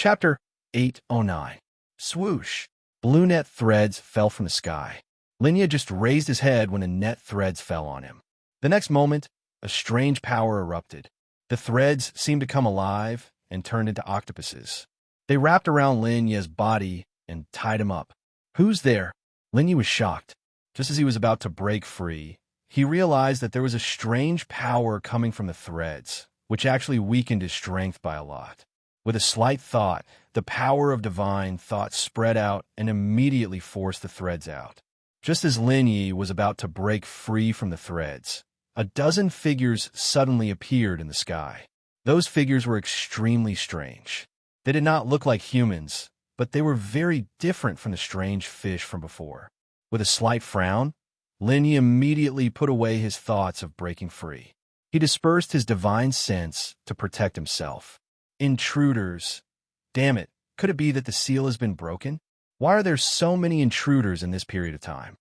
Chapter 809. Swoosh. Blue net threads fell from the sky. Linya just raised his head when the net threads fell on him. The next moment, a strange power erupted. The threads seemed to come alive and turned into octopuses. They wrapped around Linya's body and tied him up. "Who's there?" Linya was shocked. Just as he was about to break free, he realized that there was a strange power coming from the threads, which actually weakened his strength by a lot. With a slight thought, the power of divine thought spread out and immediately forced the threads out. Just as Linyi was about to break free from the threads, a dozen figures suddenly appeared in the sky. Those figures were extremely strange. They did not look like humans, but they were very different from the strange fish from before. With a slight frown, Linyi immediately put away his thoughts of breaking free. He dispersed his divine sense to protect himself. Intruders. Damn it, could it be that the seal has been broken? Why are there so many intruders in this period of time?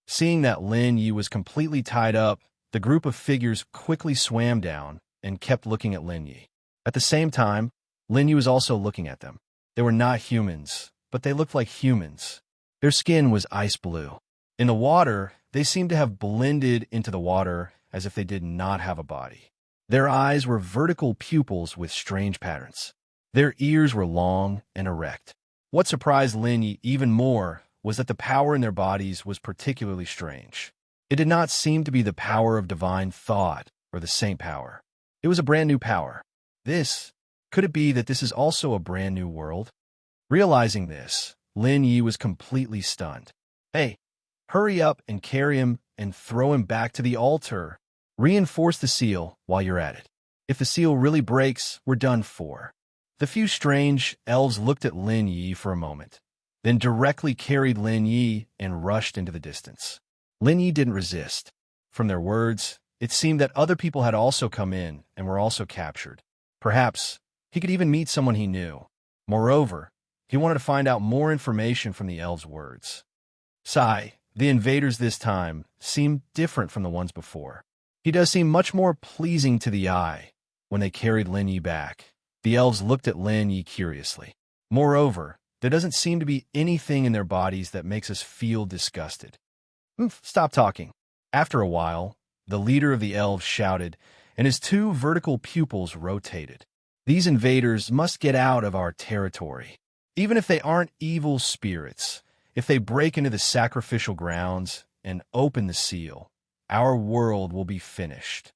Seeing that Lin Yi was completely tied up, the group of figures quickly swam down and kept looking at Lin Yi. At the same time, Lin Yi was also looking at them. They were not humans, but they looked like humans. Their skin was ice blue. In the water, they seemed to have blended into the water as if they did not have a body. Their eyes were vertical pupils with strange patterns. Their ears were long and erect. What surprised Lin Yi even more was that the power in their bodies was particularly strange. It did not seem to be the power of divine thought or the saint power. It was a brand new power. Could it be that this is also a brand new world? Realizing this, Lin Yi was completely stunned. "Hey, hurry up and carry him and throw him back to the altar. Reinforce the seal while you're at it. If the seal really breaks, we're done for." The few strange elves looked at Lin Yi for a moment, then directly carried Lin Yi and rushed into the distance. Lin Yi didn't resist. From their words, it seemed that other people had also come in and were also captured. Perhaps he could even meet someone he knew. Moreover, he wanted to find out more information from the elves' words. The invaders this time seemed different from the ones before. He does seem much more pleasing to the eye. When they carried Lin Yi back, the elves looked at Lin Yi curiously. Moreover, there doesn't seem to be anything in their bodies that makes us feel disgusted. Stop talking." After a while, the leader of the elves shouted, and his two vertical pupils rotated. "These invaders must get out of our territory. Even if they aren't evil spirits, if they break into the sacrificial grounds and open the seal, our world will be finished."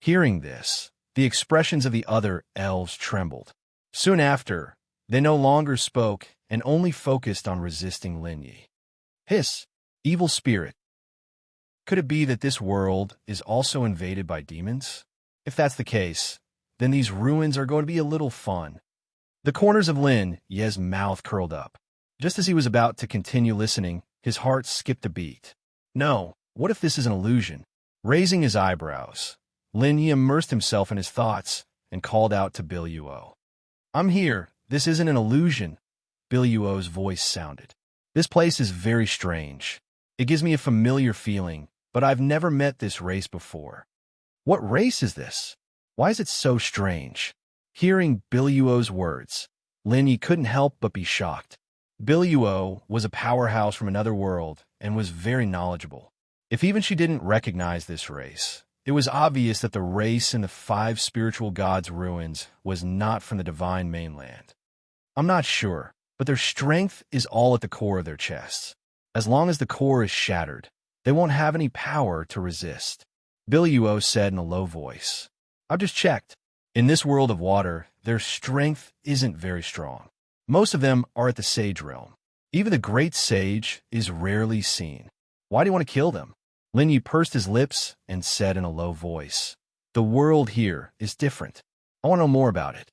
Hearing this, the expressions of the other elves trembled. Soon after, they no longer spoke and only focused on resisting Lin Yi. "Hiss, evil spirit. Could it be that this world is also invaded by demons? If that's the case, then these ruins are going to be a little fun." The corners of Lin Yi's mouth curled up. Just as he was about to continue listening, his heart skipped a beat. No, what if this is an illusion? Raising his eyebrows, Lin Yi immersed himself in his thoughts and called out to Bil Yuo. "I'm here. This isn't an illusion." Bil Yuo's voice sounded. "This place is very strange. It gives me a familiar feeling, but I've never met this race before." "What race is this? Why is it so strange?" Hearing Bil Yuo's words, Lin Yi couldn't help but be shocked. Bil Yuo was a powerhouse from another world and was very knowledgeable. If even she didn't recognize this race, it was obvious that the race in the 5 spiritual gods' ruins was not from the divine mainland. "I'm not sure, but their strength is all at the core of their chests. As long as the core is shattered, they won't have any power to resist," Bil Yuo said in a low voice. "I've just checked. In this world of water, their strength isn't very strong. Most of them are at the sage realm. Even the great sage is rarely seen. Why do you want to kill them?" Lin Yi pursed his lips and said in a low voice, "The world here is different. I want to know more about it.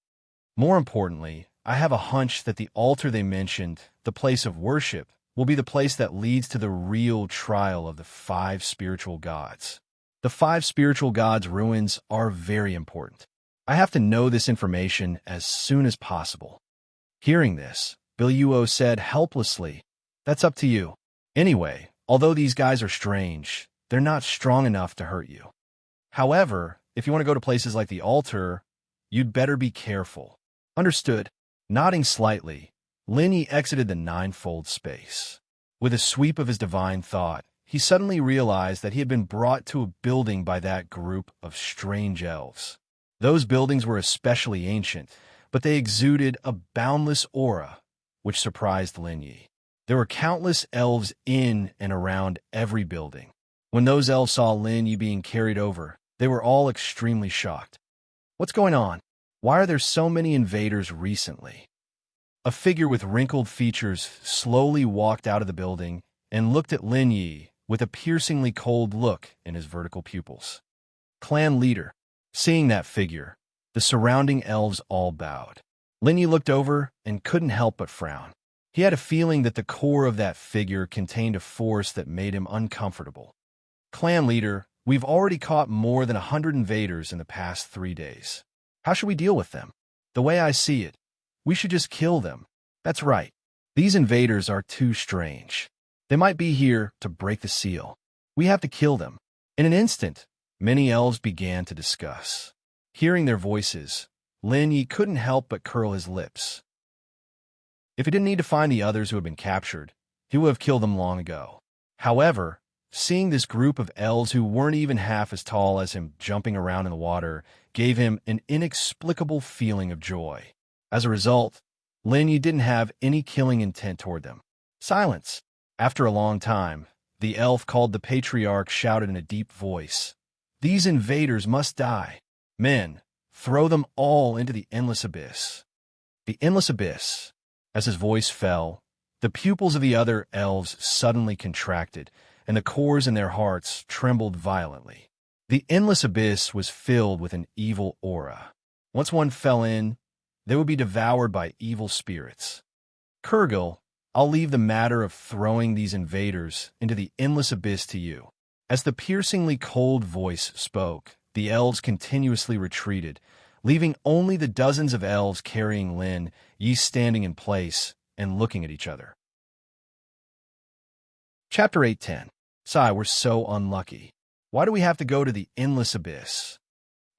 More importantly, I have a hunch that the altar they mentioned, the place of worship, will be the place that leads to the real trial of the 5 spiritual gods. The 5 spiritual gods' ruins are very important. I have to know this information as soon as possible." Hearing this, Bil Yuo said helplessly, "That's up to you. Anyway, although these guys are strange, they're not strong enough to hurt you. However, if you want to go to places like the altar, you'd better be careful." "Understood." Nodding slightly, Linyi exited the ninefold space. With a sweep of his divine thought, he suddenly realized that he had been brought to a building by that group of strange elves. Those buildings were especially ancient, but they exuded a boundless aura, which surprised Linyi. There were countless elves in and around every building. When those elves saw Linyi being carried over, they were all extremely shocked. What's going on? Why are there so many invaders recently? A figure with wrinkled features slowly walked out of the building and looked at Linyi with a piercingly cold look in his vertical pupils. Clan leader. Seeing that figure, the surrounding elves all bowed. Linyi looked over and couldn't help but frown. He had a feeling that the core of that figure contained a force that made him uncomfortable. Clan leader, we've already caught more than 100 invaders in the past 3 days. How should we deal with them? The way I see it, we should just kill them. That's right. These invaders are too strange. They might be here to break the seal. We have to kill them. In an instant, many elves began to discuss. Hearing their voices, Linyi couldn't help but curl his lips. If he didn't need to find the others who had been captured, he would have killed them long ago. However, seeing this group of elves who weren't even half as tall as him jumping around in the water gave him an inexplicable feeling of joy. As a result, Linyi didn't have any killing intent toward them. Silence. After a long time, the elf called the patriarch shouted in a deep voice, "These invaders must die. Men, throw them all into the endless abyss." The endless abyss. As his voice fell, the pupils of the other elves suddenly contracted, and the cores in their hearts trembled violently. The endless abyss was filled with an evil aura. Once one fell in, they would be devoured by evil spirits. Kurgil, I'll leave the matter of throwing these invaders into the endless abyss to you. As the piercingly cold voice spoke, the elves continuously retreated, leaving only the dozens of elves carrying Linyi standing in place and looking at each other. Chapter 8:10. Sigh, we're so unlucky. Why do we have to go to the endless abyss?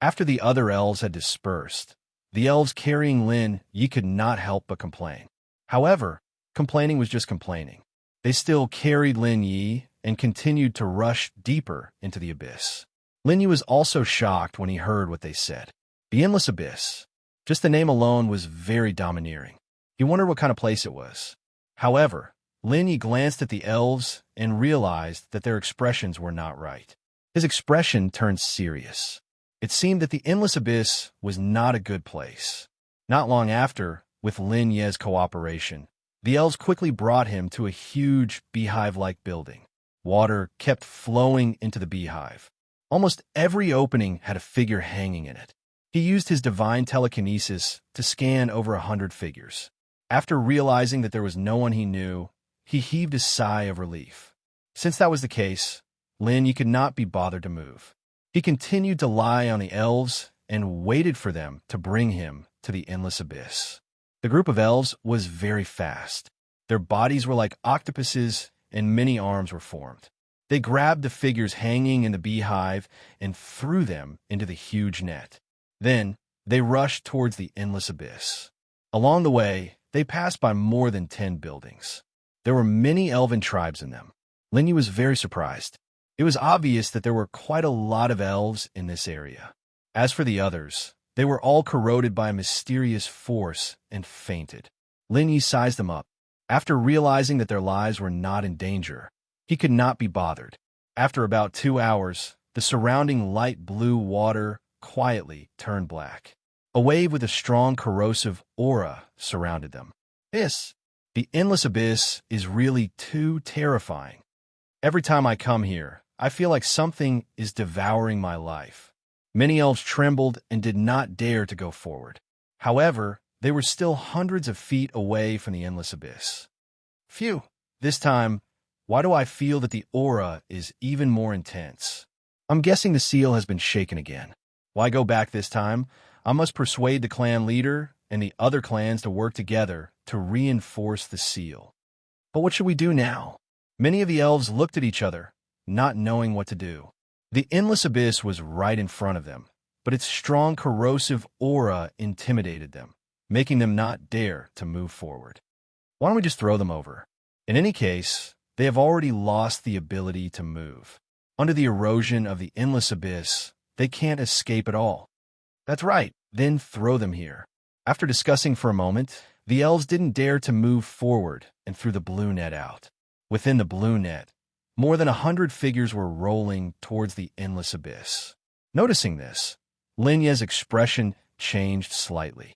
After the other elves had dispersed, the elves carrying Linyi could not help but complain. However, complaining was just complaining. They still carried Linyi and continued to rush deeper into the abyss. Linyi was also shocked when he heard what they said. The endless abyss. Just the name alone was very domineering. He wondered what kind of place it was. However, Linyi glanced at the elves and realized that their expressions were not right. His expression turned serious. It seemed that the endless abyss was not a good place. Not long after, with Linyi's cooperation, the elves quickly brought him to a huge beehive-like building. Water kept flowing into the beehive. Almost every opening had a figure hanging in it. He used his divine telekinesis to scan over 100 figures. After realizing that there was no one he knew, he heaved a sigh of relief. Since that was the case, Linyi could not be bothered to move. He continued to lie on the elves and waited for them to bring him to the endless abyss. The group of elves was very fast. Their bodies were like octopuses and many arms were formed. They grabbed the figures hanging in the beehive and threw them into the huge net. Then, they rushed towards the endless abyss. Along the way, they passed by more than 10 buildings. There were many elven tribes in them. Linyi was very surprised. It was obvious that there were quite a lot of elves in this area. As for the others, they were all corroded by a mysterious force and fainted. Linyi sized them up. After realizing that their lives were not in danger, he could not be bothered. After about 2 hours, the surrounding light blue water quietly turned black. A wave with a strong corrosive aura surrounded them. The endless abyss is really too terrifying. Every time I come here, I feel like something is devouring my life. Many elves trembled and did not dare to go forward. However, they were still hundreds of feet away from the endless abyss. Phew! This time, why do I feel that the aura is even more intense? I'm guessing the seal has been shaken again. Why go back this time? I must persuade the clan leader and the other clans to work together to reinforce the seal. But what should we do now? Many of the elves looked at each other, not knowing what to do. The endless abyss was right in front of them, but its strong corrosive aura intimidated them. making them not dare to move forward. Why don't we just throw them over? In any case, they have already lost the ability to move. Under the erosion of the endless abyss, they can't escape at all. That's right, then throw them here. After discussing for a moment, the elves didn't dare to move forward and threw the blue net out. Within the blue net, more than 100 figures were rolling towards the endless abyss. Noticing this, Linya's expression changed slightly.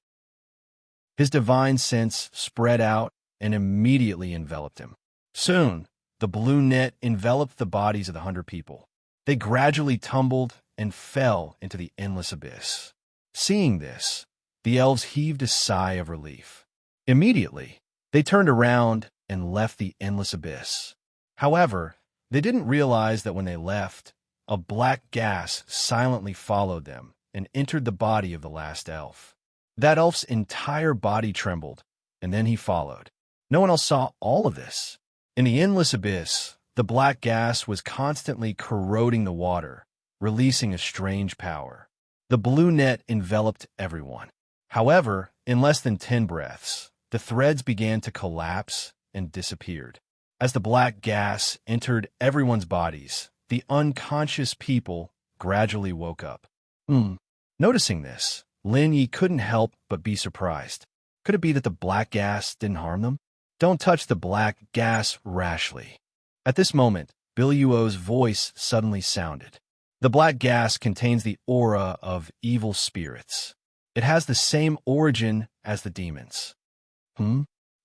His divine sense spread out and immediately enveloped him. Soon, the blue net enveloped the bodies of the 100 people. They gradually tumbled and fell into the endless abyss. Seeing this, the elves heaved a sigh of relief. Immediately, they turned around and left the endless abyss. However, they didn't realize that when they left, a black gas silently followed them and entered the body of the last elf. That elf's entire body trembled, and then he followed. No one else saw all of this. In the endless abyss, the black gas was constantly corroding the water, releasing a strange power. The blue net enveloped everyone. However, in less than 10 breaths, the threads began to collapse and disappeared. As the black gas entered everyone's bodies, the unconscious people gradually woke up. Noticing this, Lin Yi couldn't help but be surprised. Could it be that the black gas didn't harm them? Don't touch the black gas rashly. At this moment, Biluo's voice suddenly sounded. The black gas contains the aura of evil spirits. It has the same origin as the demons.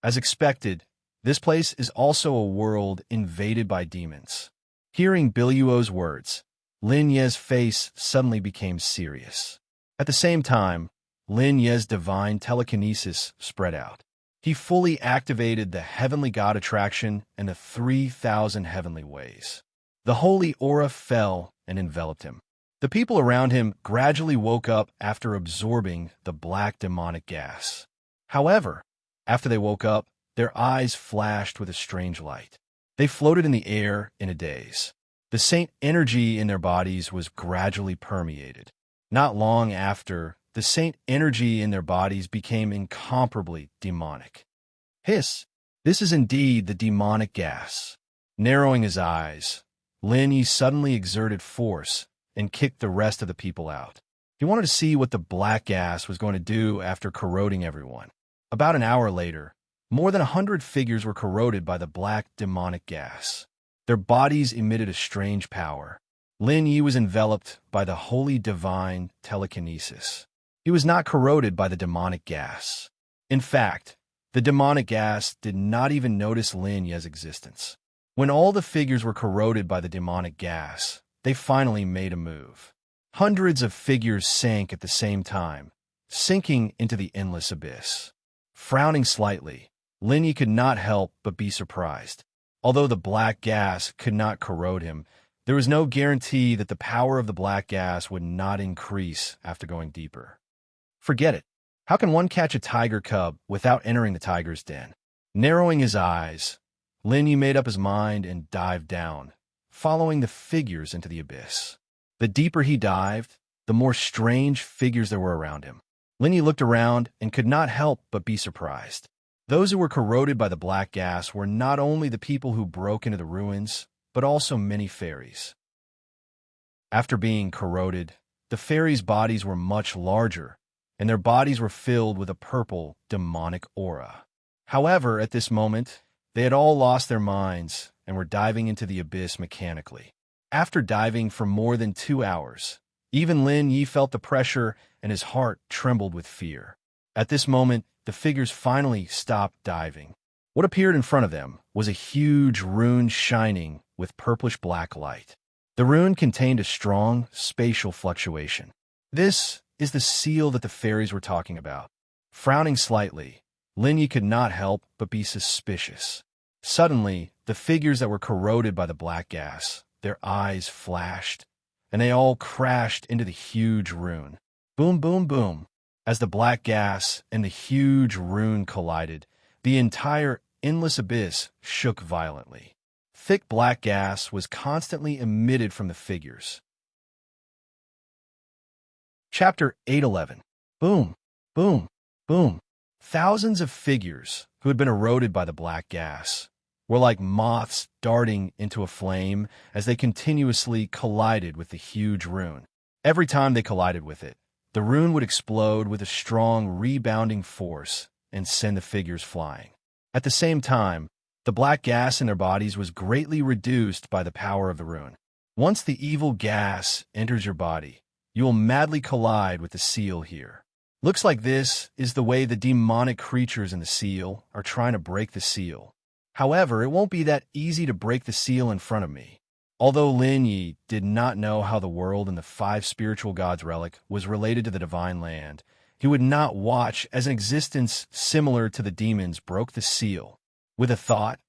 As expected, this place is also a world invaded by demons. Hearing Biluo's words, Lin Ye's face suddenly became serious. At the same time, Lin Ye's divine telekinesis spread out. He fully activated the Heavenly God Attraction and the 3,000 heavenly ways. The holy aura fell and enveloped him. The people around him gradually woke up after absorbing the black demonic gas. However, after they woke up, their eyes flashed with a strange light. They floated in the air in a daze. The saint energy in their bodies was gradually permeated. Not long after, the saint energy in their bodies became incomparably demonic. Hiss! This is indeed the demonic gas. Narrowing his eyes, Lin Yi suddenly exerted force and kicked the rest of the people out. He wanted to see what the black gas was going to do after corroding everyone. About an hour later, more than 100 figures were corroded by the black demonic gas. Their bodies emitted a strange power. Lin Yi was enveloped by the holy divine telekinesis. He was not corroded by the demonic gas. In fact, the demonic gas did not even notice Lin Yi's existence. When all the figures were corroded by the demonic gas, they finally made a move. Hundreds of figures sank at the same time, sinking into the endless abyss. Frowning slightly, Lin Yi could not help but be surprised. Although the black gas could not corrode him, there was no guarantee that the power of the black gas would not increase after going deeper. Forget it. How can one catch a tiger cub without entering the tiger's den? Narrowing his eyes, Lin Yi made up his mind and dived down, following the figures into the abyss. The deeper he dived, the more strange figures there were around him. Lin Yi looked around and could not help but be surprised. Those who were corroded by the black gas were not only the people who broke into the ruins, but also many fairies. After being corroded, the fairies' bodies were much larger, and their bodies were filled with a purple, demonic aura. However, at this moment, they had all lost their minds and were diving into the abyss mechanically. After diving for more than 2 hours, even Lin Yi felt the pressure and his heart trembled with fear. At this moment, the figures finally stopped diving. What appeared in front of them was a huge rune shining with purplish-black light. The rune contained a strong spatial fluctuation. This is the seal that the fairies were talking about. Frowning slightly, Lin Yi could not help but be suspicious. Suddenly, the figures that were corroded by the black gas, their eyes flashed, and they all crashed into the huge rune. Boom, boom, boom. As the black gas and the huge rune collided, the entire endless abyss shook violently. Thick black gas was constantly emitted from the figures. Chapter 811. Boom, boom, boom. Thousands of figures who had been eroded by the black gas were like moths darting into a flame as they continuously collided with the huge rune. Every time they collided with it, the rune would explode with a strong rebounding force and send the figures flying. At the same time, the black gas in their bodies was greatly reduced by the power of the rune. Once the evil gas enters your body, you will madly collide with the seal here. Looks like this is the way the demonic creatures in the seal are trying to break the seal. However, it won't be that easy to break the seal in front of me. Although Lin Yi did not know how the world and the 5 spiritual gods relic was related to the divine land, he would not watch as an existence similar to the demons broke the seal. With a thought,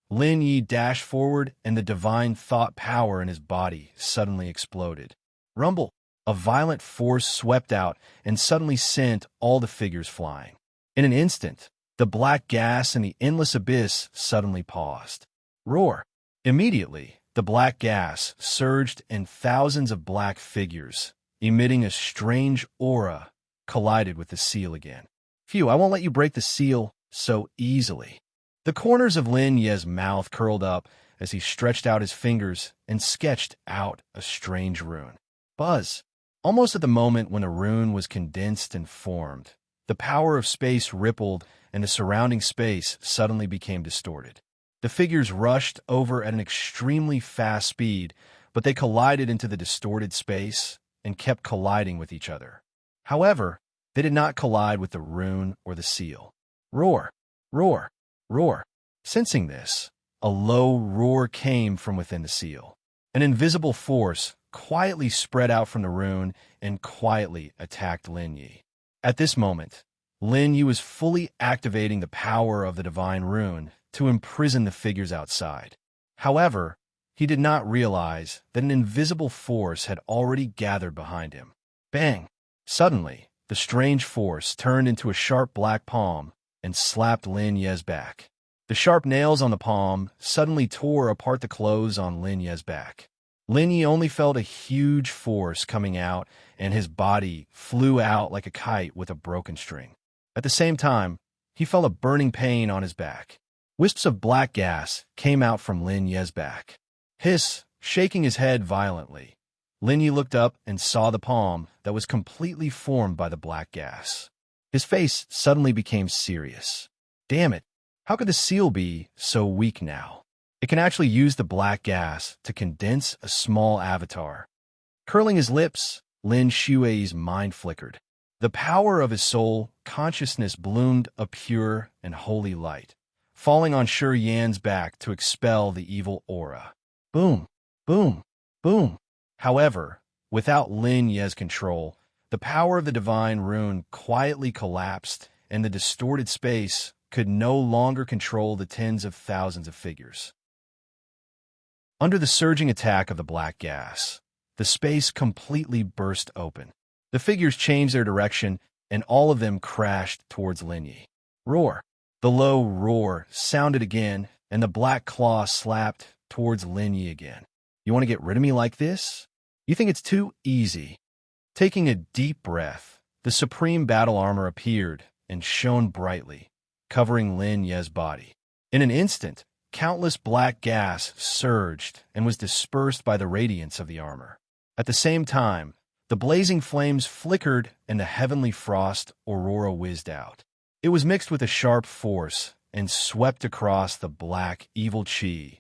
Lin Yi dashed forward and the divine thought power in his body suddenly exploded. Rumble! A violent force swept out and suddenly sent all the figures flying. In an instant, the black gas in the endless abyss suddenly paused. Roar! Immediately, the black gas surged and thousands of black figures, emitting a strange aura, collided with the seal again. Phew, I won't let you break the seal so easily. The corners of Lin Ye's mouth curled up as he stretched out his fingers and sketched out a strange rune. Buzz! Almost at the moment when the rune was condensed and formed, the power of space rippled and the surrounding space suddenly became distorted. The figures rushed over at an extremely fast speed, but they collided into the distorted space and kept colliding with each other. However, they did not collide with the rune or the seal. Roar! Roar! Roar! Sensing this, a low roar came from within the seal. An invisible force quietly spread out from the rune and quietly attacked Lin Yi. At this moment, Lin Yi was fully activating the power of the divine rune to imprison the figures outside. However, he did not realize that an invisible force had already gathered behind him. Bang! Suddenly, the strange force turned into a sharp black palm and slapped Lin Ye's back. The sharp nails on the palm suddenly tore apart the clothes on Lin Ye's back. Lin Yi only felt a huge force coming out, and his body flew out like a kite with a broken string. At the same time, he felt a burning pain on his back. Wisps of black gas came out from Lin Ye's back. Hiss, shaking his head violently. Lin Yi looked up and saw the palm that was completely formed by the black gas. His face suddenly became serious. Damn it, how could the seal be so weak now? It can actually use the black gas to condense a small avatar. Curling his lips, Lin Shui's mind flickered. The power of his soul consciousness bloomed a pure and holy light, falling on Shi Yan's back to expel the evil aura. Boom! Boom! Boom! However, without Lin Ye's control, the power of the divine rune quietly collapsed, and the distorted space could no longer control the tens of thousands of figures. Under the surging attack of the black gas, the space completely burst open. The figures changed their direction, and all of them crashed towards Lin Yi. Roar! The low roar sounded again, and the black claw slapped towards Lin Yi again. You want to get rid of me like this? You think it's too easy? Taking a deep breath, the supreme battle armor appeared and shone brightly, covering Lin Ye's body. In an instant, countless black gas surged and was dispersed by the radiance of the armor. At the same time, the blazing flames flickered and the heavenly frost aurora whizzed out. It was mixed with a sharp force and swept across the black, evil chi,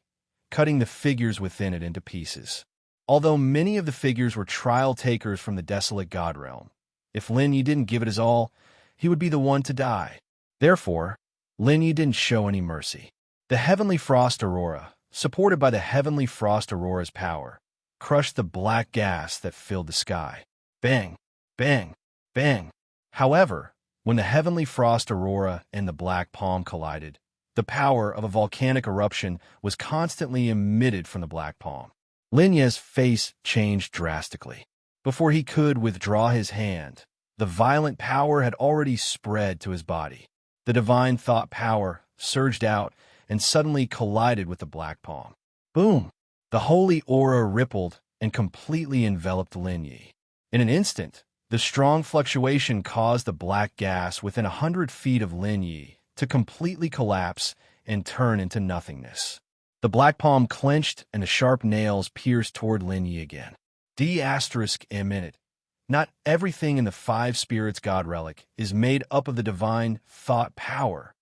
cutting the figures within it into pieces. Although many of the figures were trial takers from the desolate god realm, if Lin Yi didn't give it his all, he would be the one to die. Therefore, Lin Yi didn't show any mercy. The heavenly frost aurora, supported by the heavenly frost aurora's power, crushed the black gas that filled the sky. Bang! Bang! Bang! However, when the heavenly frost aurora and the black palm collided, the power of a volcanic eruption was constantly emitted from the black palm. Lin Ye's face changed drastically. Before he could withdraw his hand, the violent power had already spread to his body. The divine thought power surged out and suddenly collided with the black palm. Boom! The holy aura rippled and completely enveloped Lin Yi. In an instant, The strong fluctuation caused the black gas within 100 feet of Lin Yi to completely collapse and turn into nothingness. The black palm clenched and the sharp nails pierced toward Lin Yi again. A minute. Not everything in the five spirits god relic is made up of the divine thought power.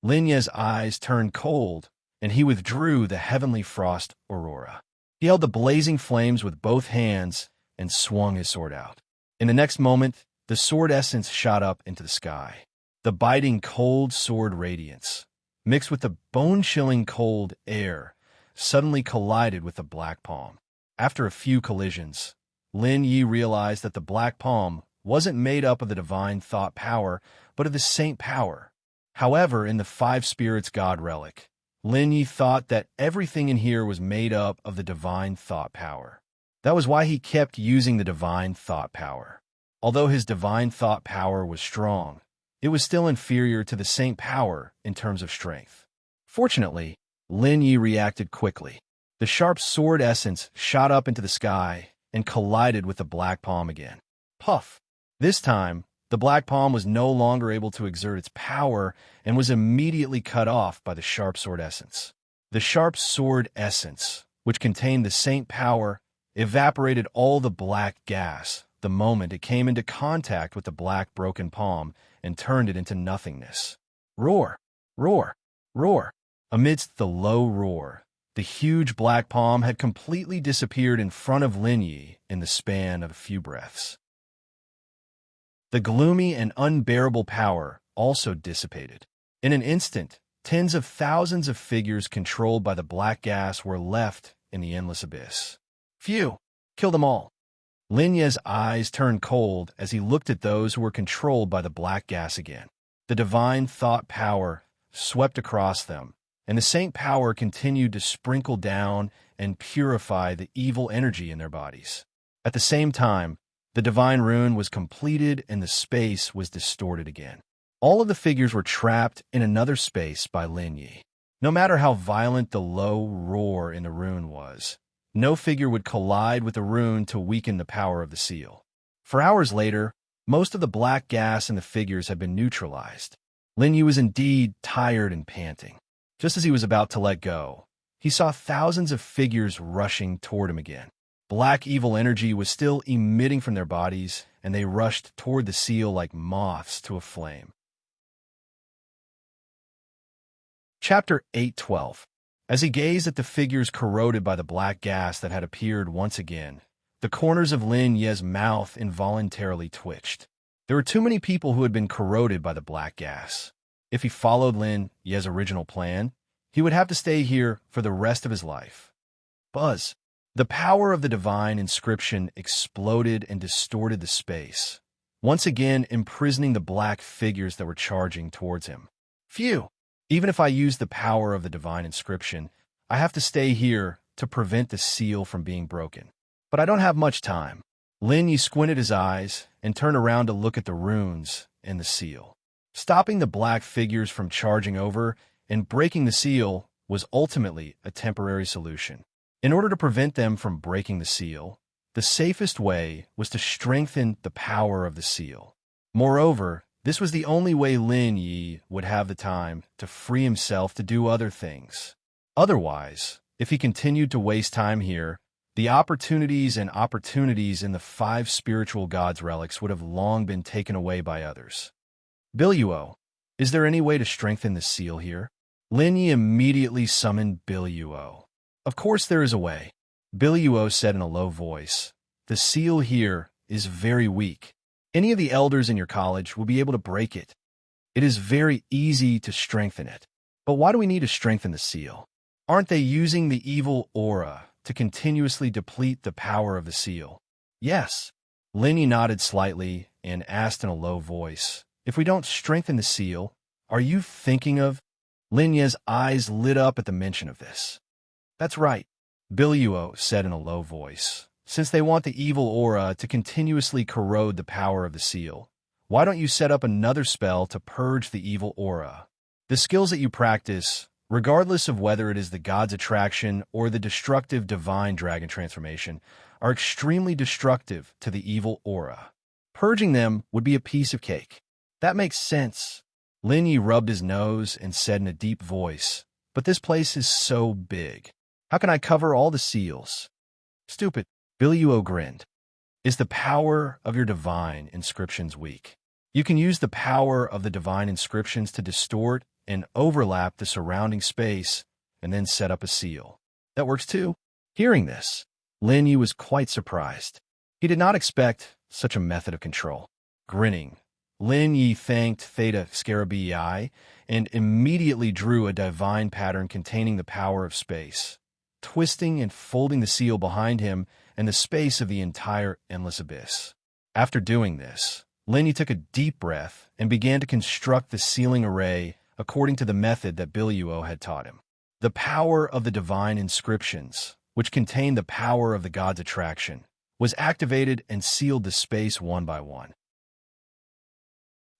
Lin Yi's eyes turned cold, and he withdrew the heavenly frost aurora. He held the blazing flames with both hands and swung his sword out. In the next moment, the sword essence shot up into the sky. The biting cold sword radiance, mixed with the bone-chilling cold air, suddenly collided with the black palm. After a few collisions, Lin Yi realized that the black palm wasn't made up of the divine thought power, but of the saint power. However, in the five spirits god relic, Lin Yi thought that everything in here was made up of the divine thought power. That was why he kept using the divine thought power. Although his divine thought power was strong, it was still inferior to the saint power in terms of strength. Fortunately, Lin Yi reacted quickly. The sharp sword essence shot up into the sky and collided with the black palm again. Puff! This time, the black palm was no longer able to exert its power and was immediately cut off by the sharp sword essence. The sharp sword essence, which contained the saint power, evaporated all the black gas the moment it came into contact with the black broken palm and turned it into nothingness. Roar! Roar! Roar! Amidst the low roar, the huge black palm had completely disappeared in front of Lin Yi in the span of a few breaths. The gloomy and unbearable power also dissipated. In an instant, tens of thousands of figures controlled by the black gas were left in the endless abyss. Phew! Kill them all! Lin Yi's eyes turned cold as he looked at those who were controlled by the black gas again. The divine thought power swept across them, and the saint power continued to sprinkle down and purify the evil energy in their bodies. At the same time, the divine rune was completed and the space was distorted again. All of the figures were trapped in another space by Lin Yi. No matter how violent the low roar in the rune was, no figure would collide with the rune to weaken the power of the seal. For hours later, most of the black gas in the figures had been neutralized. Lin Yi was indeed tired and panting. Just as he was about to let go, he saw thousands of figures rushing toward him again. Black evil energy was still emitting from their bodies, and they rushed toward the seal like moths to a flame. Chapter 8:12. As he gazed at the figures corroded by the black gas that had appeared once again, the corners of Lin Yi's mouth involuntarily twitched. There were too many people who had been corroded by the black gas. If he followed Lin Yi's original plan, he would have to stay here for the rest of his life. Buzz! The power of the divine inscription exploded and distorted the space, once again imprisoning the black figures that were charging towards him. Phew! Even if I use the power of the divine inscription, I have to stay here to prevent the seal from being broken. But I don't have much time. Lin Yi squinted his eyes and turned around to look at the runes in the seal. Stopping the black figures from charging over and breaking the seal was ultimately a temporary solution. In order to prevent them from breaking the seal, the safest way was to strengthen the power of the seal. Moreover, this was the only way Lin Yi would have the time to free himself to do other things. Otherwise, if he continued to waste time here, the opportunities in the five spiritual gods' relics would have long been taken away by others. Biluo, is there any way to strengthen the seal here? Lin Yi immediately summoned Biluo. Of course there is a way, Biluo said in a low voice. The seal here is very weak. Any of the elders in your college will be able to break it. It is very easy to strengthen it. But why do we need to strengthen the seal? Aren't they using the evil aura to continuously deplete the power of the seal? Yes. Lin Yi nodded slightly and asked in a low voice, if we don't strengthen the seal, are you thinking of? Lin Yi's eyes lit up at the mention of this. That's right, Biluo said in a low voice. Since they want the evil aura to continuously corrode the power of the seal, why don't you set up another spell to purge the evil aura? The skills that you practice, regardless of whether it is the god's attraction or the destructive divine dragon transformation, are extremely destructive to the evil aura. Purging them would be a piece of cake. That makes sense. Lin Yi rubbed his nose and said in a deep voice, but this place is so big. How can I cover all the seals? Stupid. Biluo grinned. Is the power of your divine inscriptions weak? You can use the power of the divine inscriptions to distort and overlap the surrounding space and then set up a seal. That works too. Hearing this, Lin Yi was quite surprised. He did not expect such a method of control. Grinning, Lin Yi thanked Theta Scarabii and immediately drew a divine pattern containing the power of space, twisting and folding the seal behind him and the space of the entire endless abyss. After doing this, Lin Yi took a deep breath and began to construct the sealing array according to the method that Biluo had taught him. The power of the divine inscriptions, which contained the power of the god's attraction, was activated and sealed the space one by one.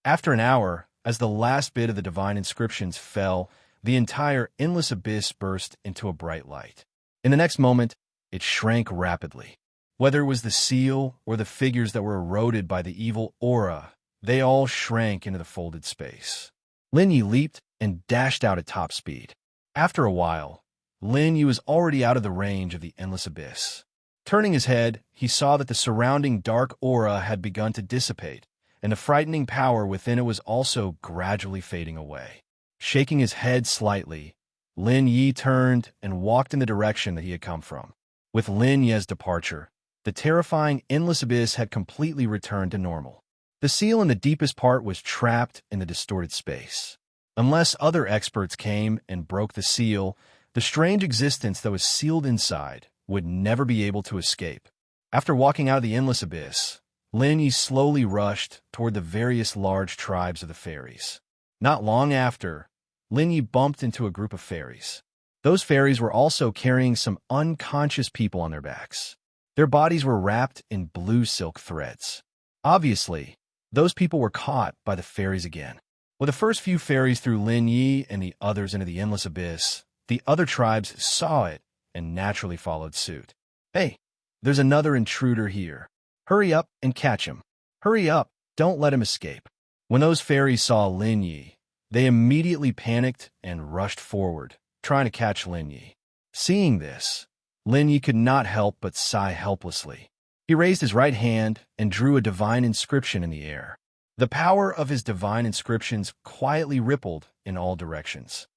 After an hour, as the last bit of the divine inscriptions fell, the entire endless abyss burst into a bright light. In the next moment, it shrank rapidly. Whether it was the seal or the figures that were eroded by the evil aura, they all shrank into the folded space. Lin Yi leaped and dashed out at top speed. After a while, Lin Yi was already out of the range of the endless abyss. Turning his head, he saw that the surrounding dark aura had begun to dissipate, and the frightening power within it was also gradually fading away. Shaking his head slightly, Lin Yi turned and walked in the direction that he had come from. With Lin Yi's departure, the terrifying endless abyss had completely returned to normal. The seal in the deepest part was trapped in the distorted space. Unless other experts came and broke the seal, the strange existence that was sealed inside would never be able to escape. After walking out of the endless abyss, Lin Yi slowly rushed toward the various large tribes of the fairies. Not long after, Lin Yi bumped into a group of fairies. Those fairies were also carrying some unconscious people on their backs. Their bodies were wrapped in blue silk threads. Obviously, those people were caught by the fairies again. When the first few fairies threw Lin Yi and the others into the endless abyss, the other tribes saw it and naturally followed suit. Hey, there's another intruder here. Hurry up and catch him. Hurry up, don't let him escape. When those fairies saw Lin Yi, they immediately panicked and rushed forward, trying to catch Lin Yi. Seeing this, Lin Yi could not help but sigh helplessly. He raised his right hand and drew a divine inscription in the air. The power of his divine inscriptions quietly rippled in all directions.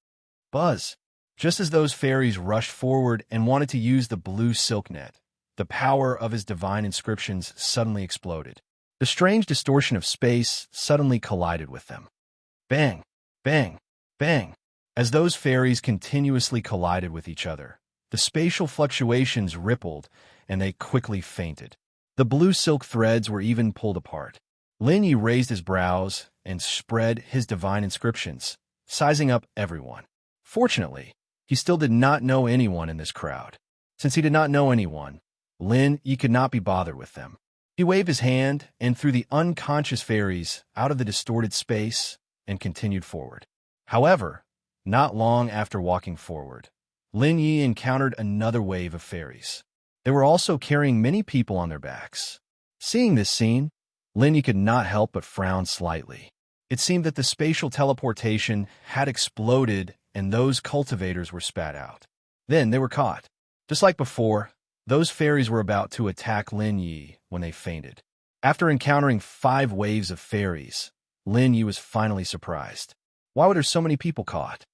Buzz! Just as those fairies rushed forward and wanted to use the blue silk net, the power of his divine inscriptions suddenly exploded. The strange distortion of space suddenly collided with them. Bang! Bang! Bang! As those fairies continuously collided with each other, the spatial fluctuations rippled and they quickly fainted. The blue silk threads were even pulled apart. Lin Yi raised his brows and spread his divine inscriptions, sizing up everyone. Fortunately, he still did not know anyone in this crowd. Since he did not know anyone, Lin Yi could not be bothered with them. He waved his hand and threw the unconscious fairies out of the distorted space and continued forward. However, not long after walking forward, Lin Yi encountered another wave of fairies. They were also carrying many people on their backs. Seeing this scene, Lin Yi could not help but frown slightly. It seemed that the spatial teleportation had exploded and those cultivators were spat out. Then they were caught. Just like before, those fairies were about to attack Lin Yi when they fainted. After encountering 5 waves of fairies, Lin Yi was finally surprised. Why were there so many people caught?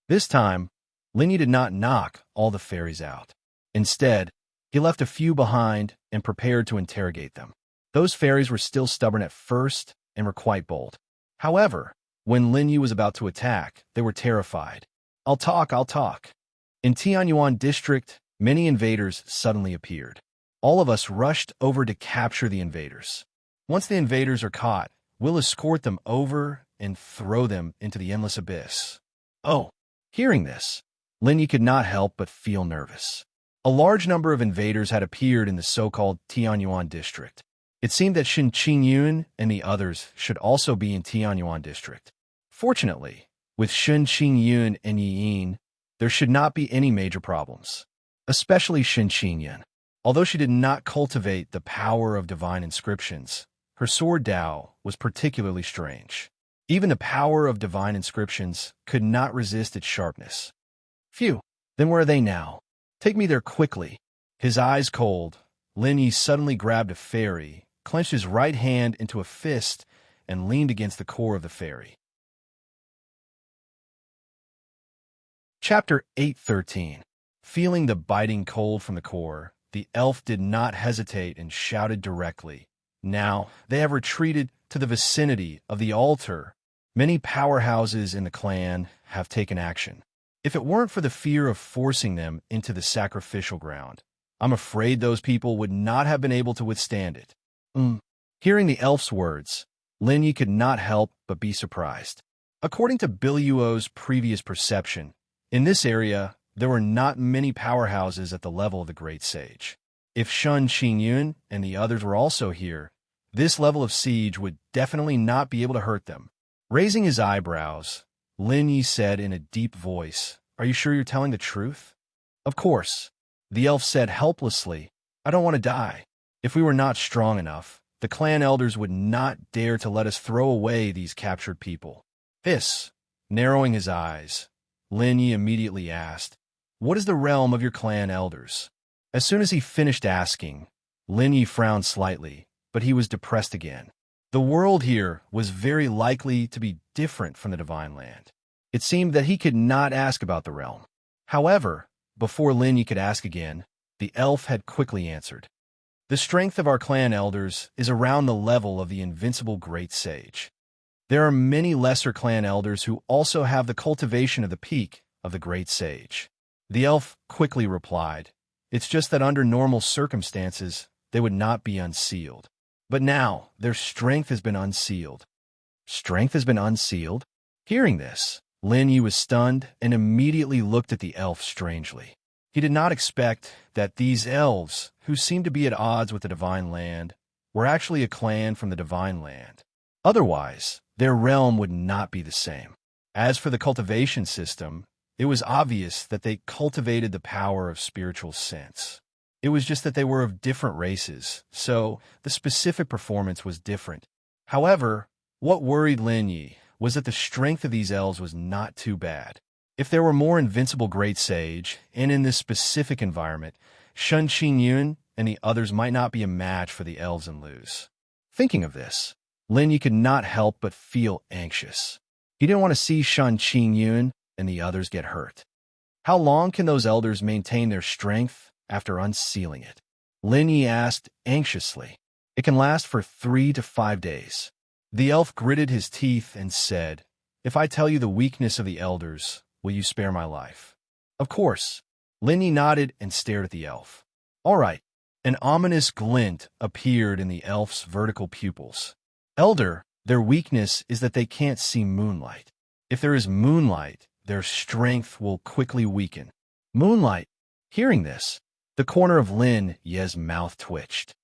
This time, Lin Yi did not knock all the fairies out. Instead, he left a few behind and prepared to interrogate them. Those fairies were still stubborn at first and were quite bold. However, when Lin Yi was about to attack, they were terrified. I'll talk. In Tianyuan district, many invaders suddenly appeared. All of us rushed over to capture the invaders. Once the invaders are caught, we'll escort them over and throw them into the endless abyss. Oh, hearing this, Lin Yi could not help but feel nervous. A large number of invaders had appeared in the so-called Tianyuan district. It seemed that Shen Qingyun and the others should also be in Tianyuan district. Fortunately, with Shen Qingyun and Yi Yin, there should not be any major problems, especially Shen Qingyun. Although she did not cultivate the power of divine inscriptions, her sword Tao was particularly strange. Even the power of divine inscriptions could not resist its sharpness. Phew, then where are they now? Take me there quickly. His eyes cold, Lin Yi suddenly grabbed a fairy, clenched his right hand into a fist, and leaned against the core of the fairy. Chapter 8:13. Feeling the biting cold from the core, the elf did not hesitate and shouted directly. Now, they have retreated to the vicinity of the altar. Many powerhouses in the clan have taken action. If it weren't for the fear of forcing them into the sacrificial ground, I'm afraid those people would not have been able to withstand it. Hearing the elf's words, Lin Yi could not help but be surprised. According to Biluo's previous perception, in this area, there were not many powerhouses at the level of the Great Sage. If Shun Qingyun and the others were also here, this level of siege would definitely not be able to hurt them. Raising his eyebrows, Lin Yi said in a deep voice, "Are you sure you're telling the truth?" "Of course," the elf said helplessly. "I don't want to die. If we were not strong enough, the clan elders would not dare to let us throw away these captured people." Narrowing his eyes, Lin Yi immediately asked, "What is the realm of your clan elders?" As soon as he finished asking, Lin Yi frowned slightly, but he was depressed again. The world here was very likely to be different from the Divine Land. It seemed that he could not ask about the realm. However, before Lin Yi could ask again, the elf had quickly answered. "The strength of our clan elders is around the level of the invincible Great Sage. There are many lesser clan elders who also have the cultivation of the peak of the Great Sage." The elf quickly replied, "It's just that under normal circumstances, they would not be unsealed. But now, their strength has been unsealed." "Strength has been unsealed?" Hearing this, Lin Yi was stunned and immediately looked at the elf strangely. He did not expect that these elves, who seemed to be at odds with the Divine Land, were actually a clan from the Divine Land. Otherwise, their realm would not be the same. As for the cultivation system, it was obvious that they cultivated the power of spiritual sense. It was just that they were of different races, so the specific performance was different. However, what worried Lin Yi was that the strength of these elves was not too bad. If there were more invincible Great Sage, and in this specific environment, Shun Qingyun and the others might not be a match for the elves in Luz. Thinking of this, Lin Yi could not help but feel anxious. He didn't want to see Shun Qingyun and the others get hurt. How long can those elders maintain their strength after unsealing it? Lin Yi asked anxiously. "It can last for 3 to 5 days. The elf gritted his teeth and said, "If I tell you the weakness of the elders, will you spare my life?" "Of course." Lin Yi nodded and stared at the elf. "All right." An ominous glint appeared in the elf's vertical pupils. "Elder, their weakness is that they can't see moonlight. If there is moonlight, their strength will quickly weaken." "Moonlight?" Hearing this, the corner of Lin Yi's mouth twitched.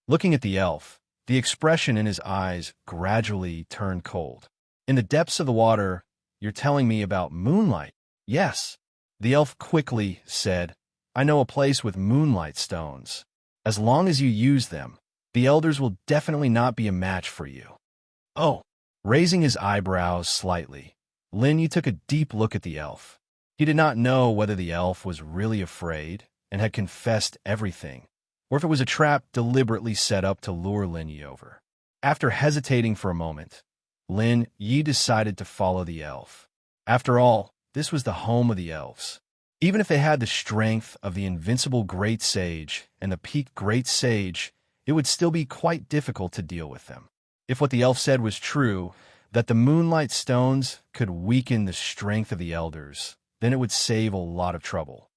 Looking at the elf, the expression in his eyes gradually turned cold. "In the depths of the water, you're telling me about moonlight?" "Yes." The elf quickly said, "I know a place with moonlight stones. As long as you use them, the elders will definitely not be a match for you." "Oh." Raising his eyebrows slightly, Lin Yi took a deep look at the elf. He did not know whether the elf was really afraid and had confessed everything, or if it was a trap deliberately set up to lure Lin Yi over. After hesitating for a moment, Lin Yi decided to follow the elf. After all, this was the home of the elves. Even if they had the strength of the invincible Great Sage and the peak Great Sage, it would still be quite difficult to deal with them. If what the elf said was true, that the moonlight stones could weaken the strength of the elders, then it would save a lot of trouble.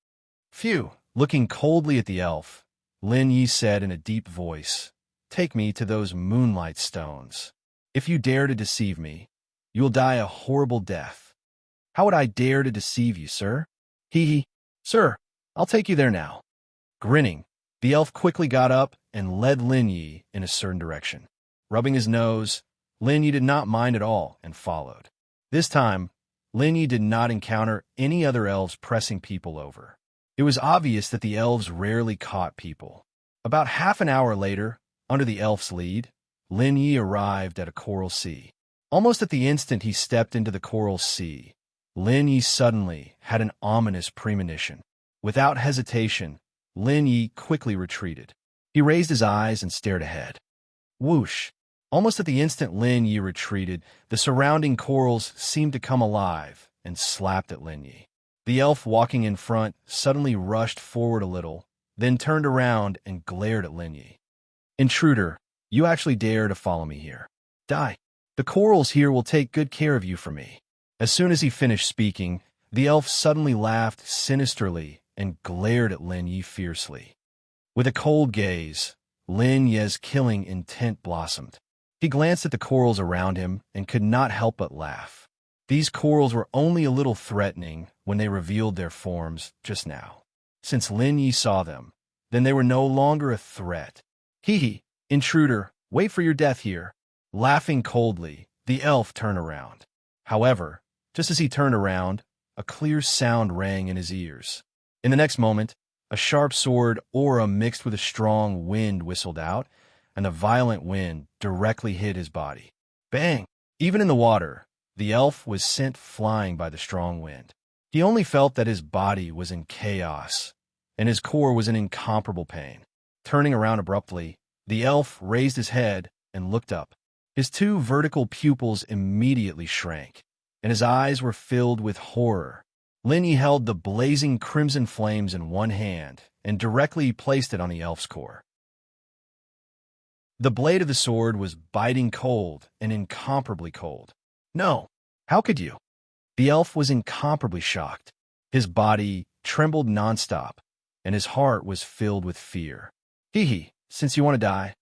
"Phew." Looking coldly at the elf, Lin Yi said in a deep voice, "Take me to those moonlight stones. If you dare to deceive me, you will die a horrible death." "How would I dare to deceive you, sir?" "Hee. Sir, I'll take you there now." Grinning, the elf quickly got up and led Lin Yi in a certain direction. Rubbing his nose, Lin Yi did not mind at all and followed. This time, Lin Yi did not encounter any other elves pressing people over. It was obvious that the elves rarely caught people. About half an hour later, under the elf's lead, Lin Yi arrived at a coral sea. Almost at the instant he stepped into the coral sea, Lin Yi suddenly had an ominous premonition. Without hesitation, Lin Yi quickly retreated. He raised his eyes and stared ahead. Whoosh! Almost at the instant Lin Yi retreated, the surrounding corals seemed to come alive and slapped at Lin Yi. The elf walking in front suddenly rushed forward a little, then turned around and glared at Lin Yi. Intruder, you actually dare to follow me here. Die. The corals here will take good care of you for me. As soon as he finished speaking, the elf suddenly laughed sinisterly and glared at Lin Yi fiercely. With a cold gaze, Lin Yi's killing intent blossomed. He glanced at the corals around him and could not help but laugh. These corals were only a little threatening when they revealed their forms just now. Since Lin Yi saw them, then they were no longer a threat. Hee, intruder, wait for your death here. Laughing coldly, the elf turned around. However, just as he turned around, a clear sound rang in his ears. In the next moment, a sharp sword aura mixed with a strong wind whistled out, and the violent wind directly hit his body. Bang! Even in the water, the elf was sent flying by the strong wind. He only felt that his body was in chaos, and his core was in incomparable pain. Turning around abruptly, the elf raised his head and looked up. His two vertical pupils immediately shrank, and his eyes were filled with horror. Lin Yi held the blazing crimson flames in one hand and directly placed it on the elf's core. The blade of the sword was biting cold and incomparably cold. No, how could you? The elf was incomparably shocked. His body trembled nonstop, and his heart was filled with fear. Hee, since you want to die,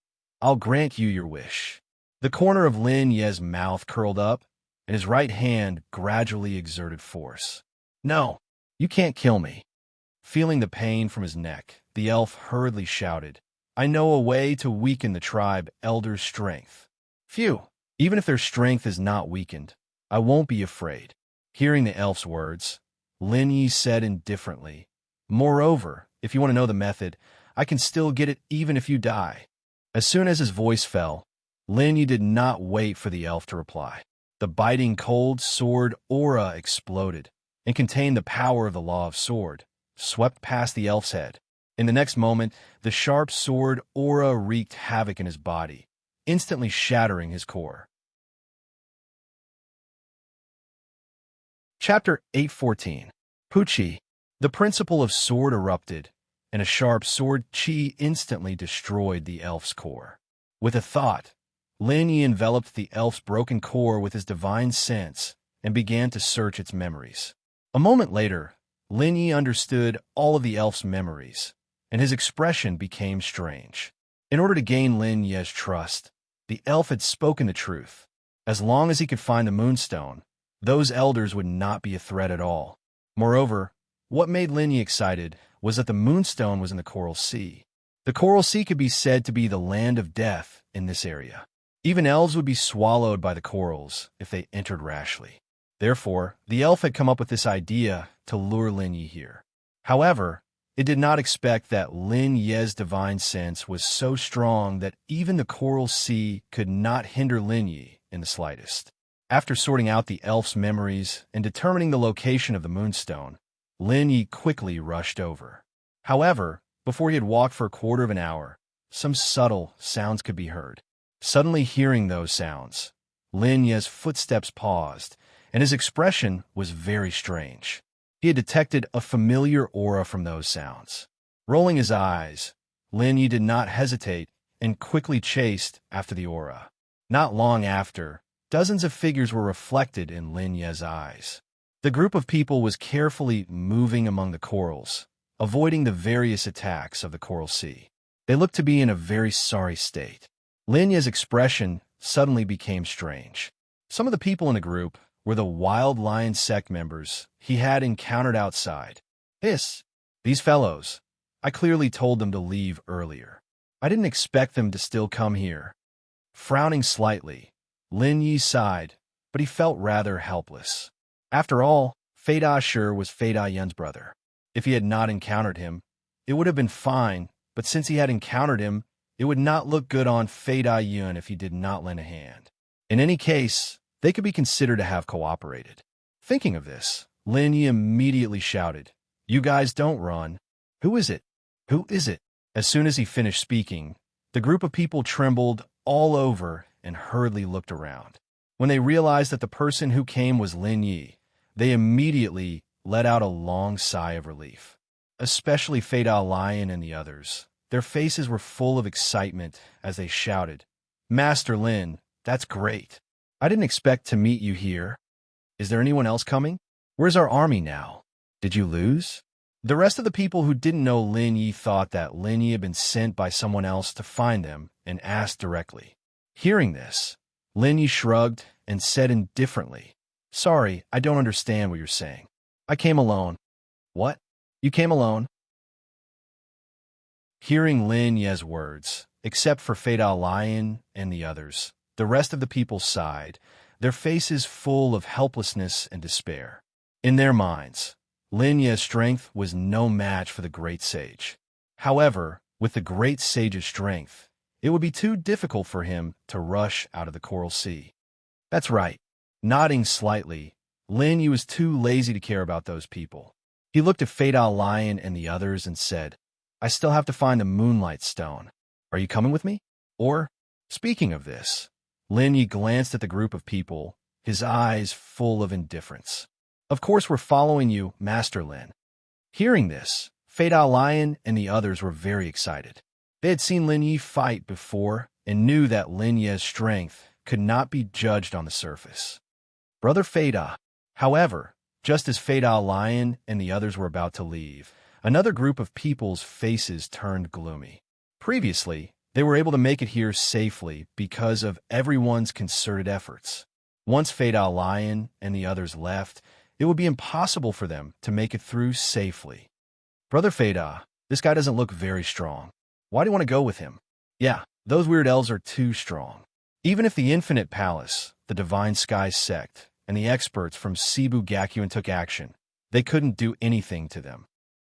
I'll grant you your wish. The corner of Lin Yi's mouth curled up, and his right hand gradually exerted force. No, you can't kill me. Feeling the pain from his neck, the elf hurriedly shouted, I know a way to weaken the tribe elder's strength. Phew, even if their strength is not weakened, I won't be afraid. Hearing the elf's words, Lin Yi said indifferently, Moreover, if you want to know the method, I can still get it even if you die. As soon as his voice fell, Lin Yi did not wait for the elf to reply. The biting cold sword aura exploded and contained the power of the law of sword, swept past the elf's head. In the next moment, the sharp sword aura wreaked havoc in his body, instantly shattering his core. Chapter 814. Puchi. The principle of sword erupted, and a sharp sword chi instantly destroyed the elf's core. With a thought, Lin Yi enveloped the elf's broken core with his divine sense and began to search its memories. A moment later, Lin Yi understood all of the elf's memories, and his expression became strange. In order to gain Lin Yi's trust, the elf had spoken the truth. As long as he could find the moonstone, those elders would not be a threat at all. Moreover, what made Lin Yi excited was that the moonstone was in the Coral Sea. The Coral Sea could be said to be the land of death in this area. Even elves would be swallowed by the corals if they entered rashly. Therefore, the elf had come up with this idea to lure Lin Yi here. However, it did not expect that Lin Yi's divine sense was so strong that even the Coral Sea could not hinder Lin Yi in the slightest. After sorting out the elf's memories and determining the location of the moonstone, Lin Yi quickly rushed over. However, before he had walked for a quarter of an hour, some subtle sounds could be heard. Suddenly hearing those sounds, Lin Yi's footsteps paused, and his expression was very strange. He had detected a familiar aura from those sounds. Rolling his eyes, Lin Yi did not hesitate and quickly chased after the aura. Not long after, dozens of figures were reflected in Lin Yi's eyes. The group of people was carefully moving among the corals, avoiding the various attacks of the Coral Sea. They looked to be in a very sorry state. Lin Yi's expression suddenly became strange. Some of the people in the group were the Wild Lion sect members he had encountered outside. These fellows, I clearly told them to leave earlier. I didn't expect them to still come here. Frowning slightly, Lin Yi sighed, but he felt rather helpless. After all, Fei Da Shi was Fei Da Yun's brother. If he had not encountered him, it would have been fine, but since he had encountered him, it would not look good on Fei-Da Yun if he did not lend a hand. In any case, they could be considered to have cooperated. Thinking of this, Lin Yi immediately shouted, "You guys don't run. Who is it? Who is it?" As soon as he finished speaking, the group of people trembled all over and hurriedly looked around. When they realized that the person who came was Lin Yi, they immediately let out a long sigh of relief. Especially Fei-Da Lion and the others. Their faces were full of excitement as they shouted, "Master Lin, that's great. I didn't expect to meet you here. Is there anyone else coming? Where's our army now? Did you lose?" The rest of the people who didn't know Lin Yi thought that Lin Yi had been sent by someone else to find them and asked directly. Hearing this, Lin Yi shrugged and said indifferently, "Sorry, I don't understand what you're saying. I came alone." "What? You came alone?" Hearing Lin Yi's words, except for Fei-Da Lion and the others, the rest of the people sighed, their faces full of helplessness and despair. In their minds, Lin Yi's strength was no match for the great sage. However, with the great sage's strength, it would be too difficult for him to rush out of the Coral Sea. That's right. Nodding slightly, Lin Yi was too lazy to care about those people. He looked at Fei-Da Lion and the others and said, "I still have to find the Moonlight Stone. Are you coming with me?" Or, speaking of this, Lin Yi glanced at the group of people, his eyes full of indifference. "Of course we're following you, Master Lin." Hearing this, Fei-Da Lion and the others were very excited. They had seen Lin Yi fight before and knew that Lin Yi's strength could not be judged on the surface. Brother Fei-Da. However, just as Fei-Da Lion and the others were about to leave, another group of people's faces turned gloomy. Previously, they were able to make it here safely because of everyone's concerted efforts. Once Fei-Da Lion and the others left, it would be impossible for them to make it through safely. "Brother Fei-Da, this guy doesn't look very strong. Why do you want to go with him?" "Yeah, those weird elves are too strong." Even if the Infinite Palace, the Divine Sky Sect, and the experts from Cebu Gakuen took action, they couldn't do anything to them.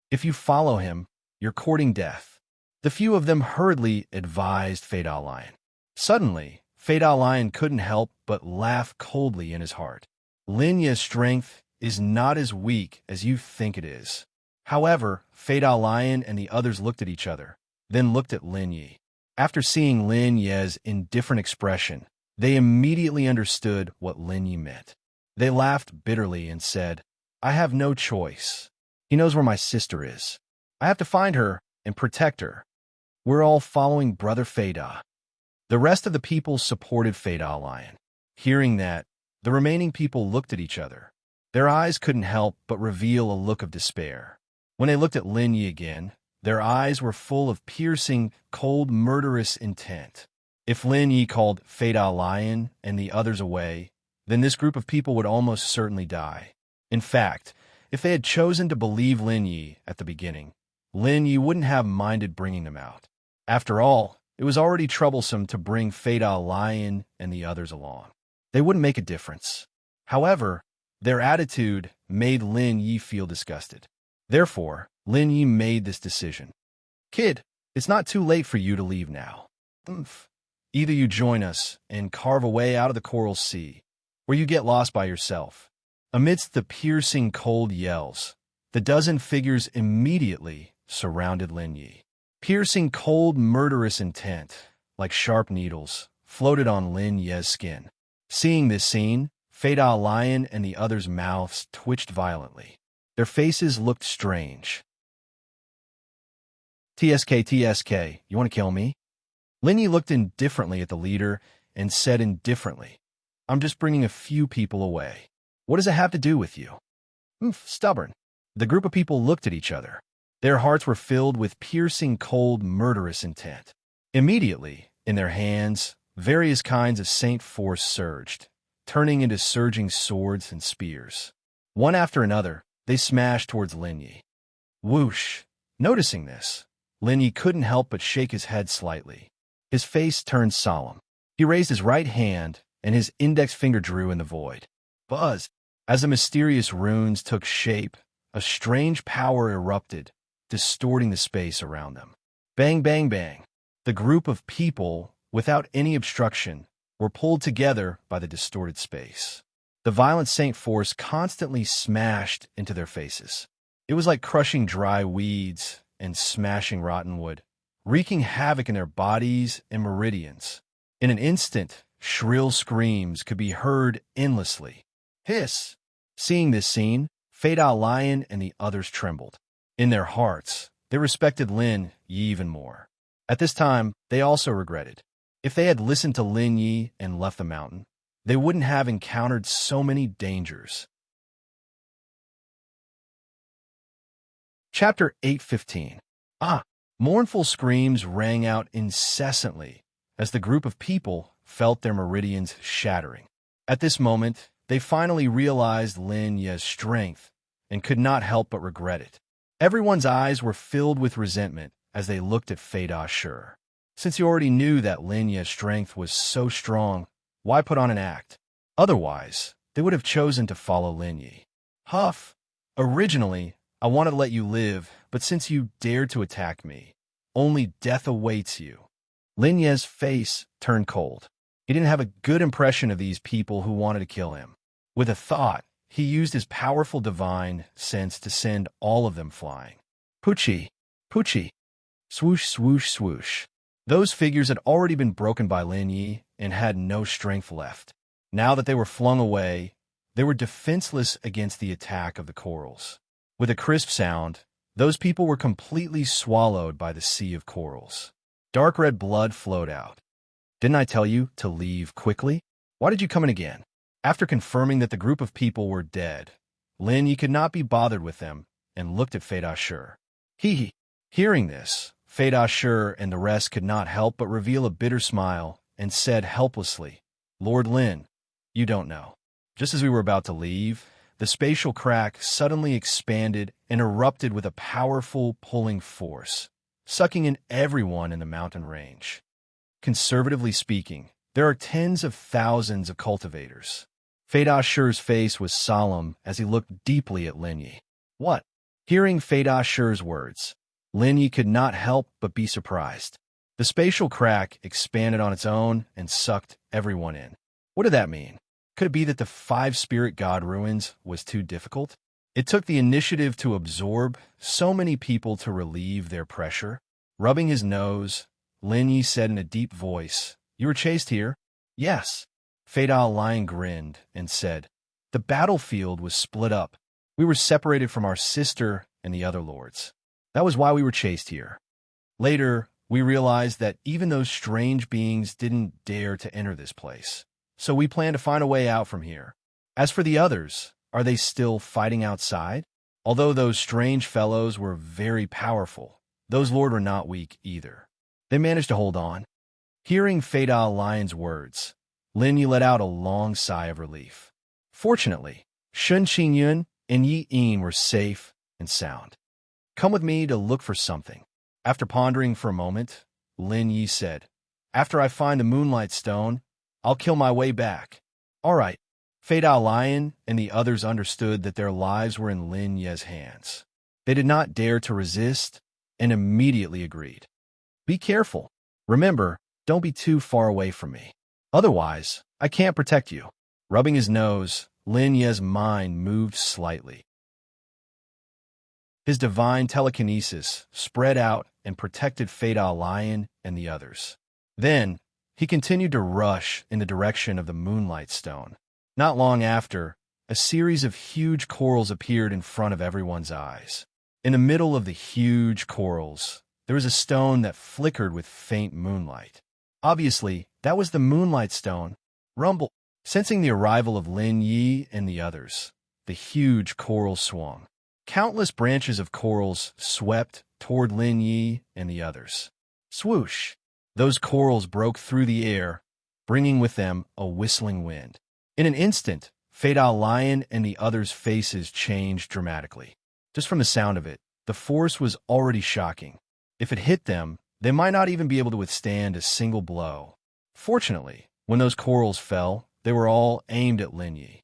"If you follow him, you're courting death." The few of them hurriedly advised Fei-Da Lion. Suddenly, Fei-Da Lion couldn't help but laugh coldly in his heart. Lin Yi's strength is not as weak as you think it is. However, Fei-Da Lion and the others looked at each other, then looked at Lin Yi. After seeing Lin Yi's indifferent expression, they immediately understood what Lin Yi meant. They laughed bitterly and said, "I have no choice. He knows where my sister is. I have to find her and protect her. We're all following Brother Fei-Da." The rest of the people supported Fei-Da Lion. Hearing that, the remaining people looked at each other. Their eyes couldn't help but reveal a look of despair. When they looked at Lin Yi again, their eyes were full of piercing, cold, murderous intent. If Lin Yi called Fei-Da Lion and the others away, then this group of people would almost certainly die. In fact, if they had chosen to believe Lin Yi at the beginning, Lin Yi wouldn't have minded bringing them out. After all, it was already troublesome to bring Fei-Da Lion and the others along. They wouldn't make a difference. However, their attitude made Lin Yi feel disgusted. Therefore, Lin Yi made this decision. "Kid, it's not too late for you to leave now. Either you join us and carve a way out of the Coral Sea, or you get lost by yourself." Amidst the piercing cold yells, the dozen figures immediately surrounded Lin Yi. Piercing cold murderous intent, like sharp needles, floated on Lin Yi's skin. Seeing this scene, Fei-Da Lion and the others' mouths twitched violently. Their faces looked strange. TSK, you want to kill me?" Lin Yi looked indifferently at the leader and said indifferently, "I'm just bringing a few people away. What does it have to do with you?" Stubborn. The group of people looked at each other. Their hearts were filled with piercing cold murderous intent. Immediately, in their hands, various kinds of Saint Force surged, turning into surging swords and spears. One after another, they smashed towards Lin Yi. Whoosh! Noticing this, Lin Yi couldn't help but shake his head slightly. His face turned solemn. He raised his right hand, and his index finger drew in the void. Buzz! As the mysterious runes took shape, a strange power erupted, distorting the space around them. Bang, bang, bang. The group of people, without any obstruction, were pulled together by the distorted space. The violent Saint force constantly smashed into their faces. It was like crushing dry weeds and smashing rotten wood, wreaking havoc in their bodies and meridians. In an instant, shrill screams could be heard endlessly. Hiss! Seeing this scene, Fade-Out Lion and the others trembled. In their hearts, they respected Lin Yi even more. At this time, they also regretted. If they had listened to Lin Yi and left the mountain, they wouldn't have encountered so many dangers. Chapter 8:15. Mournful screams rang out incessantly as the group of people felt their meridians shattering. At this moment, they finally realized Lin Yi's strength and could not help but regret it. Everyone's eyes were filled with resentment as they looked at Fade-Ah Shur. Since he already knew that Lin Yi's strength was so strong, why put on an act? Otherwise, they would have chosen to follow Lin Yi. Huff! Originally, I wanted to let you live, but since you dared to attack me, only death awaits you. Lin Yi's face turned cold. He didn't have a good impression of these people who wanted to kill him. With a thought, he used his powerful divine sense to send all of them flying. Poochie! Poochie! Swoosh, swoosh, swoosh. Those figures had already been broken by Lin Yi and had no strength left. Now that they were flung away, they were defenseless against the attack of the corals. With a crisp sound, those people were completely swallowed by the sea of corals. Dark red blood flowed out. Didn't I tell you to leave quickly? Why did you come in again? After confirming that the group of people were dead, Lin Yi could not be bothered with them and looked at Fade-Ah Shur. Hearing this, Fade-Ah Shur and the rest could not help but reveal a bitter smile and said helplessly, Lord Lin, you don't know. Just as we were about to leave, the spatial crack suddenly expanded and erupted with a powerful pulling force, sucking in everyone in the mountain range. Conservatively speaking, there are tens of thousands of cultivators. Fade-Ah Shur's face was solemn as he looked deeply at Lin Yi. What? Hearing Fade-Ah Shur's words, Lin Yi could not help but be surprised. The spatial crack expanded on its own and sucked everyone in. What did that mean? Could it be that the 5-spirit god ruins was too difficult? It took the initiative to absorb so many people to relieve their pressure. Rubbing his nose, Lin Yi said in a deep voice, You were chased here? Yes. Fade-Ah Lion grinned and said, The battlefield was split up. We were separated from our sister and the other lords. That was why we were chased here. Later, we realized that even those strange beings didn't dare to enter this place. So we plan to find a way out from here. As for the others, are they still fighting outside? Although those strange fellows were very powerful, those lords were not weak either. They managed to hold on. Hearing Fade-Ah Lion's words, Lin Yi let out a long sigh of relief. Fortunately, Shun Qingyun and Yi Yin were safe and sound. Come with me to look for something. After pondering for a moment, Lin Yi said, After I find the Moonlight Stone, I'll kill my way back. All right. Fade-Ah Lion and the others understood that their lives were in Lin Yi's hands. They did not dare to resist and immediately agreed. Be careful. Remember, don't be too far away from me. Otherwise, I can't protect you. Rubbing his nose, Lin Yi's mind moved slightly. His divine telekinesis spread out and protected Fade-Ah Lion and the others. Then, he continued to rush in the direction of the Moonlight Stone. Not long after, a series of huge corals appeared in front of everyone's eyes. In the middle of the huge corals, there was a stone that flickered with faint moonlight. Obviously, that was the Moonlight Stone. Rumble. Sensing the arrival of Lin Yi and the others, the huge coral swung. Countless branches of corals swept toward Lin Yi and the others. Swoosh! Those corals broke through the air, bringing with them a whistling wind. In an instant, Fade-Ah Lion and the others' faces changed dramatically. Just from the sound of it, the force was already shocking. If it hit them, they might not even be able to withstand a single blow. Fortunately, when those corals fell, they were all aimed at Lin Yi.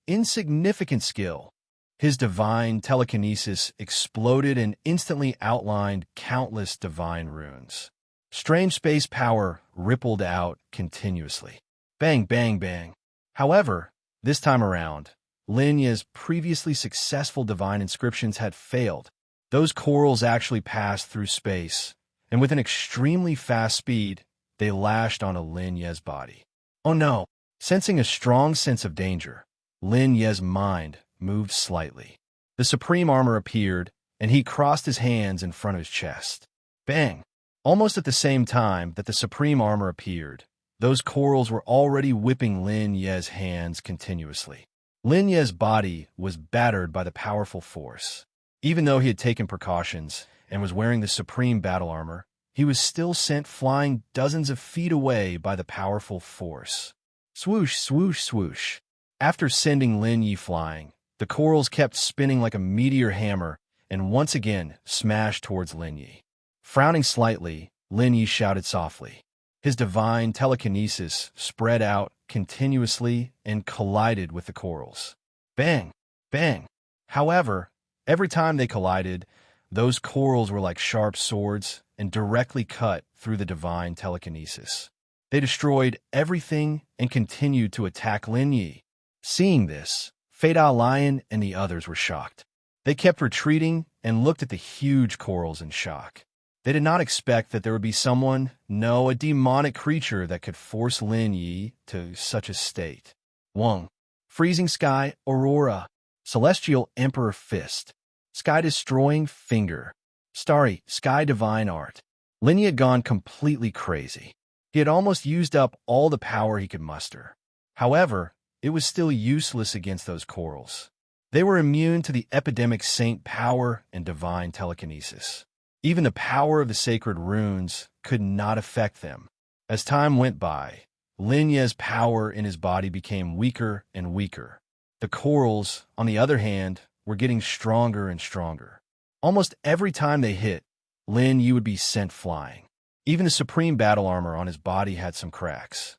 Insignificant skill. His divine telekinesis exploded and instantly outlined countless divine runes. Strange space power rippled out continuously. Bang, bang, bang. However, this time around, Linya's previously successful divine inscriptions had failed. Those corals actually passed through space, and with an extremely fast speed, they lashed onto Lin Ye's body. Oh no! Sensing a strong sense of danger, Lin Ye's mind moved slightly. The supreme armor appeared, and he crossed his hands in front of his chest. Bang! Almost at the same time that the supreme armor appeared, those corals were already whipping Lin Ye's hands continuously. Lin Ye's body was battered by the powerful force. Even though he had taken precautions and was wearing the supreme battle armor, he was still sent flying dozens of feet away by the powerful force. Swoosh, swoosh, swoosh. After sending Lin Yi flying, the corals kept spinning like a meteor hammer and once again smashed towards Lin Yi. Frowning slightly, Lin Yi shouted softly. His divine telekinesis spread out continuously and collided with the corals. Bang! Bang! However, every time they collided, those corals were like sharp swords and directly cut through the divine telekinesis. They destroyed everything and continued to attack Lin Yi. Seeing this, Fade-Eye Lion and the others were shocked. They kept retreating and looked at the huge corals in shock. They did not expect that there would be someone, no, a demonic creature that could force Lin Yi to such a state. Wong. Freezing Sky Aurora. Celestial Emperor Fist. Sky-destroying Finger. Starry Sky Divine Art. Lin Yi had gone completely crazy. He had almost used up all the power he could muster. However, it was still useless against those corals. They were immune to the epidemic saint power and divine telekinesis. Even the power of the sacred runes could not affect them. As time went by, Lin Ye's power in his body became weaker and weaker. The corals, on the other hand, were getting stronger and stronger. Almost every time they hit, Lin Yi would be sent flying. Even the supreme battle armor on his body had some cracks.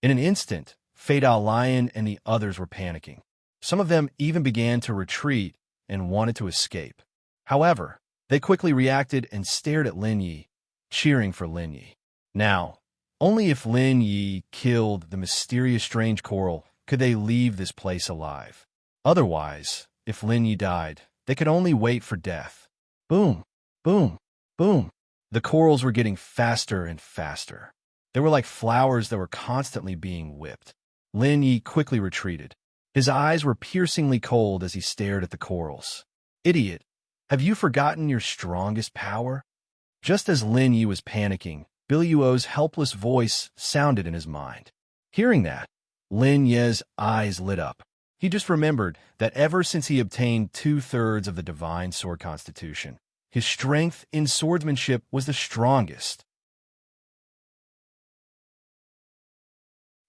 In an instant, Fade-Eye Lion and the others were panicking. Some of them even began to retreat and wanted to escape. However, they quickly reacted and stared at Lin Yi, cheering for Lin Yi. Now, only if Lin Yi killed the mysterious strange coral could they leave this place alive. Otherwise, if Lin Yi died, they could only wait for death. Boom, boom, boom. The corals were getting faster and faster. They were like flowers that were constantly being whipped. Lin Yi quickly retreated. His eyes were piercingly cold as he stared at the corals. Idiot, have you forgotten your strongest power? Just as Lin Yi was panicking, Billy Uo's helpless voice sounded in his mind. Hearing that, Lin Ye's eyes lit up. He just remembered that ever since he obtained 2/3 of the divine sword constitution, his strength in swordsmanship was the strongest.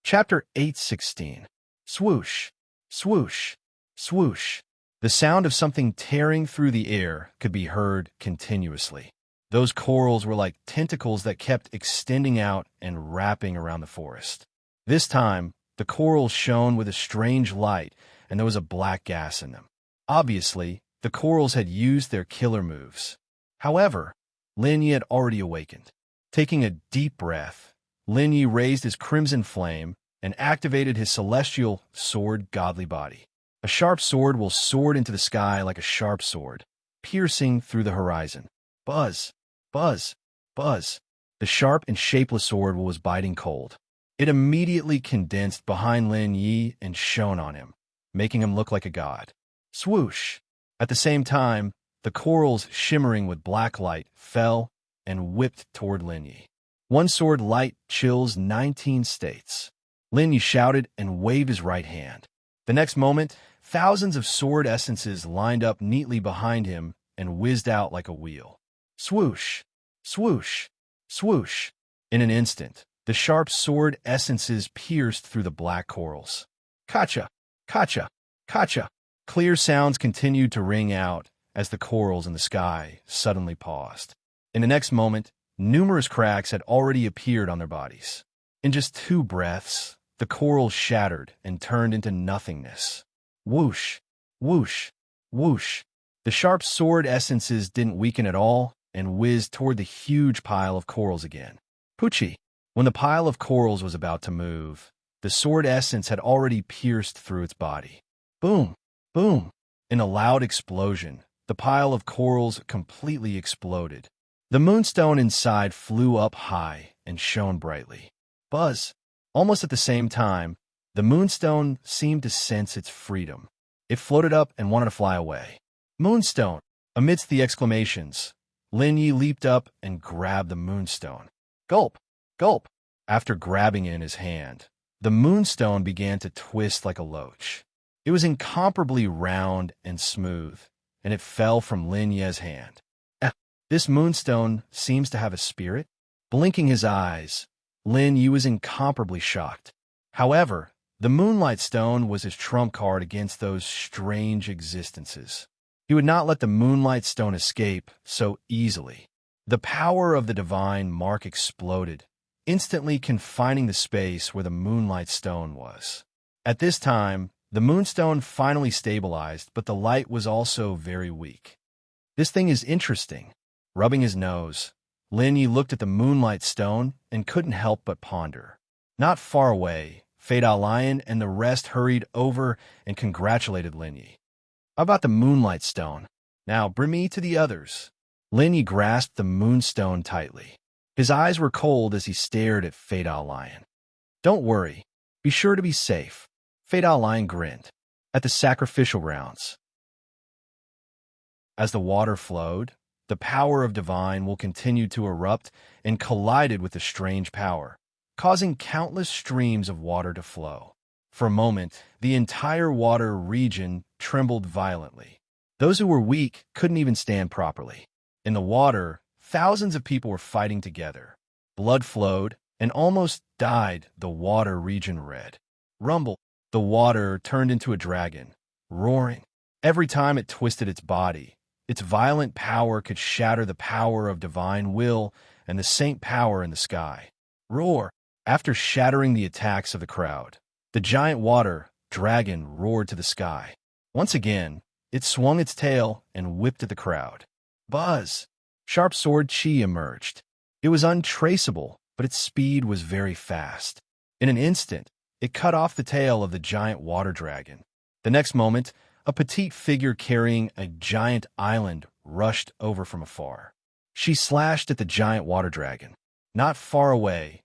Chapter 8:16. Swoosh, swoosh, swoosh. The sound of something tearing through the air could be heard continuously. Those corals were like tentacles that kept extending out and wrapping around the forest. This time, the corals shone with a strange light, and there was a black gas in them. Obviously, the corals had used their killer moves. However, Lin Yi had already awakened. Taking a deep breath, Lin Yi raised his crimson flame and activated his celestial sword godly body. A sharp sword will soar into the sky like a sharp sword, piercing through the horizon. Buzz, buzz, buzz. The sharp and shapeless sword was biting cold. It immediately condensed behind Lin Yi and shone on him, making him look like a god. Swoosh! At the same time, the corals, shimmering with black light, fell and whipped toward Lin Yi. One sword light chills 19 states. Lin Yi shouted and waved his right hand. The next moment, thousands of sword essences lined up neatly behind him and whizzed out like a wheel. Swoosh! Swoosh! Swoosh! In an instant, the sharp sword essences pierced through the black corals. Kacha! Kacha! Kacha! Clear sounds continued to ring out as the corals in the sky suddenly paused. In the next moment, numerous cracks had already appeared on their bodies. In just 2 breaths, the corals shattered and turned into nothingness. Whoosh, whoosh, whoosh. The sharp sword essences didn't weaken at all and whizzed toward the huge pile of corals again. Poochie. When the pile of corals was about to move, the sword essence had already pierced through its body. Boom, boom. In a loud explosion, the pile of corals completely exploded. The moonstone inside flew up high and shone brightly. Buzz. Almost at the same time, the moonstone seemed to sense its freedom. It floated up and wanted to fly away. Moonstone! Amidst the exclamations, Lin Yi leaped up and grabbed the moonstone. Gulp! Gulp! After grabbing it in his hand, the moonstone began to twist like a loach. It was incomparably round and smooth, and it fell from Lin Ye's hand. This moonstone seems to have a spirit? Blinking his eyes, Lin Yi was incomparably shocked. However, the Moonlight Stone was his trump card against those strange existences. He would not let the Moonlight Stone escape so easily. The power of the divine mark exploded, instantly confining the space where the Moonlight Stone was. At this time, the Moonstone finally stabilized, but the light was also very weak. This thing is interesting. Rubbing his nose, Lin Yi looked at the Moonlight Stone and couldn't help but ponder. Not far away, Fade-Out Lion and the rest hurried over and congratulated Lin Yi. How about the Moonlight Stone? Now bring me to the others. Lin Yi grasped the Moonstone tightly. His eyes were cold as he stared at Fade-Out Lion. Don't worry. Be sure to be safe. Fade-Out Lion grinned. At the sacrificial grounds. As the water flowed, the power of divine will continue to erupt and collided with the strange power, causing countless streams of water to flow. For a moment, the entire water region trembled violently. Those who were weak couldn't even stand properly. In the water, thousands of people were fighting together. Blood flowed and almost dyed the water region red. Rumble. The water turned into a dragon, roaring. Every time it twisted its body, its violent power could shatter the power of divine will and the saint power in the sky. Roar! After shattering the attacks of the crowd, the giant water dragon roared to the sky. Once again, it swung its tail and whipped at the crowd. Buzz! Sharp sword chi emerged. It was untraceable, but its speed was very fast. In an instant, it cut off the tail of the giant water dragon. The next moment, a petite figure carrying a giant island rushed over from afar. She slashed at the giant water dragon. Not far away,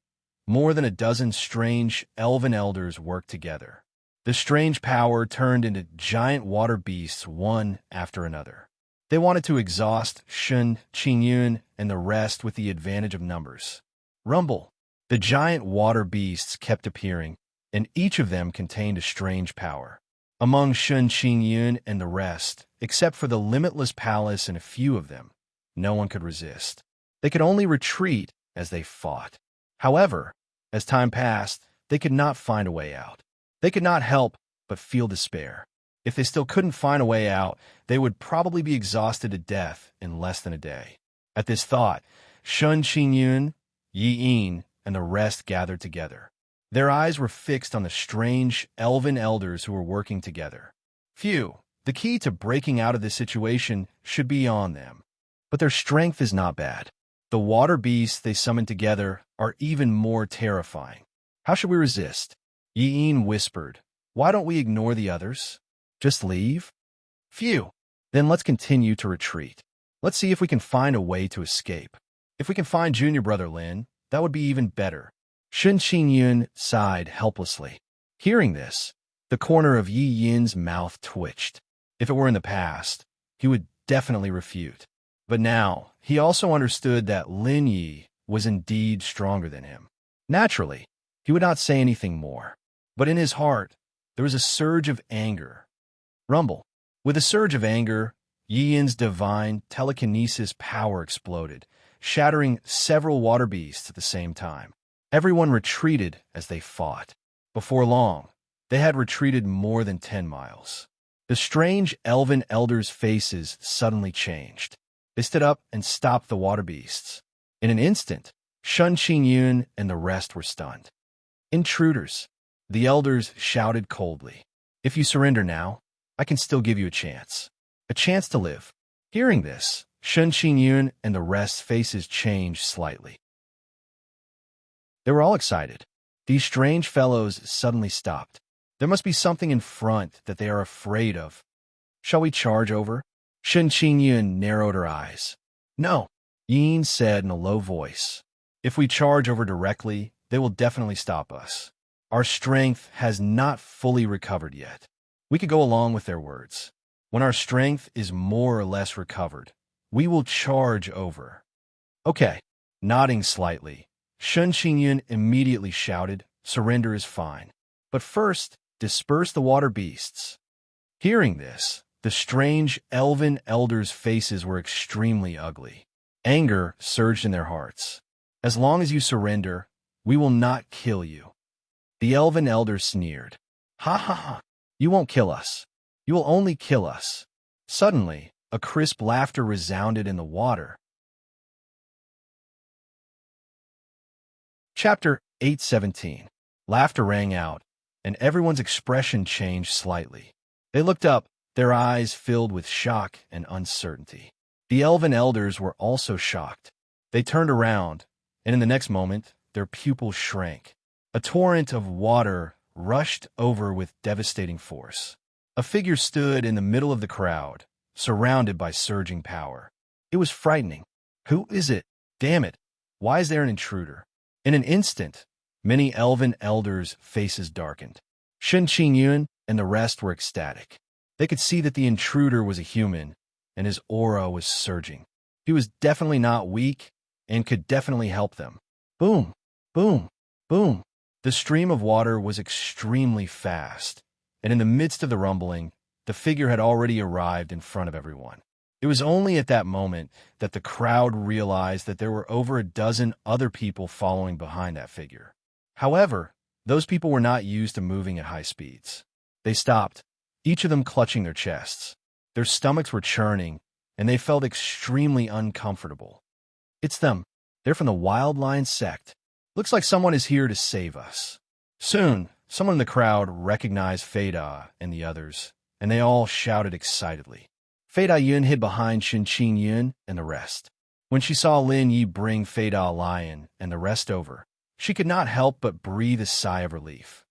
more than a dozen strange elven elders worked together. The strange power turned into giant water beasts one after another. They wanted to exhaust Shun, Qingyun, and the rest with the advantage of numbers. Rumble. The giant water beasts kept appearing, and each of them contained a strange power. Among Shun, Qingyun, and the rest, except for the limitless palace and a few of them, no one could resist. They could only retreat as they fought. However, as time passed, they could not find a way out. They could not help but feel despair. If they still couldn't find a way out, they would probably be exhausted to death in less than a day. At this thought, Shun Qingyun, Yi Yin, and the rest gathered together. Their eyes were fixed on the strange elven elders who were working together. Phew, the key to breaking out of this situation should be on them. But their strength is not bad. The water beasts they summoned together are even more terrifying. How should we resist? Yi Yin whispered. Why don't we ignore the others? Just leave? Phew. Then let's continue to retreat. Let's see if we can find a way to escape. If we can find Junior Brother Lin, that would be even better. Shun Qingyun sighed helplessly. Hearing this, the corner of Yi Yin's mouth twitched. If it were in the past, he would definitely refute. But now, he also understood that Lin Yi was indeed stronger than him. Naturally, he would not say anything more. But in his heart, there was a surge of anger. Rumble. With a surge of anger, Yi Yin's divine telekinesis power exploded, shattering several water beasts at the same time. Everyone retreated as they fought. Before long, they had retreated more than 10 miles. The strange elven elders' faces suddenly changed. They stood up and stopped the water beasts. In an instant, Shun Qingyun and the rest were stunned. Intruders, the elders shouted coldly. If you surrender now, I can still give you a chance. A chance to live. Hearing this, Shen Qingyun and the rest's faces changed slightly. They were all excited. These strange fellows suddenly stopped. There must be something in front that they are afraid of. Shall we charge over? Shen Qingyun narrowed her eyes. No, Yin said in a low voice. If we charge over directly, they will definitely stop us. Our strength has not fully recovered yet. We could go along with their words. When our strength is more or less recovered, we will charge over. Okay. Nodding slightly, Shen Qingyun immediately shouted, surrender is fine. But first, disperse the water beasts. Hearing this, the strange elven elders' faces were extremely ugly. Anger surged in their hearts. As long as you surrender, we will not kill you. The elven elders sneered. Ha ha ha, you won't kill us. You will only kill us. Suddenly, a crisp laughter resounded in the water. Chapter 8:17. Laughter rang out, and everyone's expression changed slightly. They looked up, their eyes filled with shock and uncertainty. The elven elders were also shocked. They turned around, and in the next moment, their pupils shrank. A torrent of water rushed over with devastating force. A figure stood in the middle of the crowd, surrounded by surging power. It was frightening. Who is it? Damn it! Why is there an intruder? In an instant, many elven elders' faces darkened. Shen Qingyun and the rest were ecstatic. They could see that the intruder was a human, and his aura was surging. He was definitely not weak and could definitely help them. Boom, boom, boom. The stream of water was extremely fast, and in the midst of the rumbling, the figure had already arrived in front of everyone. It was only at that moment that the crowd realized that there were over a dozen other people following behind that figure. However, those people were not used to moving at high speeds. They stopped, each of them clutching their chests. Their stomachs were churning, and they felt extremely uncomfortable. It's them. They're from the Wild Lion sect. Looks like someone is here to save us. Soon, someone in the crowd recognized Feida and the others, and they all shouted excitedly. Feida Yun hid behind Shen Qingyun and the rest. When she saw Lin Yi bring Feida Lion and the rest over, she could not help but breathe a sigh of relief.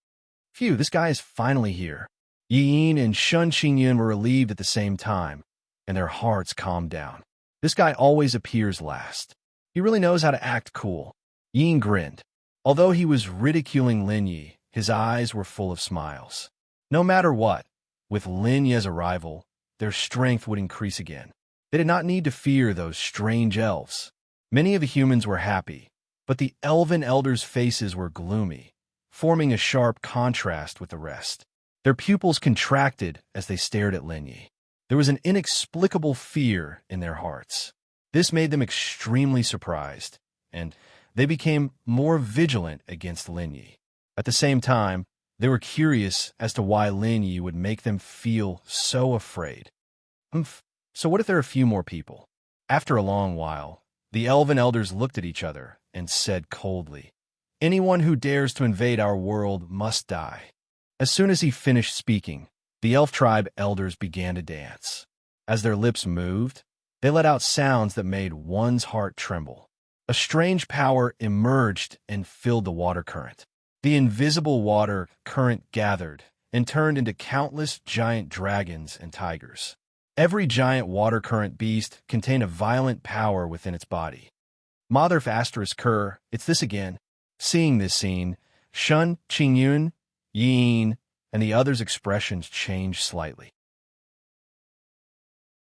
Phew, this guy is finally here. Yin and Shen Qingyun were relieved at the same time, and their hearts calmed down. This guy always appears last. He really knows how to act cool. Yin grinned. Although he was ridiculing Lin Yi, his eyes were full of smiles. No matter what, with Lin Yi's arrival, their strength would increase again. They did not need to fear those strange elves. Many of the humans were happy, but the elven elders' faces were gloomy, forming a sharp contrast with the rest. Their pupils contracted as they stared at Lin Yi. There was an inexplicable fear in their hearts. This made them extremely surprised, and they became more vigilant against Lin Yi. At the same time, they were curious as to why Lin Yi would make them feel so afraid. So what if there are a few more people? After a long while, the elven elders looked at each other and said coldly, anyone who dares to invade our world must die. As soon as he finished speaking, the elf tribe elders began to dance. As their lips moved, they let out sounds that made one's heart tremble. A strange power emerged and filled the water current. The invisible water current gathered and turned into countless giant dragons and tigers. Every giant water current beast contained a violent power within its body. Mother ***, it's this again. Seeing this scene, Shen Qingyun, Yin, and the others' expressions changed slightly.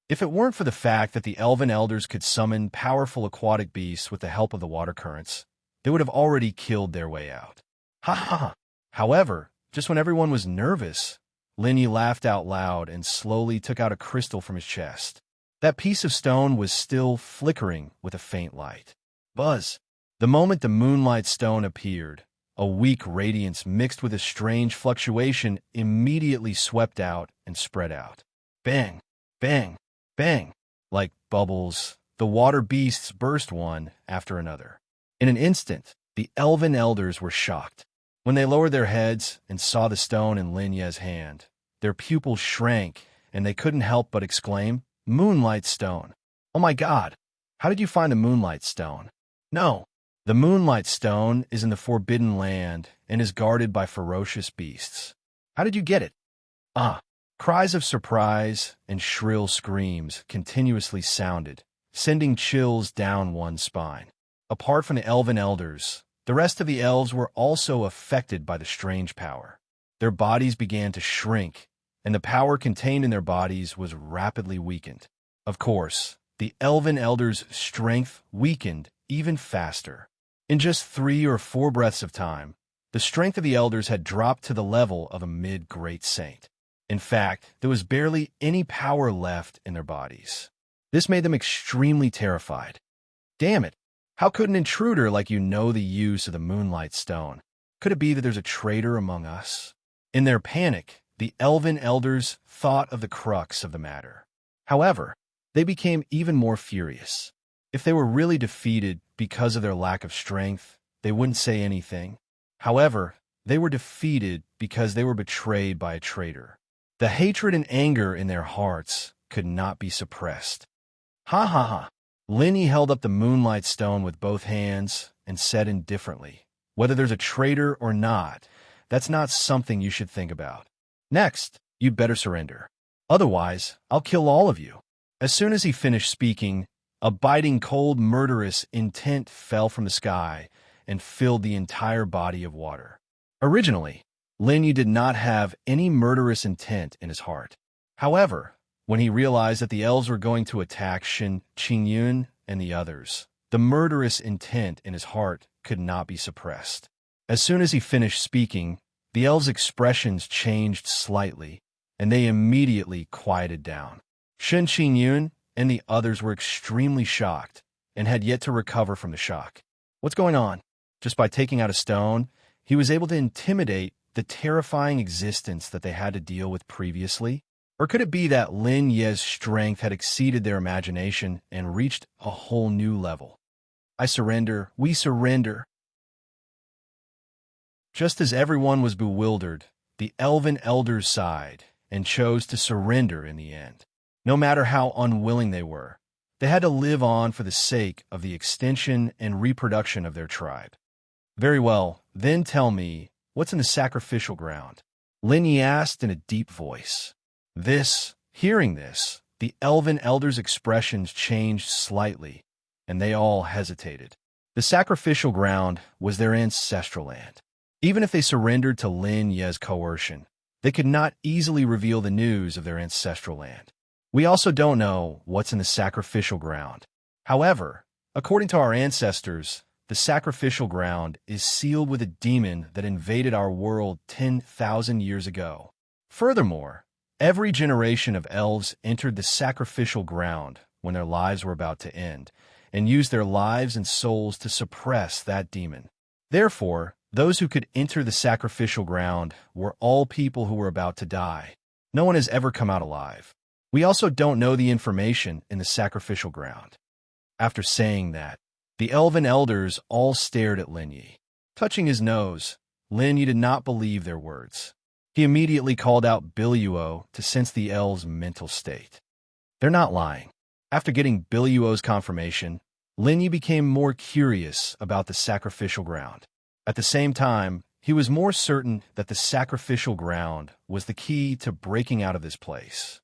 If it weren't for the fact that the elven elders could summon powerful aquatic beasts with the help of the water currents, they would have already killed their way out. Ha ha ha! However, just when everyone was nervous, Lin Yi laughed out loud and slowly took out a crystal from his chest. That piece of stone was still flickering with a faint light. Buzz! The moment the moonlight stone appeared, a weak radiance mixed with a strange fluctuation immediately swept out and spread out. Bang! Bang! Bang! Like bubbles, the water beasts burst one after another. In an instant, the elven elders were shocked. When they lowered their heads and saw the stone in Lin Yi's hand, their pupils shrank, and they couldn't help but exclaim, "Moonlight Stone! Oh my God! How did you find the Moonlight Stone?" "No, the Moonlight Stone is in the Forbidden Land and is guarded by ferocious beasts." "How did you get it?" "Ah!" Cries of surprise and shrill screams continuously sounded, sending chills down one's spine. Apart from the elven elders, the rest of the elves were also affected by the strange power. Their bodies began to shrink, and the power contained in their bodies was rapidly weakened. Of course, the elven elders' strength weakened even faster. In just 3 or 4 breaths of time, the strength of the elders had dropped to the level of a mid-great saint. In fact, there was barely any power left in their bodies. This made them extremely terrified. Damn it! How could an intruder like you know the use of the Moonlight Stone? Could it be that there's a traitor among us? In their panic, the elven elders thought of the crux of the matter. However, they became even more furious. If they were really defeated because of their lack of strength, they wouldn't say anything. However, they were defeated because they were betrayed by a traitor. The hatred and anger in their hearts could not be suppressed. "Ha ha ha!" Linny held up the Moonlight Stone with both hands and said indifferently, "Whether there's a traitor or not, that's not something you should think about. Next, you'd better surrender. Otherwise, I'll kill all of you." As soon as he finished speaking, a biting cold murderous intent fell from the sky and filled the entire body of water. Originally, Linny did not have any murderous intent in his heart. However, when he realized that the elves were going to attack Shin Qingyun and the others, the murderous intent in his heart could not be suppressed. As soon as he finished speaking, the elves' expressions changed slightly, and they immediately quieted down. Shin Qingyun and the others were extremely shocked and had yet to recover from the shock. What's going on? Just by taking out a stone, he was able to intimidate the terrifying existence that they had to deal with previously? Or could it be that Lin Ye's strength had exceeded their imagination and reached a whole new level? "I surrender. We surrender." Just as everyone was bewildered, the elven elders sighed and chose to surrender in the end. No matter how unwilling they were, they had to live on for the sake of the extension and reproduction of their tribe. "Very well, then tell me, what's in the sacrificial ground?" Lin Yi asked in a deep voice. Hearing this, the elven elders' expressions changed slightly, and they all hesitated. The sacrificial ground was their ancestral land. Even if they surrendered to Lin Ye's coercion, they could not easily reveal the news of their ancestral land. "We also don't know what's in the sacrificial ground. However, according to our ancestors, the sacrificial ground is sealed with a demon that invaded our world 10,000 years ago. Furthermore, every generation of elves entered the sacrificial ground when their lives were about to end, and used their lives and souls to suppress that demon. Therefore, those who could enter the sacrificial ground were all people who were about to die. No one has ever come out alive. We also don't know the information in the sacrificial ground." After saying that, the elven elders all stared at Lin Yi. Touching his nose, Lin Yi did not believe their words. He immediately called out Biluo to sense the elves' mental state. They're not lying. After getting Biluo's confirmation, Lin Yi became more curious about the sacrificial ground. At the same time, he was more certain that the sacrificial ground was the key to breaking out of this place.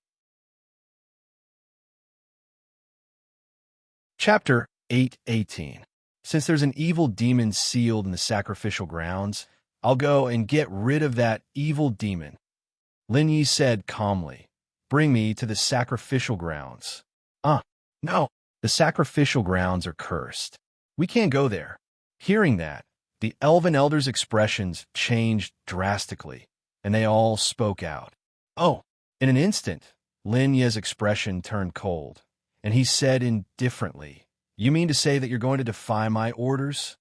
Chapter 8:18. Since there's an evil demon sealed in the sacrificial grounds, I'll go and get rid of that evil demon. Lin Yi said calmly, "Bring me to the sacrificial grounds." No, the sacrificial grounds are cursed. We can't go there." Hearing that, the elven elders' expressions changed drastically, and they all spoke out. "Oh!" In an instant, Lin Ye's expression turned cold, and he said indifferently, "You mean to say that you're going to defy my orders?"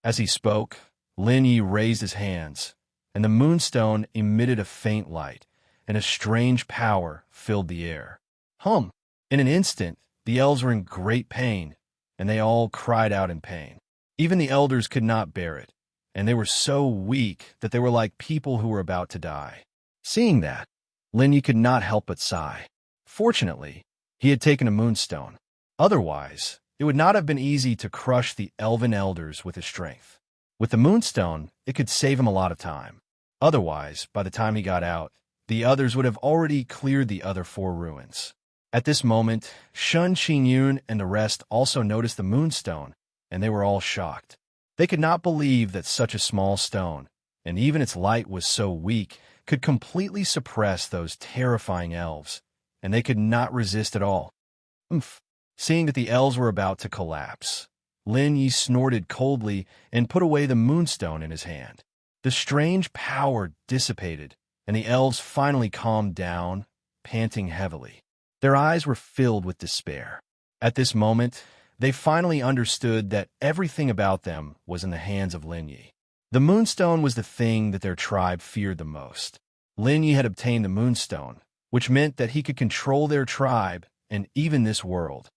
As he spoke, Lin Yi raised his hands, and the moonstone emitted a faint light, and a strange power filled the air. In an instant, the elves were in great pain, and they all cried out in pain. Even the elders could not bear it, and they were so weak that they were like people who were about to die. Seeing that, Lin Yi could not help but sigh. Fortunately, he had taken a moonstone. Otherwise, it would not have been easy to crush the elven elders with his strength. With the moonstone, it could save him a lot of time. Otherwise, by the time he got out, the others would have already cleared the other 4 ruins. At this moment, Shun Qingyun and the rest also noticed the moonstone, and they were all shocked. They could not believe that such a small stone, and even its light was so weak, could completely suppress those terrifying elves, and they could not resist at all. Umph! Seeing that the elves were about to collapse, Lin Yi snorted coldly and put away the moonstone in his hand. The strange power dissipated, and the elves finally calmed down, panting heavily. Their eyes were filled with despair. At this moment, they finally understood that everything about them was in the hands of Lin Yi. The moonstone was the thing that their tribe feared the most. Lin Yi had obtained the moonstone, which meant that he could control their tribe and even this world.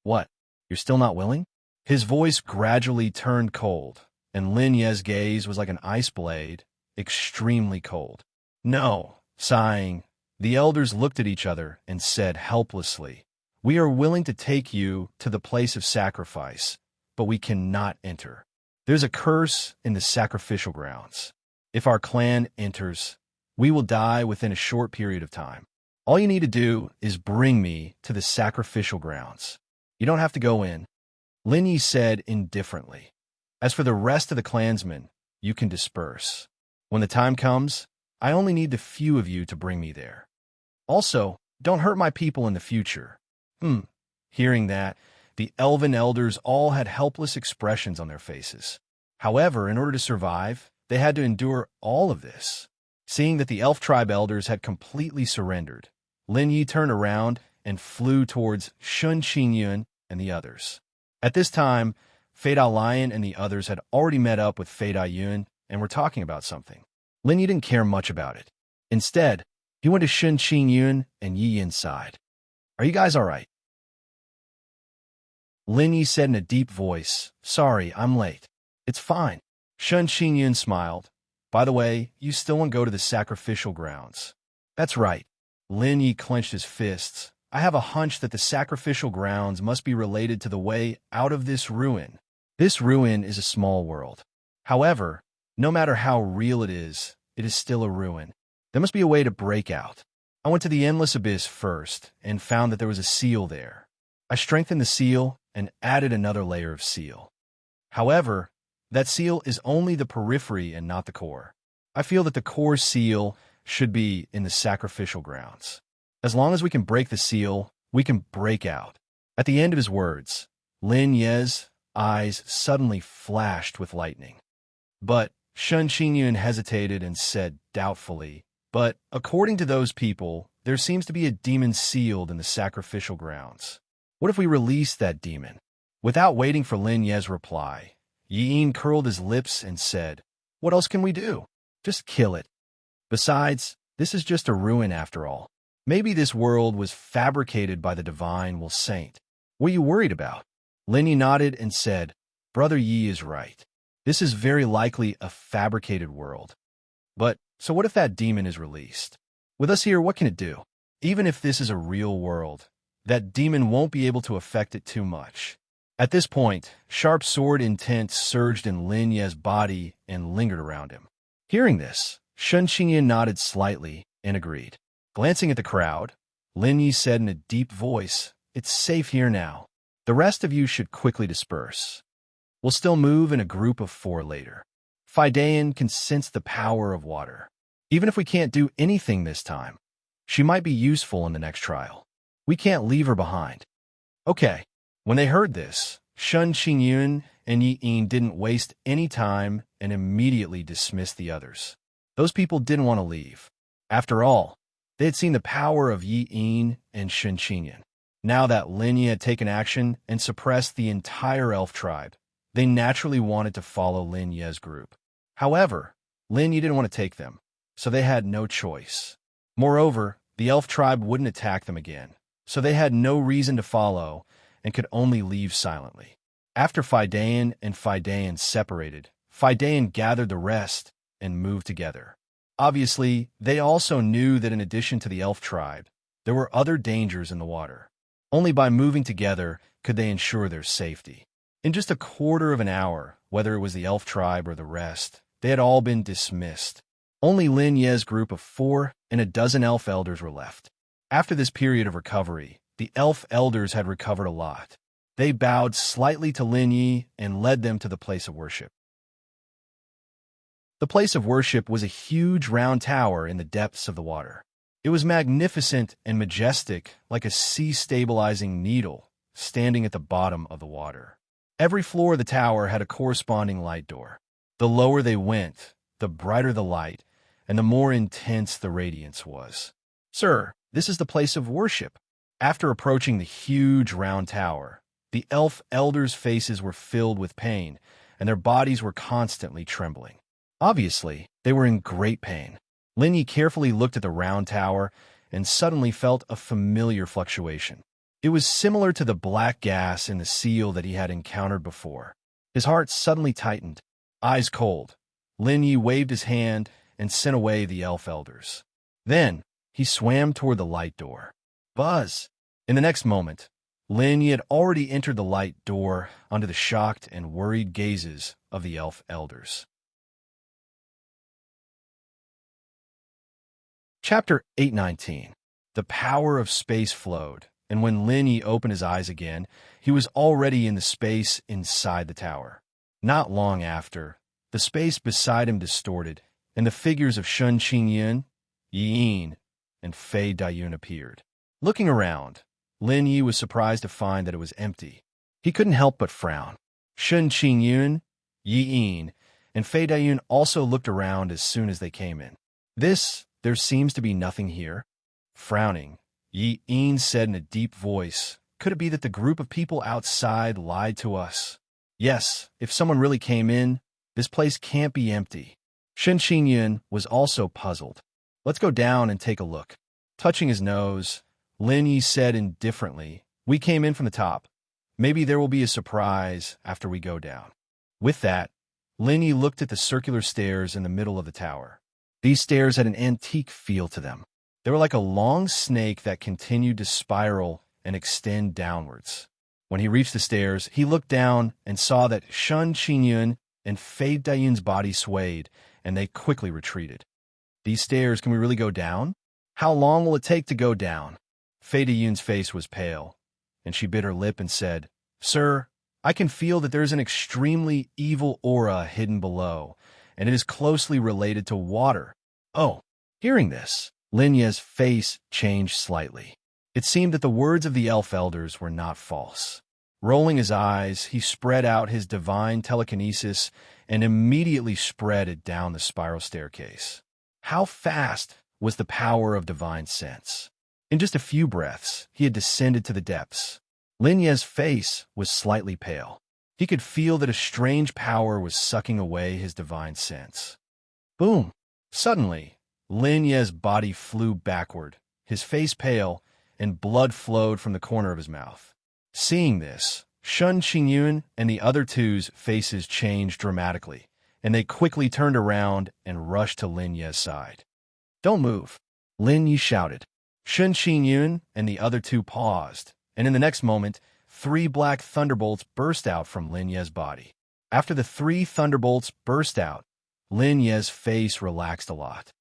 What? You're still not willing? His voice gradually turned cold, and Lin Yi's gaze was like an ice blade, extremely cold. No, sighing, the elders looked at each other and said helplessly, "We are willing to take you to the place of sacrifice, but we cannot enter. There's a curse in the sacrificial grounds. If our clan enters, we will die within a short period of time. All you need to do is bring me to the sacrificial grounds. You don't have to go in," Lin Yi said indifferently. "As for the rest of the clansmen, you can disperse. When the time comes, I only need the few of you to bring me there. Also, don't hurt my people in the future." Hearing that, the elven elders all had helpless expressions on their faces. However, in order to survive, they had to endure all of this. Seeing that the elf tribe elders had completely surrendered, Lin Yi turned around and flew towards Shun Qingyun and the others. At this time, Fei Dao Lion and the others had already met up with Fei Dao Yun and were talking about something. Lin Yi didn't care much about it. Instead, he went to Shun Qingyun and Yi inside. "Are you guys all right?" Lin Yi said in a deep voice, "Sorry, I'm late." "It's fine." Shun Qingyun smiled. "By the way, you still want to go to the sacrificial grounds." "That's right." Lin Yi clenched his fists. "I have a hunch that the sacrificial grounds must be related to the way out of this ruin. This ruin is a small world. However, no matter how real it is still a ruin. There must be a way to break out. I went to the endless abyss first and found that there was a seal there. I strengthened the seal and added another layer of seal. However, that seal is only the periphery and not the core. I feel that the core seal should be in the sacrificial grounds. As long as we can break the seal, we can break out." At the end of his words, Lin Yi's eyes suddenly flashed with lightning. But Shun Qingyun hesitated and said doubtfully, "But according to those people, there seems to be a demon sealed in the sacrificial grounds. What if we release that demon?" Without waiting for Lin Yi's reply, Yi curled his lips and said, "What else can we do? Just kill it. Besides, this is just a ruin after all. Maybe this world was fabricated by the divine will saint. What are you worried about?" Lin Yi nodded and said, "Brother Yi is right. This is very likely a fabricated world. But, so what if that demon is released? With us here, what can it do? Even if this is a real world, that demon won't be able to affect it too much." At this point, sharp sword intent surged in Lin Yi's body and lingered around him. Hearing this, Shun Qingyun nodded slightly and agreed. Glancing at the crowd, Lin Yi said in a deep voice, "It's safe here now. The rest of you should quickly disperse. We'll still move in a group of 4 later. Fei Dayan can sense the power of water. Even if we can't do anything this time, she might be useful in the next trial. We can't leave her behind." Okay. When they heard this, Shun Qingyun and Yi didn't waste any time and immediately dismissed the others. Those people didn't want to leave. After all, they had seen the power of Yi and Shun Qingyun. Now that Lin Yi had taken action and suppressed the entire elf tribe, they naturally wanted to follow Lin Yi's group. However, Lin Yi didn't want to take them, so they had no choice. Moreover, the elf tribe wouldn't attack them again, so they had no reason to follow and could only leave silently. After Fei Dayan and Fei Dayan separated, Fei Dayan gathered the rest and moved together. Obviously, they also knew that in addition to the elf tribe, there were other dangers in the water. Only by moving together could they ensure their safety. In just a quarter of an hour, whether it was the elf tribe or the rest, they had all been dismissed. Only Lin Ye's group of 4 and a dozen elf elders were left. After this period of recovery, the elf elders had recovered a lot. They bowed slightly to Lin Yi and led them to the place of worship. The place of worship was a huge round tower in the depths of the water. It was magnificent and majestic, like a sea-stabilizing needle standing at the bottom of the water. Every floor of the tower had a corresponding light door. The lower they went, the brighter the light, and the more intense the radiance was. "Sir, this is the place of worship." After approaching the huge round tower, the elf elders' faces were filled with pain, and their bodies were constantly trembling. Obviously, they were in great pain. Lin Yi carefully looked at the round tower and suddenly felt a familiar fluctuation. It was similar to the black gas in the seal that he had encountered before. His heart suddenly tightened. Eyes cold, Lin Yi waved his hand and sent away the elf elders. Then, he swam toward the light door. Buzz! In the next moment, Lin Yi had already entered the light door under the shocked and worried gazes of the elf elders. Chapter 819. The power of space flowed, and when Lin Yi opened his eyes again, he was already in the space inside the tower. Not long after, the space beside him distorted, and the figures of Shun Qingyun, Yi Yin, and Fei Dayun appeared. Looking around, Lin Yi was surprised to find that it was empty. He couldn't help but frown. Shun Qingyun, Yi Yin, and Fei Dayun also looked around as soon as they came in. There seems to be nothing here." Frowning, Yi Yin said in a deep voice, "Could it be that the group of people outside lied to us? Yes, if someone really came in, this place can't be empty." Shen Qingyun was also puzzled. "Let's go down and take a look." Touching his nose, Lin Yi said indifferently, "We came in from the top. Maybe there will be a surprise after we go down." With that, Lin Yi looked at the circular stairs in the middle of the tower. These stairs had an antique feel to them. They were like a long snake that continued to spiral and extend downwards. When he reached the stairs, he looked down and saw that Shun Qingyun and Fei Dayun's body swayed, and they quickly retreated. "These stairs, can we really go down? How long will it take to go down?" Fei Dayun's face was pale, and she bit her lip and said, "Sir, I can feel that there is an extremely evil aura hidden below, and it is closely related to water." Oh, hearing this, Lin Ye's face changed slightly. It seemed that the words of the elf elders were not false. Rolling his eyes, he spread out his divine telekinesis and immediately spread it down the spiral staircase. How fast was the power of divine sense! In just a few breaths, he had descended to the depths. Lin Ye's face was slightly pale. He could feel that a strange power was sucking away his divine sense. Boom! Suddenly, Lin Ye's body flew backward, his face pale, and blood flowed from the corner of his mouth. Seeing this, Shun Qingyun and the other two's faces changed dramatically, and they quickly turned around and rushed to Lin Ye's side. "Don't move," Lin Yi shouted. Shun Qingyun and the other two paused, and in the next moment, 3 black thunderbolts burst out from Lin Ye's body. After the 3 thunderbolts burst out, Lin Ye's face relaxed a lot.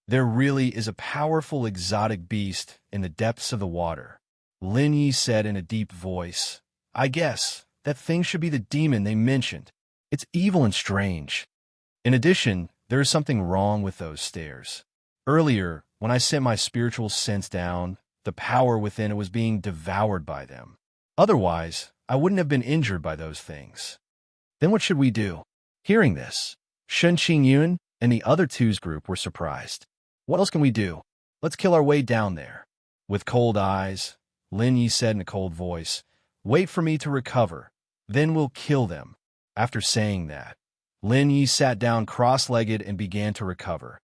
There really is a powerful exotic beast in the depths of the water, Lin Yi said in a deep voice. "I guess that thing should be the demon they mentioned. It's evil and strange. In addition, there is something wrong with those stairs. Earlier, when I sent my spiritual sense down, the power within it was being devoured by them. Otherwise, I wouldn't have been injured by those things." "Then what should we do?" Hearing this, Shun Qingyun and the other two's group were surprised. "What else can we do? Let's kill our way down there." With cold eyes, Lin Yi said in a cold voice, "Wait for me to recover, then we'll kill them." After saying that, Lin Yi sat down cross-legged and began to recover.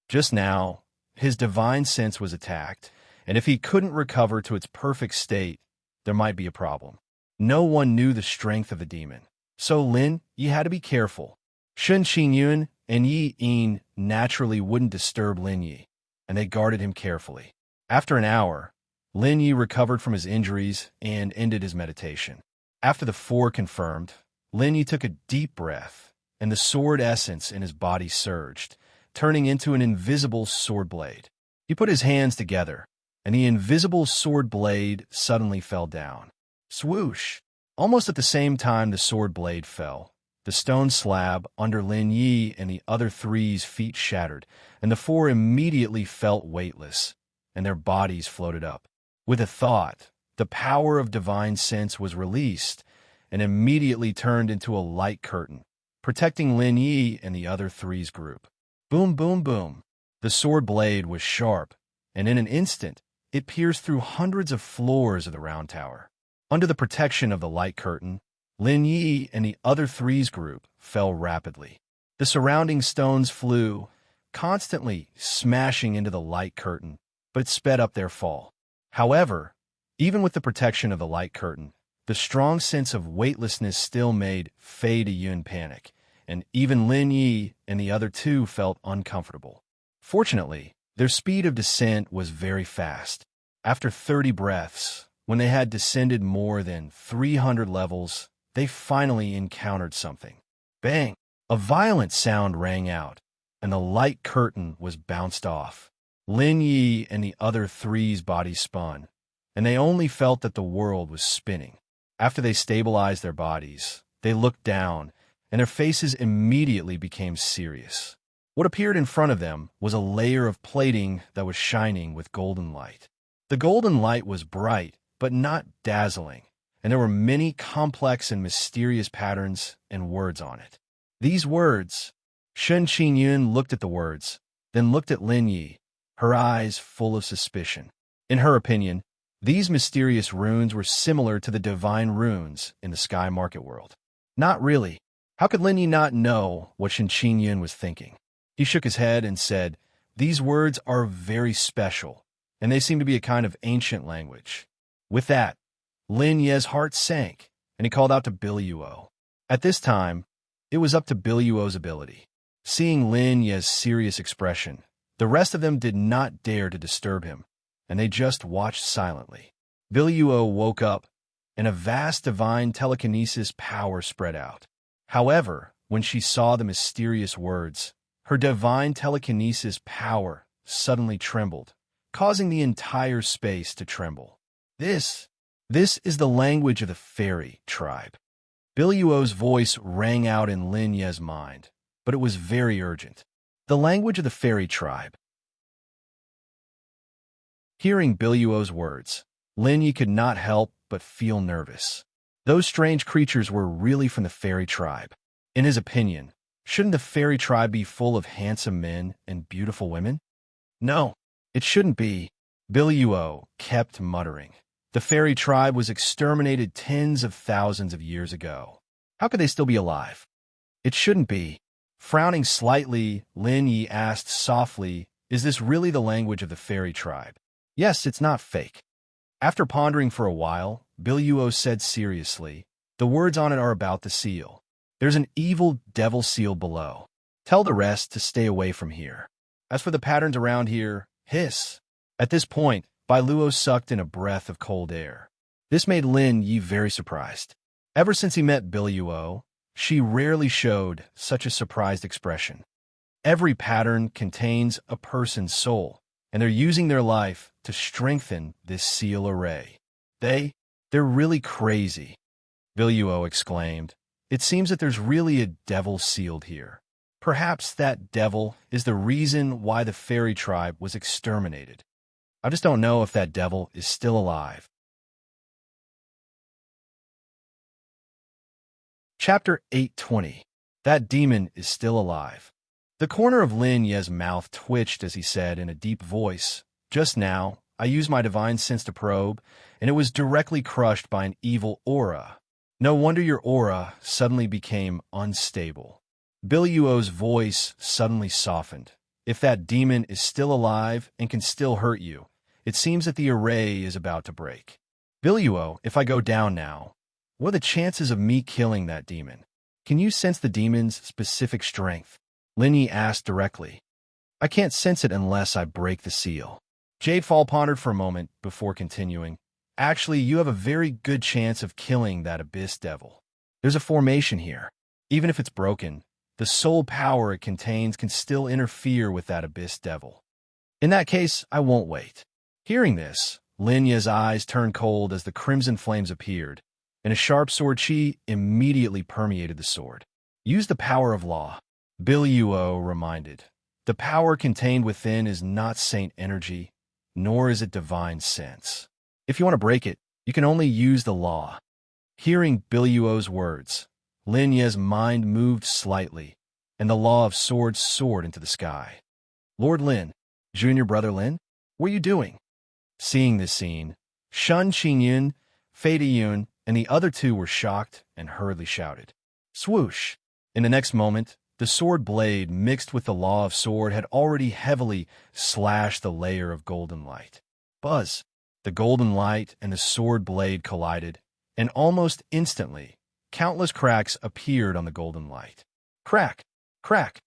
Just now, his divine sense was attacked, and if he couldn't recover to its perfect state, there might be a problem. No one knew the strength of the demon, so Lin Yi had to be careful. Shun Qingyun, and Yi naturally wouldn't disturb Lin Yi, and they guarded him carefully. After an hour, Lin Yi recovered from his injuries and ended his meditation. After the four confirmed, Lin Yi took a deep breath, and the sword essence in his body surged, turning into an invisible sword blade. He put his hands together, and the invisible sword blade suddenly fell down. Swoosh! Almost at the same time the sword blade fell, the stone slab under Lin Yi and the other three's feet shattered, and the four immediately felt weightless, and their bodies floated up. With a thought, the power of divine sense was released and immediately turned into a light curtain, protecting Lin Yi and the other three's group. Boom, boom, boom. The sword blade was sharp, and in an instant, it pierced through hundreds of floors of the round tower. Under the protection of the light curtain, Lin Yi and the other three's group fell rapidly. The surrounding stones flew, constantly smashing into the light curtain, but it sped up their fall. However, even with the protection of the light curtain, the strong sense of weightlessness still made Fei Yun panic, and even Lin Yi and the other two felt uncomfortable. Fortunately, their speed of descent was very fast. After 30 breaths, when they had descended more than 300 levels, they finally encountered something. Bang! A violent sound rang out, and the light curtain was bounced off. Lin Yi and the other three's bodies spun, and they only felt that the world was spinning. After they stabilized their bodies, they looked down, and their faces immediately became serious. What appeared in front of them was a layer of plating that was shining with golden light. The golden light was bright, but not dazzling, and there were many complex and mysterious patterns and words on it. These words, Shen Qingyun looked at the words, then looked at Lin Yi, her eyes full of suspicion. In her opinion, these mysterious runes were similar to the divine runes in the Sky Market world. Not really. How could Lin Yi not know what Shen Qingyun was thinking? He shook his head and said, "These words are very special, and they seem to be a kind of ancient language." With that, Lin Ye's heart sank, and he called out to Biluo. At this time, it was up to Biluo's ability. Seeing Lin Ye's serious expression, the rest of them did not dare to disturb him, and they just watched silently. Biluo woke up, and a vast divine telekinesis power spread out. However, when she saw the mysterious words, her divine telekinesis power suddenly trembled, causing the entire space to tremble. This is the language of the fairy tribe. Biluo's voice rang out in Lin Ye's mind, but it was very urgent. The language of the fairy tribe. Hearing Biluo's words, Lin Yi could not help but feel nervous. Those strange creatures were really from the fairy tribe. In his opinion, shouldn't the fairy tribe be full of handsome men and beautiful women? No, it shouldn't be. Biluo kept muttering. The fairy tribe was exterminated tens of thousands of years ago. How could they still be alive? It shouldn't be. Frowning slightly, Lin Yi asked softly, "Is this really the language of the fairy tribe?" "Yes, it's not fake." After pondering for a while, Biluo said seriously, "The words on it are about the seal. There's an evil devil seal below. Tell the rest to stay away from here. As for the patterns around here, hiss." At this point, Biluo sucked in a breath of cold air. This made Lin Yi very surprised. Ever since he met Biluo, she rarely showed such a surprised expression. Every pattern contains a person's soul, and they're using their life to strengthen this seal array. They're really crazy, Biluo exclaimed. It seems that there's really a devil sealed here. Perhaps that devil is the reason why the fairy tribe was exterminated. I just don't know if that devil is still alive. Chapter 820. That demon is still alive. The corner of Lin Ye's mouth twitched as he said in a deep voice, "Just now, I used my divine sense to probe, and it was directly crushed by an evil aura. No wonder your aura suddenly became unstable." Biluo's voice suddenly softened. "If that demon is still alive and can still hurt you, it seems that the array is about to break. Biluo, if I go down now, what are the chances of me killing that demon? Can you sense the demon's specific strength?" Lin Yi asked directly. I can't sense it unless I break the seal. Jadefall pondered for a moment before continuing. Actually, you have a very good chance of killing that abyss devil. There's a formation here. Even if it's broken, the soul power it contains can still interfere with that abyss devil. In that case, I won't wait. Hearing this, Lin Yi's eyes turned cold as the crimson flames appeared, and a sharp sword chi immediately permeated the sword. Use the power of law, Biluo reminded. The power contained within is not saint energy, nor is it divine sense. If you want to break it, you can only use the law. Hearing Biluo's words, Lin Yi's mind moved slightly, and the law of swords soared into the sky. Lord Lin, junior brother Lin, what are you doing? Seeing this scene, Shun Qingyun, Fei Diyun, and the other two were shocked and hurriedly shouted. Swoosh! In the next moment, the sword blade mixed with the law of sword had already heavily slashed the layer of golden light. Buzz! The golden light and the sword blade collided, and almost instantly, countless cracks appeared on the golden light. Crack! Crack!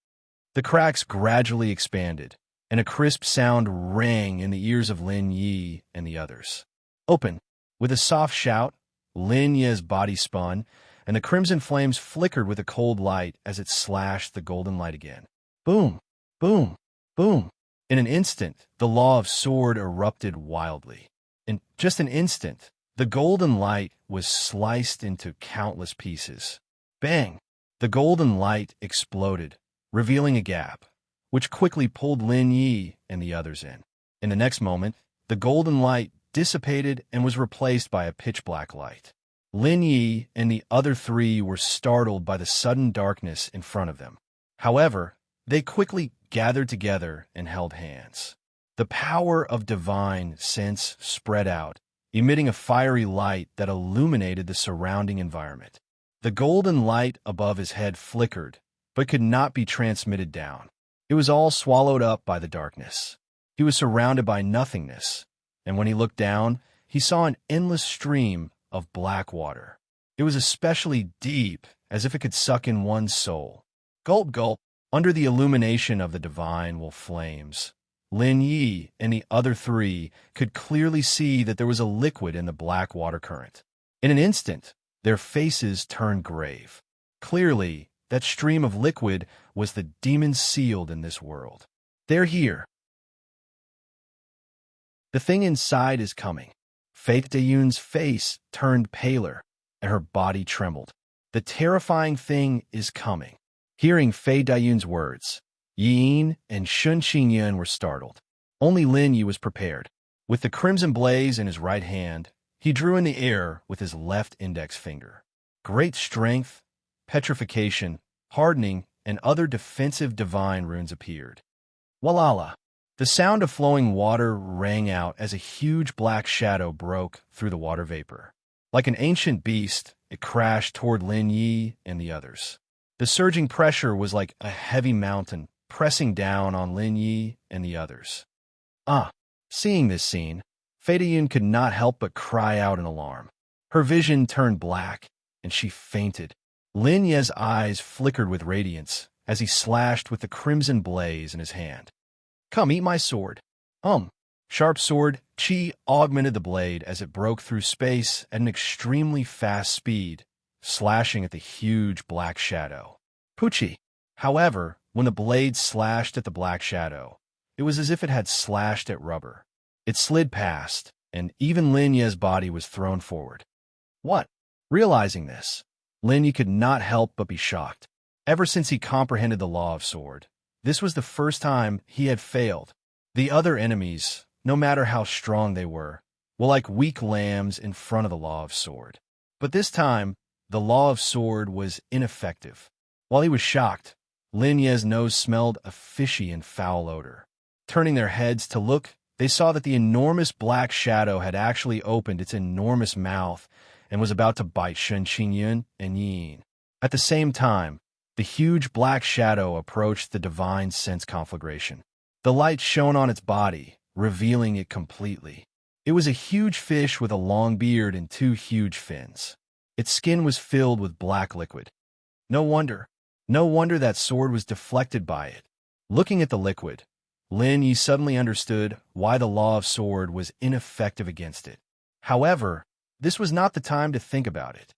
The cracks gradually expanded, and a crisp sound rang in the ears of Lin Yi and the others. Open! With a soft shout, Lin Yi's body spun, and the crimson flames flickered with a cold light as it slashed the golden light again. Boom! Boom! Boom! In an instant, the law of sword erupted wildly. In just an instant, the golden light was sliced into countless pieces. Bang! The golden light exploded, revealing a gap, which quickly pulled Lin Yi and the others in. In the next moment, the golden light dissipated and was replaced by a pitch-black light. Lin Yi and the other three were startled by the sudden darkness in front of them. However, they quickly gathered together and held hands. The power of divine sense spread out, emitting a fiery light that illuminated the surrounding environment. The golden light above his head flickered, but could not be transmitted down. It was all swallowed up by the darkness. He was surrounded by nothingness, and when he looked down, he saw an endless stream of black water. It was especially deep, as if it could suck in one's soul. Gulp, gulp. Under the illumination of the divine wolf flames, Lin Yi and the other three could clearly see that there was a liquid in the black water current. In an instant, their faces turned grave. Clearly, that stream of liquid was the demon sealed in this world. They're here. The thing inside is coming. Fei Diyun's face turned paler, and her body trembled. The terrifying thing is coming. Hearing Fei Diyun's words, Yin and Shun Qingyun were startled. Only Lin Yi was prepared. With the crimson blaze in his right hand, he drew in the air with his left index finger. Great strength, petrification, hardening, and other defensive divine runes appeared. Walala! The sound of flowing water rang out as a huge black shadow broke through the water vapor. Like an ancient beast, it crashed toward Lin Yi and the others. The surging pressure was like a heavy mountain pressing down on Lin Yi and the others. Seeing this scene, Fei Diyun could not help but cry out in alarm. Her vision turned black, and she fainted. Lin Yi's eyes flickered with radiance as he slashed with the crimson blaze in his hand. Come, eat my sword. Sharp sword, chi augmented the blade as it broke through space at an extremely fast speed, slashing at the huge black shadow. Poochie! However, when the blade slashed at the black shadow, it was as if it had slashed at rubber. It slid past, and even Lin Yi's body was thrown forward. What? Realizing this, Lin Yi could not help but be shocked. Ever since he comprehended the law of sword, this was the first time he had failed. The other enemies, no matter how strong they were like weak lambs in front of the law of sword. But this time, the law of sword was ineffective. While he was shocked, Lin Yi's nose smelled a fishy and foul odor. Turning their heads to look, they saw that the enormous black shadow had actually opened its enormous mouth and was about to bite Shun Qingyun and Yin. At the same time, the huge black shadow approached the divine sense conflagration. The light shone on its body, revealing it completely. It was a huge fish with a long beard and two huge fins. Its skin was filled with black liquid. No wonder No wonder that sword was deflected by it. Looking at the liquid, Lin Yi suddenly understood why the law of sword was ineffective against it. However, this was not the time to think about it.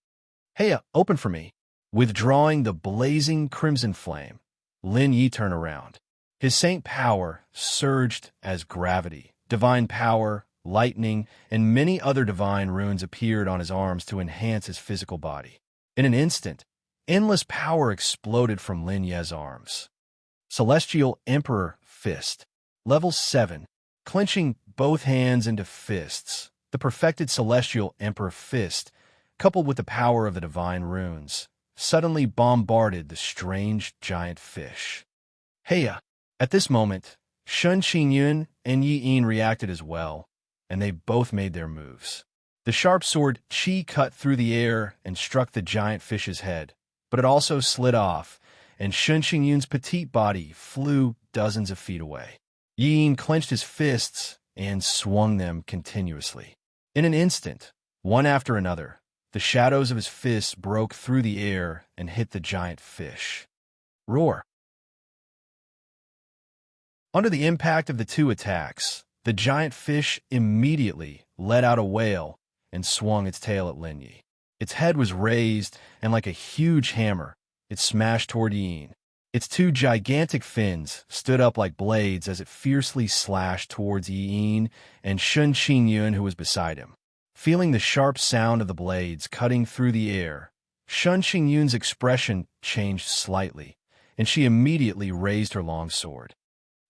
Hey, open for me. Withdrawing the blazing crimson flame, Lin Yi turned around. His saint power surged as gravity, divine power, lightning, and many other divine runes appeared on his arms to enhance his physical body. In an instant, endless power exploded from Lin Yi's arms. Celestial Emperor Fist. Level 7. Clenching both hands into fists, the perfected Celestial Emperor Fist, coupled with the power of the divine runes, suddenly bombarded the strange giant fish. Heya! At this moment, Shun Qingyun and Yi Yin reacted as well, and they both made their moves. The sharp sword Qi cut through the air and struck the giant fish's head, but it also slid off, and Shun Qingyun's petite body flew dozens of feet away. Yi Yin clenched his fists and swung them continuously. In an instant, one after another, the shadows of his fists broke through the air and hit the giant fish. Roar! Under the impact of the two attacks, the giant fish immediately let out a wail and swung its tail at Lin Yi. Its head was raised, and like a huge hammer, it smashed toward Yi Yin. Its two gigantic fins stood up like blades as it fiercely slashed towards Yi Yin and Shun Qingyun, who was beside him. Feeling the sharp sound of the blades cutting through the air, Shun Qingyun's expression changed slightly, and she immediately raised her long sword.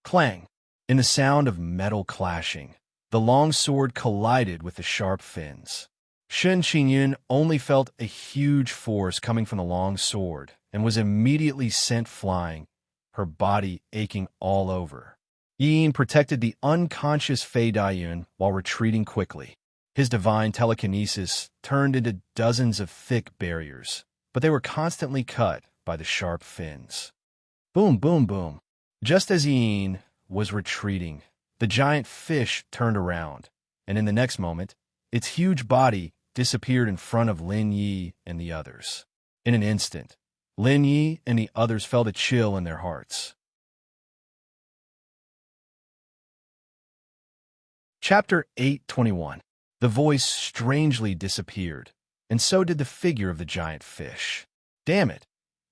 Clang! In the sound of metal clashing, the long sword collided with the sharp fins. Shun Qingyun only felt a huge force coming from the long sword and was immediately sent flying, her body aching all over. Yi Yin protected the unconscious Fei Daiyun while retreating quickly. His divine telekinesis turned into dozens of thick barriers, but they were constantly cut by the sharp fins. Boom, boom, boom. Just as Yi Yin was retreating, the giant fish turned around, and in the next moment, its huge body disappeared in front of Lin Yi and the others. In an instant, Lin Yi and the others felt a chill in their hearts. Chapter 8:21. The voice strangely disappeared, and so did the figure of the giant fish. Damn it!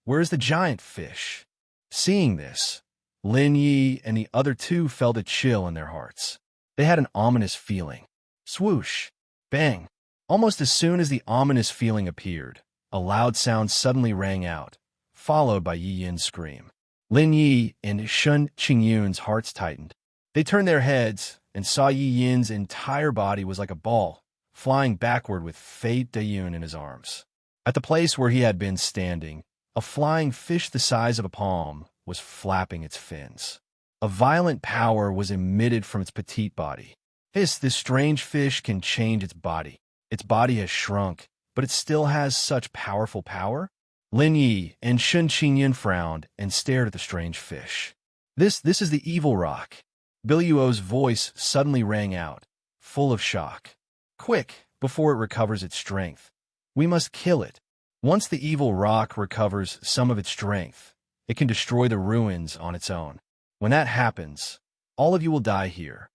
Where is the giant fish? Seeing this, Lin Yi and the other two felt a chill in their hearts. They had an ominous feeling. Swoosh! Bang! Almost as soon as the ominous feeling appeared, a loud sound suddenly rang out, followed by Yi Yin's scream. Lin Yi and Shun Qingyun's hearts tightened. They turned their heads and saw Yi Yin's entire body was like a ball, flying backward with Fei Daiyun in his arms. At the place where he had been standing, a flying fish the size of a palm was flapping its fins. A violent power was emitted from its petite body. This strange fish can change its body. Its body has shrunk, but it still has such powerful power? Lin Yi and Shun Qingyun frowned and stared at the strange fish. This is the evil rock. Biluo's voice suddenly rang out, full of shock. Quick, before it recovers its strength. We must kill it. Once the evil rock recovers some of its strength, it can destroy the ruins on its own. When that happens, all of you will die here.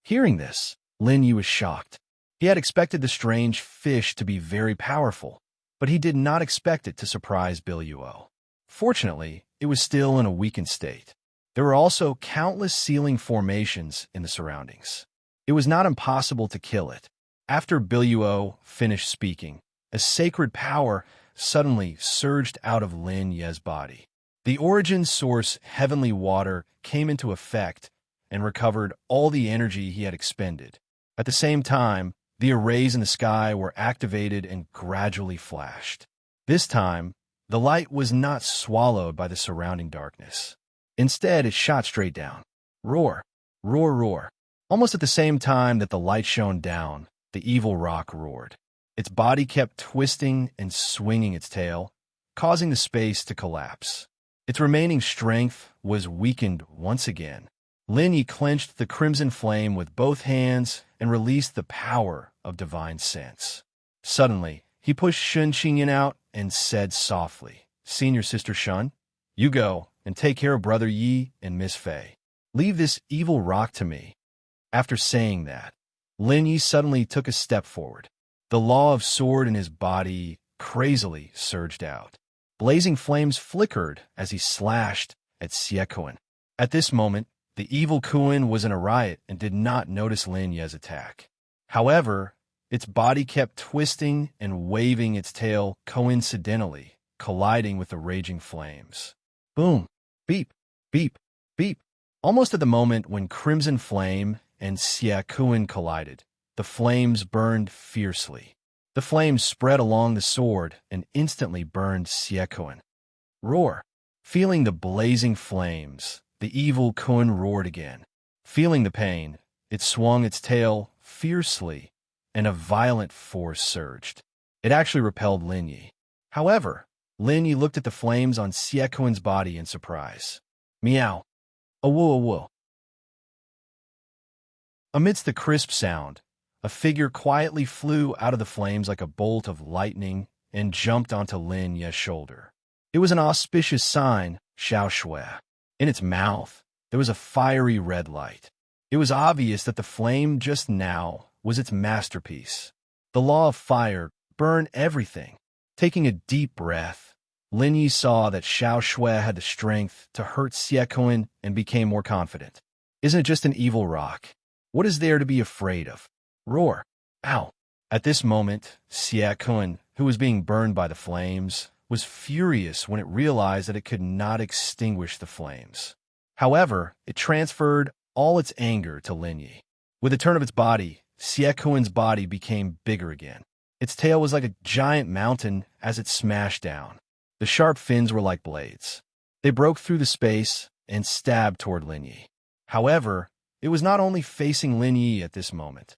Hearing this, Lin Yi was shocked. He had expected the strange fish to be very powerful, but he did not expect it to surprise Biluo. Fortunately, it was still in a weakened state. There were also countless sealing formations in the surroundings. It was not impossible to kill it. After Biluo finished speaking, a sacred power suddenly surged out of Lin Yi's body. The origin source heavenly water came into effect and recovered all the energy he had expended. At the same time, the arrays in the sky were activated and gradually flashed. This time, the light was not swallowed by the surrounding darkness. Instead, it shot straight down. Roar, roar, roar. Almost at the same time that the light shone down, the evil rock roared. Its body kept twisting and swinging its tail, causing the space to collapse. Its remaining strength was weakened once again. Lin Yi clenched the crimson flame with both hands and released the power of divine sense. Suddenly, he pushed Shun Qingyun out and said softly, "Senior Sister Shun, You go and take care of Brother Yi and Miss Fei. Leave this evil rock to me." After saying that, Lin Yi suddenly took a step forward. The law of sword in his body crazily surged out. Blazing flames flickered as he slashed at Xie Kuan. At this moment, the evil Kuan was in a riot and did not notice Lin Yi's attack. However, its body kept twisting and waving its tail coincidentally, colliding with the raging flames. Boom! Beep! Beep! Beep! Almost at the moment when Crimson Flame and Xie Kuan collided, the flames burned fiercely. The flames spread along the sword and instantly burned Xie Kuan. Roar! Feeling the blazing flames, the evil Kuan roared again. Feeling the pain, it swung its tail fiercely, and a violent force surged. It actually repelled Lin Yi. However, Lin Yi looked at the flames on Xie Kuan's body in surprise. Meow. Awoo awoo. Amidst the crisp sound, a figure quietly flew out of the flames like a bolt of lightning and jumped onto Lin Yi's shoulder. It was an auspicious sign, Xiao Shui. In its mouth, there was a fiery red light. It was obvious that the flame just now was its masterpiece. The law of fire burned everything. Taking a deep breath, Lin Yi saw that Xiao Shui had the strength to hurt Xie Kuan and became more confident. Isn't it just an evil rock? What is there to be afraid of? Roar! Ow! At this moment, Xie Kuan, who was being burned by the flames, was furious when it realized that it could not extinguish the flames. However, it transferred all its anger to Lin Yi. With the turn of its body, Xie Kuan's body became bigger again. Its tail was like a giant mountain as it smashed down. The sharp fins were like blades. They broke through the space and stabbed toward Lin Yi. However, it was not only facing Lin Yi at this moment.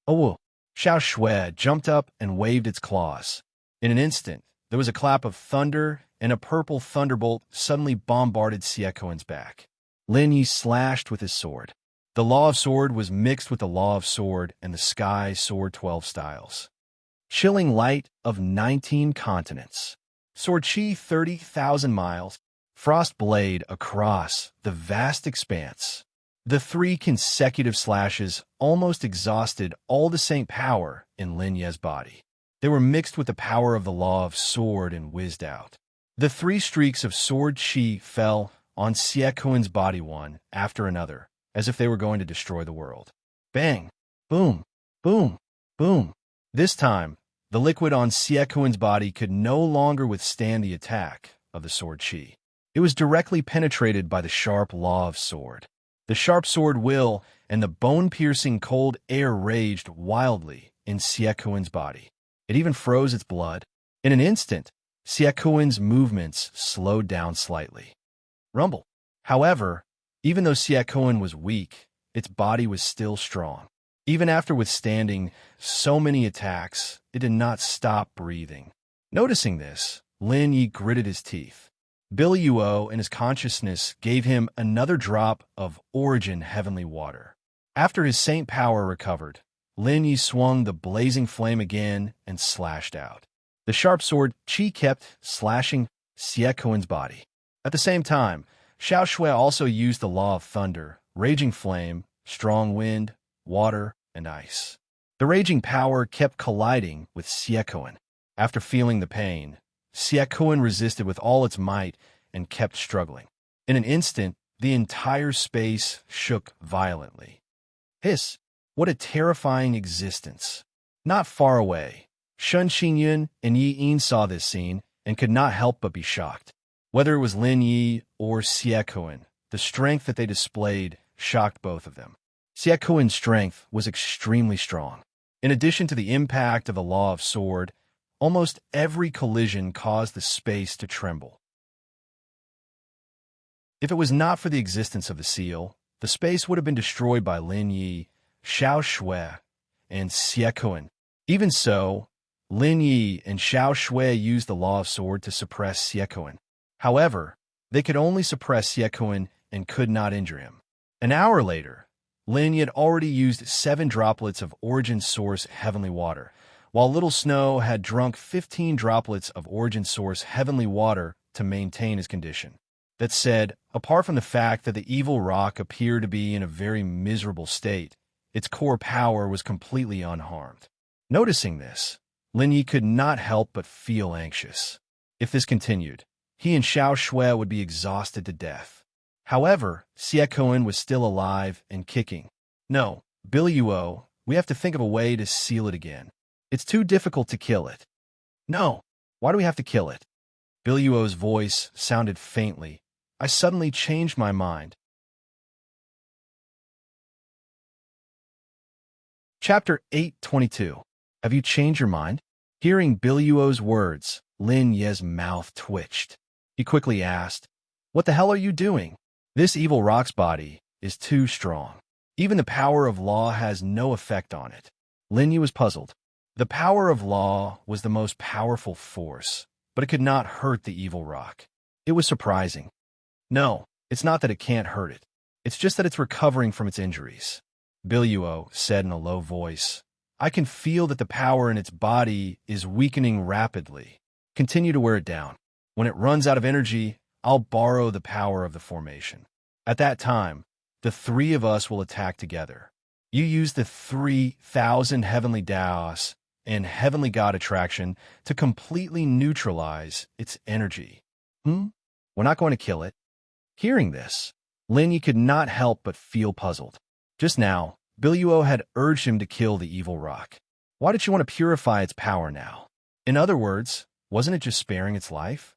Oh! Xiao Shui jumped up and waved its claws. In an instant, there was a clap of thunder, and a purple thunderbolt suddenly bombarded Xie Kuan's back. Lin Yi slashed with his sword. The law of sword was mixed with the law of sword and the sky sword 12 styles. Chilling light of 19 continents. Sword chi 30,000 miles. Frost blade across the vast expanse. The 3 consecutive slashes almost exhausted all the saint power in Lin Yi's body. They were mixed with the power of the law of sword and whizzed out. The 3 streaks of sword chi fell on Xie Kuan's body one after another, as if they were going to destroy the world. Bang! Boom! Boom! Boom! This time, the liquid on Xie Kuan's body could no longer withstand the attack of the sword chi. It was directly penetrated by the sharp law of sword. The sharp sword will and the bone-piercing cold air raged wildly in Xie Kuan's body. It even froze its blood. In an instant, Xie Kuan's movements slowed down slightly. Rumble. However, even though Xie Kuan was weak, its body was still strong. Even after withstanding so many attacks, it did not stop breathing. Noticing this, Lin Yi gritted his teeth. Billy Yuo in his consciousness gave him another drop of origin heavenly water. After his saint power recovered, Lin Yi swung the blazing flame again and slashed out. The sharp sword Qi kept slashing Xie Kuan's body. At the same time, Xiao Shui also used the law of thunder, raging flame, strong wind, water, and ice. The raging power kept colliding with Xie Kuan. After feeling the pain, Xie Kuan resisted with all its might and kept struggling. In an instant, the entire space shook violently. Hiss! What a terrifying existence! Not far away, Shun Xingyun and Yi Yin saw this scene and could not help but be shocked. Whether it was Lin Yi or Xie Kuan, the strength that they displayed shocked both of them. Xie Kuan's strength was extremely strong. In addition to the impact of the law of sword, almost every collision caused the space to tremble. If it was not for the existence of the seal, the space would have been destroyed by Lin Yi, Xiao Shui, and Xie Kuan. Even so, Lin Yi and Xiao Shui used the law of sword to suppress Xie Kuan. However, they could only suppress Xie Kuan and could not injure him. An hour later, Lin Yi had already used 7 droplets of origin source heavenly water, while Little Snow had drunk 15 droplets of origin source heavenly water to maintain his condition. That said, apart from the fact that the evil rock appeared to be in a very miserable state, its core power was completely unharmed. Noticing this, Lin Yi could not help but feel anxious. If this continued, he and Xiao Shui would be exhausted to death. However, Xie Koen was still alive and kicking. No, Biluo, we have to think of a way to seal it again. It's too difficult to kill it. No, why do we have to kill it? Biluo's voice sounded faintly. I suddenly changed my mind. Chapter 8:22. Have you changed your mind? Hearing Biluo's words, Lin Ye's mouth twitched. He quickly asked, "What the hell are you doing? This evil rock's body is too strong. Even the power of law has no effect on it." Lin Yi was puzzled. The power of law was the most powerful force, but it could not hurt the evil rock. It was surprising. No, it's not that it can't hurt it. It's just that it's recovering from its injuries. Biluo said in a low voice, "I can feel that the power in its body is weakening rapidly. Continue to wear it down. When it runs out of energy, I'll borrow the power of the formation. At that time, the three of us will attack together. You use the 3,000 heavenly Daos and heavenly god attraction to completely neutralize its energy." We're not going to kill it. Hearing this, Lin Yi could not help but feel puzzled. Just now, Biluo had urged him to kill the evil rock. Why did you want to purify its power now? In other words, wasn't it just sparing its life?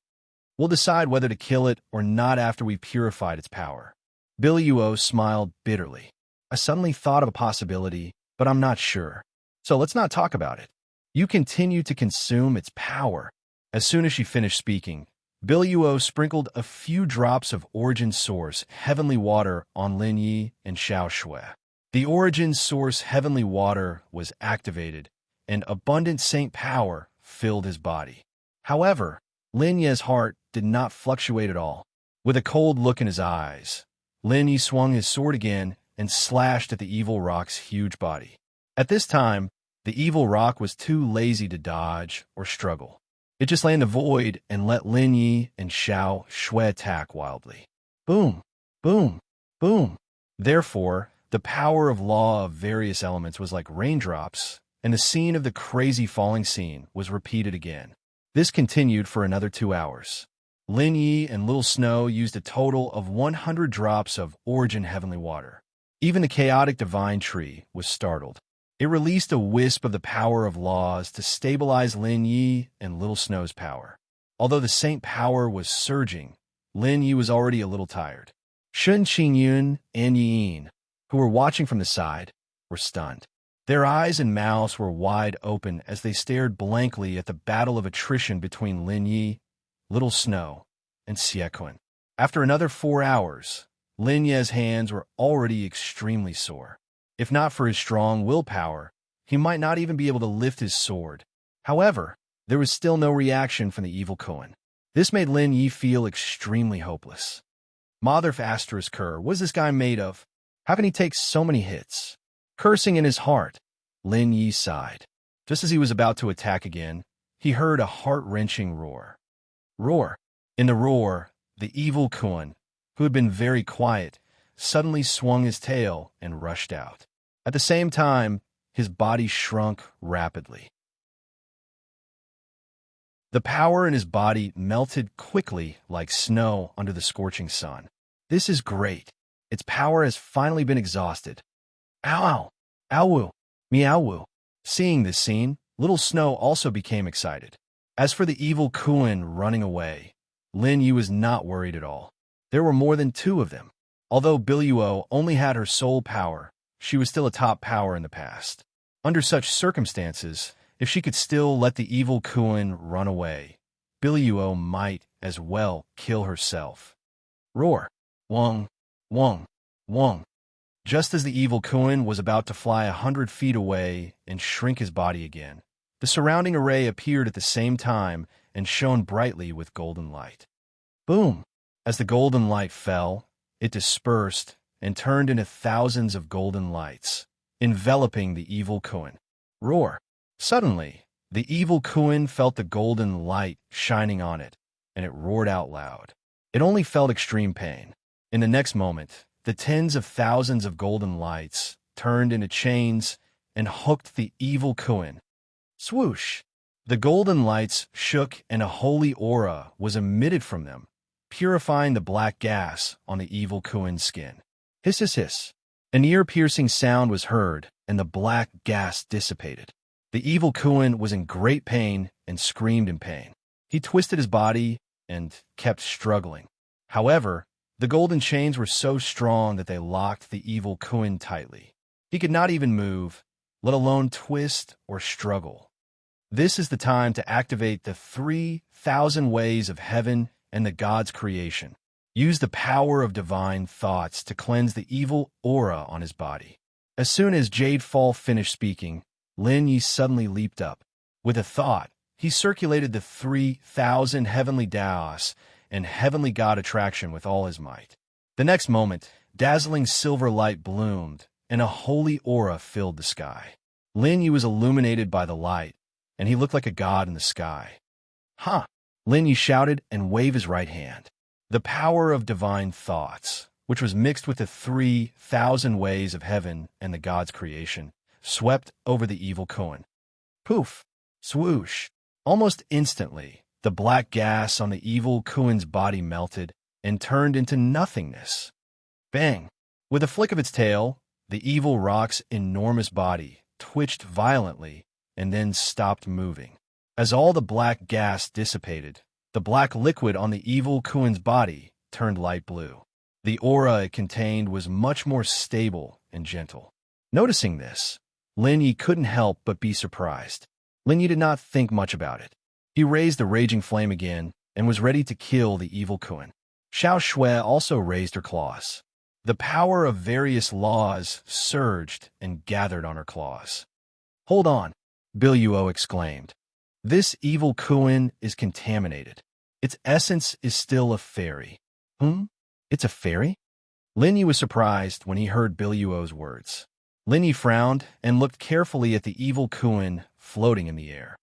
We'll decide whether to kill it or not after we've purified its power. Biluo smiled bitterly. I suddenly thought of a possibility, but I'm not sure. So let's not talk about it. You continue to consume its power. As soon as she finished speaking, Biluo sprinkled a few drops of origin source heavenly water on Lin Yi and Xiao Shui. The origin source heavenly water was activated, and abundant saint power filled his body. However, Lin Yi's heart did not fluctuate at all. With a cold look in his eyes, Lin Yi swung his sword again and slashed at the evil rock's huge body. At this time, the evil rock was too lazy to dodge or struggle. It just lay in the void and let Lin Yi and Xiao Shui attack wildly. Boom, boom, boom. Therefore, the power of law of various elements was like raindrops, and the scene of the crazy falling scene was repeated again. This continued for another 2 hours. Lin Yi and Little Snow used a total of 100 drops of origin heavenly water. Even the chaotic divine tree was startled. It released a wisp of the power of laws to stabilize Lin Yi and Little Snow's power. Although the saint power was surging, Lin Yi was already a little tired. Shun Qingyun and Yin, who were watching from the side, were stunned. Their eyes and mouths were wide open as they stared blankly at the battle of attrition between Lin Yi, Little Snow, and Xie Kun. After another 4 hours, Lin Ye's hands were already extremely sore. If not for his strong willpower, he might not even be able to lift his sword. However, there was still no reaction from the evil Koan. This made Lin Yi feel extremely hopeless. Mother asterisk Kerr, what is this guy made of? How can he take so many hits? Cursing in his heart, Lin Yi sighed. Just as he was about to attack again, he heard a heart-wrenching roar. Roar. In the roar, the evil Koan, who had been very quiet, suddenly swung his tail and rushed out. At the same time, his body shrunk rapidly. The power in his body melted quickly like snow under the scorching sun. This is great. Its power has finally been exhausted. Ow! Ow! Meow! Seeing this scene, Little Snow also became excited. As for the evil Kuan running away, Lin Yi was not worried at all. There were more than 2 of them. Although Biluo only had her soul power, she was still a top power in the past. Under such circumstances, if she could still let the evil Kuan run away, Biluo might as well kill herself. Roar! Wong! Wong! Wong! Just as the evil Kuan was about to fly 100 feet away and shrink his body again, the surrounding array appeared at the same time and shone brightly with golden light. Boom! As the golden light fell, it dispersed and turned into thousands of golden lights, enveloping the evil Kuan. Roar! Suddenly, the evil Kuan felt the golden light shining on it, and it roared out loud. It only felt extreme pain. In the next moment, the tens of thousands of golden lights turned into chains and hooked the evil Kuin. Swoosh! The golden lights shook and a holy aura was emitted from them, purifying the black gas on the evil Kuin's skin. Hiss, hiss, hiss. An ear-piercing sound was heard, and the black gas dissipated. The evil Kuin was in great pain and screamed in pain. He twisted his body and kept struggling. However, the golden chains were so strong that they locked the evil Kuin tightly. He could not even move, let alone twist or struggle. This is the time to activate the 3,000 ways of heaven and the God's creation. Use the power of divine thoughts to cleanse the evil aura on his body. As soon as Jade Fall finished speaking, Lin Yi suddenly leaped up. With a thought, he circulated the 3,000 heavenly Daos and heavenly God attraction with all his might. The next moment, dazzling silver light bloomed, and a holy aura filled the sky. Lin Yi was illuminated by the light, and he looked like a god in the sky. "Ha!" Lin Yi shouted and waved his right hand. The power of divine thoughts, which was mixed with the 3,000 ways of heaven and the God's creation, swept over the evil Kuin. Poof! Swoosh! Almost instantly, the black gas on the evil Kuin's body melted and turned into nothingness. Bang! With a flick of its tail, the evil rock's enormous body twitched violently and then stopped moving. As all the black gas dissipated, the black liquid on the evil Kuin's body turned light blue. The aura it contained was much more stable and gentle. Noticing this, Lin Yi couldn't help but be surprised. Lin Yi did not think much about it. He raised the raging flame again and was ready to kill the evil Kuin. Xiao Shui also raised her claws. The power of various laws surged and gathered on her claws. "Hold on," Biluo exclaimed. "This evil Kuin is contaminated. Its essence is still a fairy." It's a fairy? Lin Yi was surprised when he heard Biluo's words. Lin Yi frowned and looked carefully at the evil Kuin floating in the air.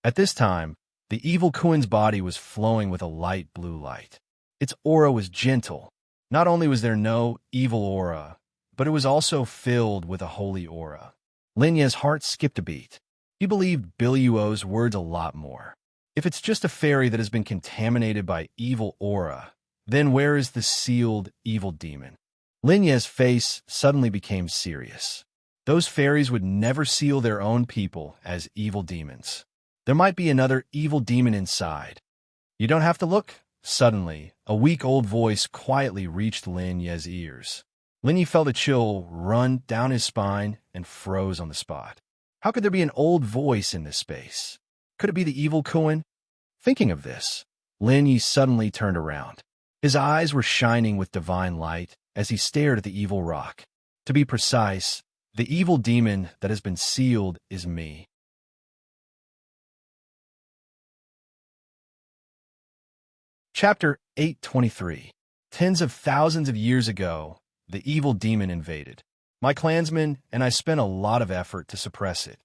At this time, the evil Kuin's body was flowing with a light blue light. Its aura was gentle. Not only was there no evil aura, but it was also filled with a holy aura. Lin Yi's heart skipped a beat. He believed Biluo's words a lot more. If it's just a fairy that has been contaminated by evil aura, then where is the sealed evil demon? Lin Yi's face suddenly became serious. Those fairies would never seal their own people as evil demons. There might be another evil demon inside. "You don't have to look." Suddenly, a weak old voice quietly reached Lin Yi's ears. Lin Yi felt a chill run down his spine and froze on the spot. How could there be an old voice in this space? Could it be the evil Kuin? Thinking of this, Lin Yi suddenly turned around. His eyes were shining with divine light as he stared at the evil rock. To be precise, the evil demon that has been sealed is me. Chapter 823. Tens of thousands of years ago, the evil demon invaded my clansmen, and I spent a lot of effort to suppress it.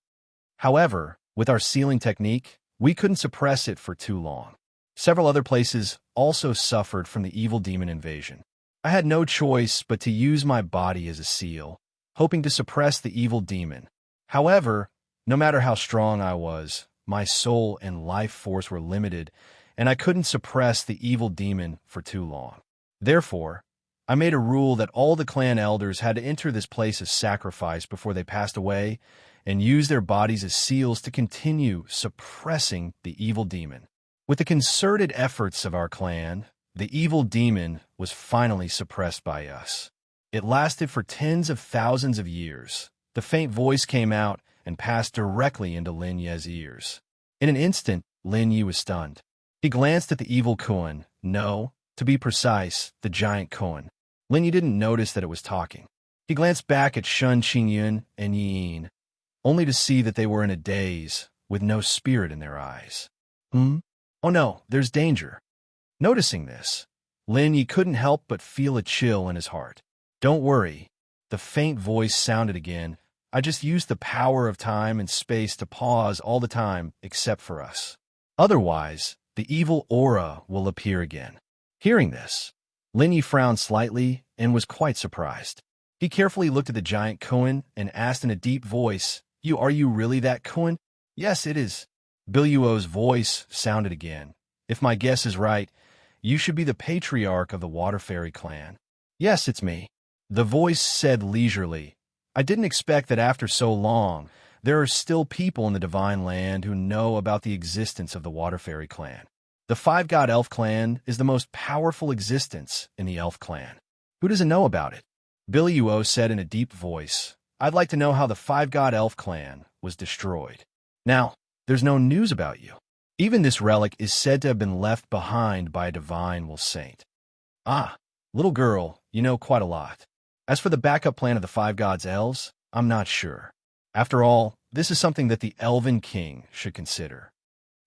However, with our sealing technique, we couldn't suppress it for too long. Several other places also suffered from the evil demon invasion. I had no choice but to use my body as a seal, hoping to suppress the evil demon. However, no matter how strong I was, my soul and life force were limited, and I couldn't suppress the evil demon for too long. Therefore, I made a rule that all the clan elders had to enter this place as sacrifice before they passed away and use their bodies as seals to continue suppressing the evil demon. With the concerted efforts of our clan, the evil demon was finally suppressed by us. It lasted for tens of thousands of years. The faint voice came out and passed directly into Lin Yi's ears. In an instant, Lin Yi was stunned. He glanced at the evil Kuin, no, to be precise, the giant Kuin. Lin Yi didn't notice that it was talking. He glanced back at Shun Qingyun and Yin, only to see that they were in a daze, with no spirit in their eyes. Oh no, there's danger. Noticing this, Lin Yi couldn't help but feel a chill in his heart. Don't worry, the faint voice sounded again. I just used the power of time and space to pause all the time except for us. Otherwise, the evil aura will appear again. Hearing this, Lin Yi frowned slightly and was quite surprised. He carefully looked at the giant koan and asked in a deep voice, Are you really that koan? Yes, it is. Biluo's voice sounded again. If my guess is right, you should be the patriarch of the Water Fairy clan. Yes, it's me. The voice said leisurely. I didn't expect that after so long, there are still people in the Divine Land who know about the existence of the Water Fairy clan. The Five-God Elf clan is the most powerful existence in the Elf clan. Who doesn't know about it? Biluo said in a deep voice, I'd like to know how the Five-God Elf clan was destroyed. Now, there's no news about you. Even this relic is said to have been left behind by a divine will saint. Ah, little girl, you know quite a lot. As for the backup plan of the Five Gods Elves, I'm not sure. After all, this is something that the Elven King should consider.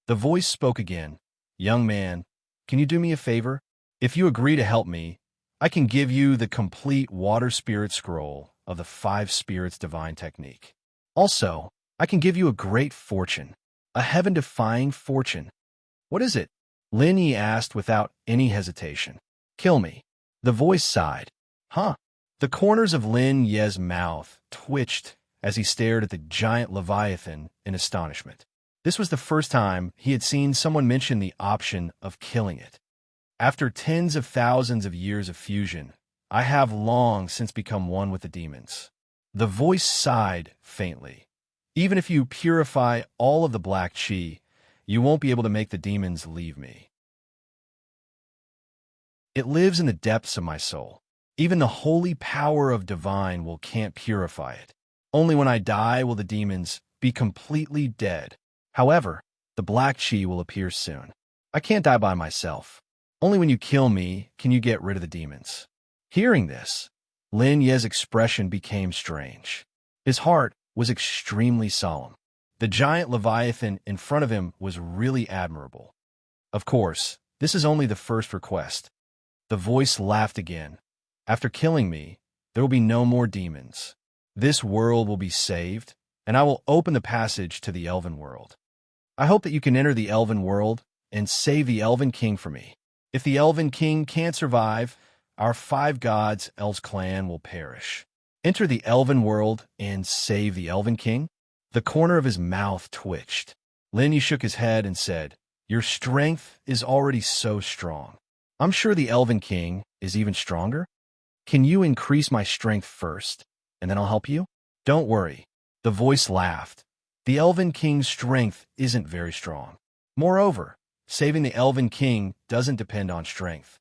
The voice spoke again. Young man, can you do me a favor? If you agree to help me, I can give you the complete Water Spirit Scroll of the Five Spirits Divine Technique. Also, I can give you a great fortune, a heaven-defying fortune. What is it? Lin Yi asked without any hesitation. Kill me. The voice sighed. Huh? The corners of Lin Ye's mouth twitched as he stared at the giant Leviathan in astonishment. This was the first time he had seen someone mention the option of killing it. After tens of thousands of years of fusion, I have long since become one with the demons. The voice sighed faintly. Even if you purify all of the black chi, you won't be able to make the demons leave me. It lives in the depths of my soul. Even the holy power of divine will can't purify it. Only when I die will the demons be completely dead. However, the black chi will appear soon. I can't die by myself. Only when you kill me can you get rid of the demons. Hearing this, Lin Ye's expression became strange. His heart was extremely solemn. The giant Leviathan in front of him was really admirable. Of course, this is only the first request. The voice laughed again. After killing me, there will be no more demons. This world will be saved, and I will open the passage to the Elven world. I hope that you can enter the Elven world and save the Elven King for me. If the Elven King can't survive, our Five Gods Elves clan will perish. Enter the Elven world and save the Elven King? The corner of his mouth twitched. Lin Yi shook his head and said, Your strength is already so strong. I'm sure the Elven King is even stronger. Can you increase my strength first, and then I'll help you? Don't worry. The voice laughed. The Elven King's strength isn't very strong. Moreover, saving the Elven King doesn't depend on strength.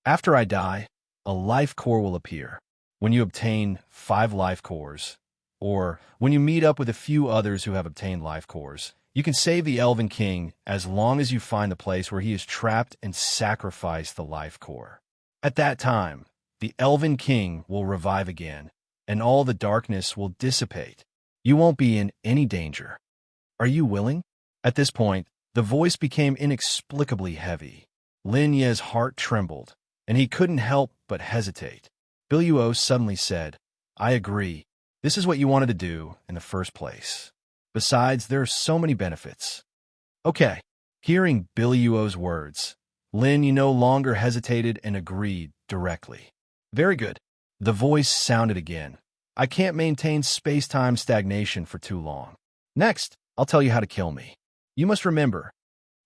After I die, a life core will appear. When you obtain 5 life cores, or when you meet up with a few others who have obtained life cores, you can save the Elven King as long as you find the place where he is trapped and sacrifice the life core. At that time, the Elven King will revive again, and all the darkness will dissipate. You won't be in any danger. Are you willing? At this point, the voice became inexplicably heavy. Lin Ye's heart trembled, and he couldn't help but hesitate. Biluo suddenly said, I agree. This is what you wanted to do in the first place. Besides, there are so many benefits. Okay. Hearing Biluo's words, Lin Yi no longer hesitated and agreed directly. Very good. The voice sounded again. I can't maintain space-time stagnation for too long. Next, I'll tell you how to kill me. You must remember,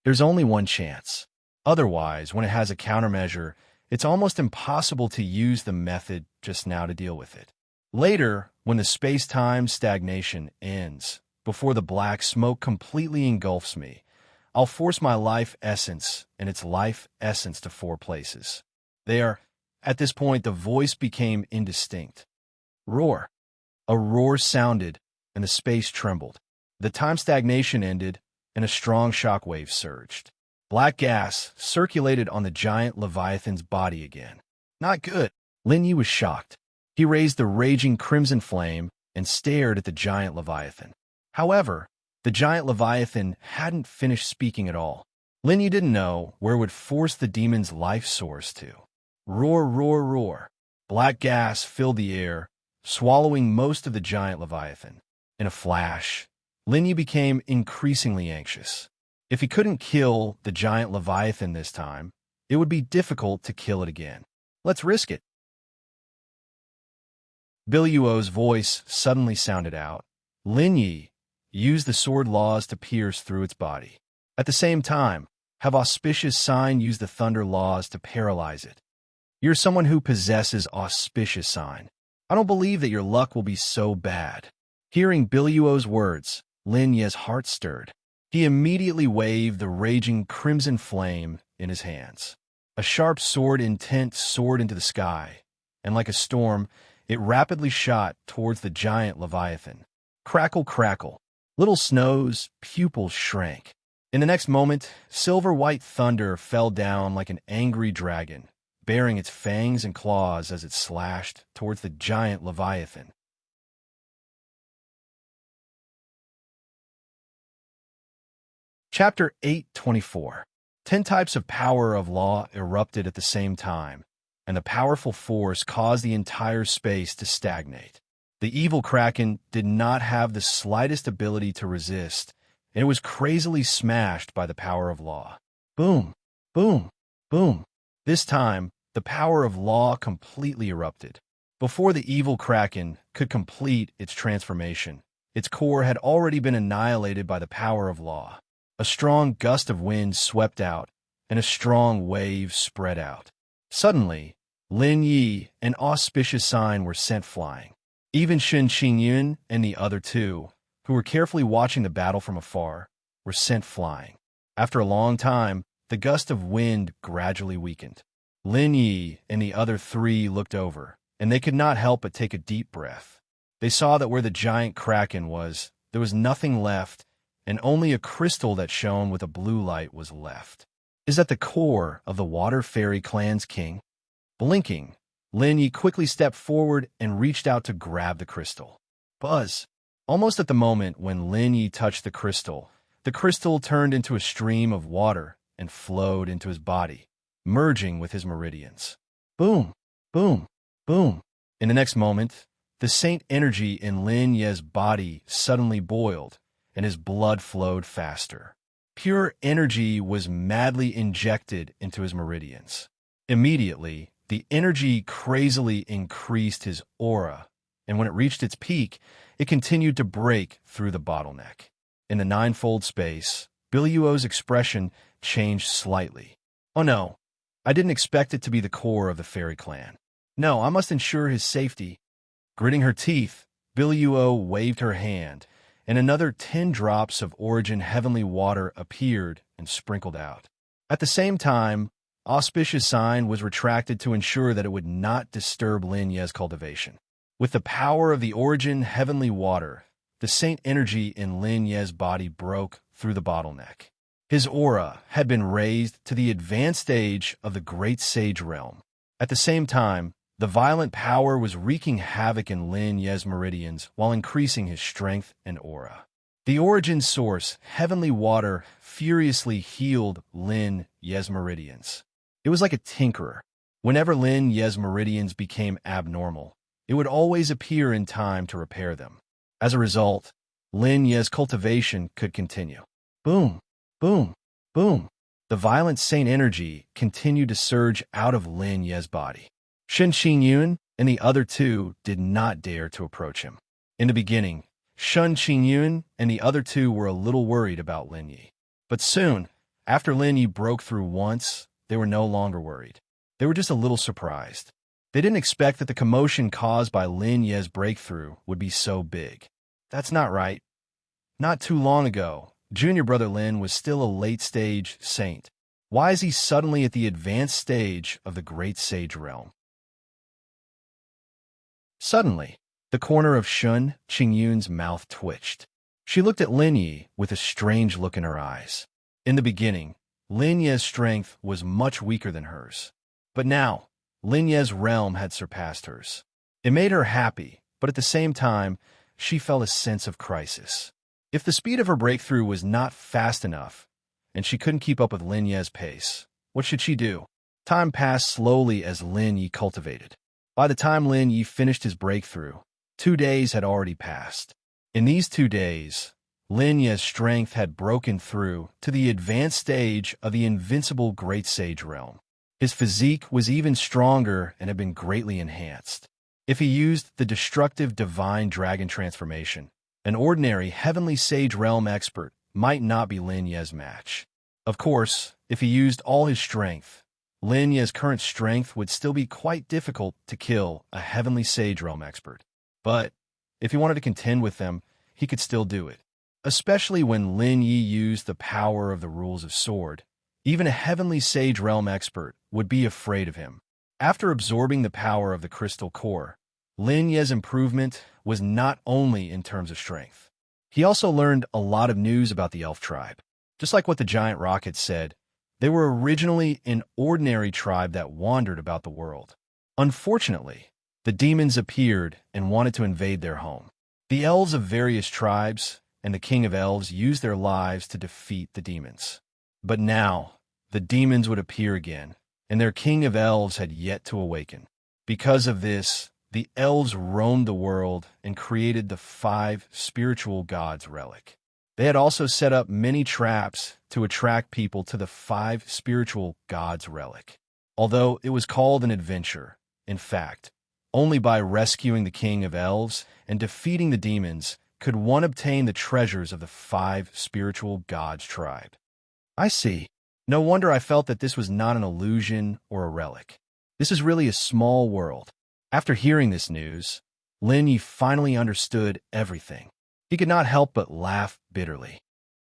there's only one chance. Otherwise, when it has a countermeasure, it's almost impossible to use the method just now to deal with it. Later, when the space-time stagnation ends, before the black smoke completely engulfs me, I'll force my life essence and its life essence to 4 places. At this point, the voice became indistinct. Roar. A roar sounded, and the space trembled. The time stagnation ended, and a strong shockwave surged. Black gas circulated on the giant Leviathan's body again. Not good. Lin Yi was shocked. He raised the raging crimson flame and stared at the giant Leviathan. However, the giant Leviathan hadn't finished speaking at all. Lin Yi didn't know where it would force the demon's life source to. Roar, roar, roar. Black gas filled the air, swallowing most of the giant Leviathan. In a flash, Lin Yi became increasingly anxious. If he couldn't kill the giant Leviathan this time, it would be difficult to kill it again. Let's risk it. Biluo's voice suddenly sounded out. Lin Yi, use the sword laws to pierce through its body. At the same time, have auspicious sign use the thunder laws to paralyze it. You're someone who possesses auspicious sign. I don't believe that your luck will be so bad. Hearing Biluo's words, Lin Yi's heart stirred. He immediately waved the raging crimson flame in his hands. A sharp sword intent soared into the sky, and like a storm, it rapidly shot towards the giant Leviathan. Crackle, crackle. Little Snow's pupils shrank. In the next moment, silver-white thunder fell down like an angry dragon, baring its fangs and claws as it slashed towards the giant Leviathan. Chapter 8:24. 10 types of power of law erupted at the same time, and the powerful force caused the entire space to stagnate. The evil kraken did not have the slightest ability to resist, and it was crazily smashed by the power of law. Boom, boom, boom. This time, the power of law completely erupted. Before the evil kraken could complete its transformation, its core had already been annihilated by the power of law. A strong gust of wind swept out, and a strong wave spread out. Suddenly, Lin Yi and auspicious sign were sent flying. Even Shen Qingyun and the other two, who were carefully watching the battle from afar, were sent flying. After a long time, the gust of wind gradually weakened. Lin Yi and the other three looked over, and they could not help but take a deep breath. They saw that where the giant kraken was, there was nothing left, and only a crystal that shone with a blue light was left. Is that the core of the Water Fairy Clan's king? Blinking, Lin Yi quickly stepped forward and reached out to grab the crystal. Buzz! Almost at the moment when Lin Yi touched the crystal turned into a stream of water and flowed into his body, merging with his meridians. Boom! Boom! Boom! In the next moment, the saint energy in Lin Yi's body suddenly boiled, and his blood flowed faster. Pure energy was madly injected into his meridians. Immediately, the energy crazily increased his aura, and when it reached its peak, it continued to break through the bottleneck. In the ninefold space, Biluo's expression changed slightly. Oh no, I didn't expect it to be the core of the fairy clan. No, I must ensure his safety. Gritting her teeth, Biluo waved her hand, and another 10 drops of origin heavenly water appeared and sprinkled out. At the same time, auspicious sign was retracted to ensure that it would not disturb Lin Yi's cultivation. With the power of the origin heavenly water, the saint energy in Lin Yi's body broke through the bottleneck. His aura had been raised to the advanced stage of the great sage realm. At the same time, the violent power was wreaking havoc in Lin Yi's meridians while increasing his strength and aura. The origin source, heavenly water, furiously healed Lin Yi's meridians. It was like a tinkerer. Whenever Lin Yi's meridians became abnormal, it would always appear in time to repair them. As a result, Lin Yi's cultivation could continue. Boom, boom, boom. The violent saint energy continued to surge out of Lin Yi's body. Shen Qingyun and the other two did not dare to approach him. In the beginning, Shen Qingyun and the other two were a little worried about Lin Yi. But soon, after Lin Yi broke through once, they were no longer worried. They were just a little surprised. They didn't expect that the commotion caused by Lin Yi's breakthrough would be so big. That's not right. Not too long ago, junior brother Lin was still a late-stage saint. Why is he suddenly at the advanced stage of the great sage realm? Suddenly, the corner of Shen Qingyun's mouth twitched. She looked at Lin Yi with a strange look in her eyes. In the beginning, Lin Yi's strength was much weaker than hers. But now, Lin Yi's realm had surpassed hers. It made her happy, but at the same time, she felt a sense of crisis. If the speed of her breakthrough was not fast enough, and she couldn't keep up with Lin Yi's pace, what should she do? Time passed slowly as Lin Yi cultivated. By the time Lin Yi finished his breakthrough, 2 days had already passed. In these 2 days, Lin Ye's strength had broken through to the advanced stage of the invincible Great Sage realm. His physique was even stronger and had been greatly enhanced. If he used the destructive divine dragon transformation, an ordinary heavenly sage realm expert might not be Lin Ye's match. Of course, if he used all his strength, Lin Ye's current strength would still be quite difficult to kill a heavenly sage realm expert. But if he wanted to contend with them, he could still do it. Especially when Lin Yi used the power of the rules of sword, even a heavenly sage realm expert would be afraid of him. After absorbing the power of the crystal core, Lin Ye's improvement was not only in terms of strength. He also learned a lot of news about the elf tribe. Just like what the giant rocket said, they were originally an ordinary tribe that wandered about the world. Unfortunately, the demons appeared and wanted to invade their home. The elves of various tribes and the king of elves used their lives to defeat the demons. But now, the demons would appear again, and their king of elves had yet to awaken. Because of this, the elves roamed the world and created the 5 spiritual gods relic. They had also set up many traps to attract people to the 5 spiritual gods relic. Although it was called an adventure, in fact, only by rescuing the king of elves and defeating the demons could one obtain the treasures of the 5 spiritual gods tribe. I see. No wonder I felt that this was not an illusion or a relic. This is really a small world. After hearing this news, Lin Yi finally understood everything. He could not help but laugh bitterly.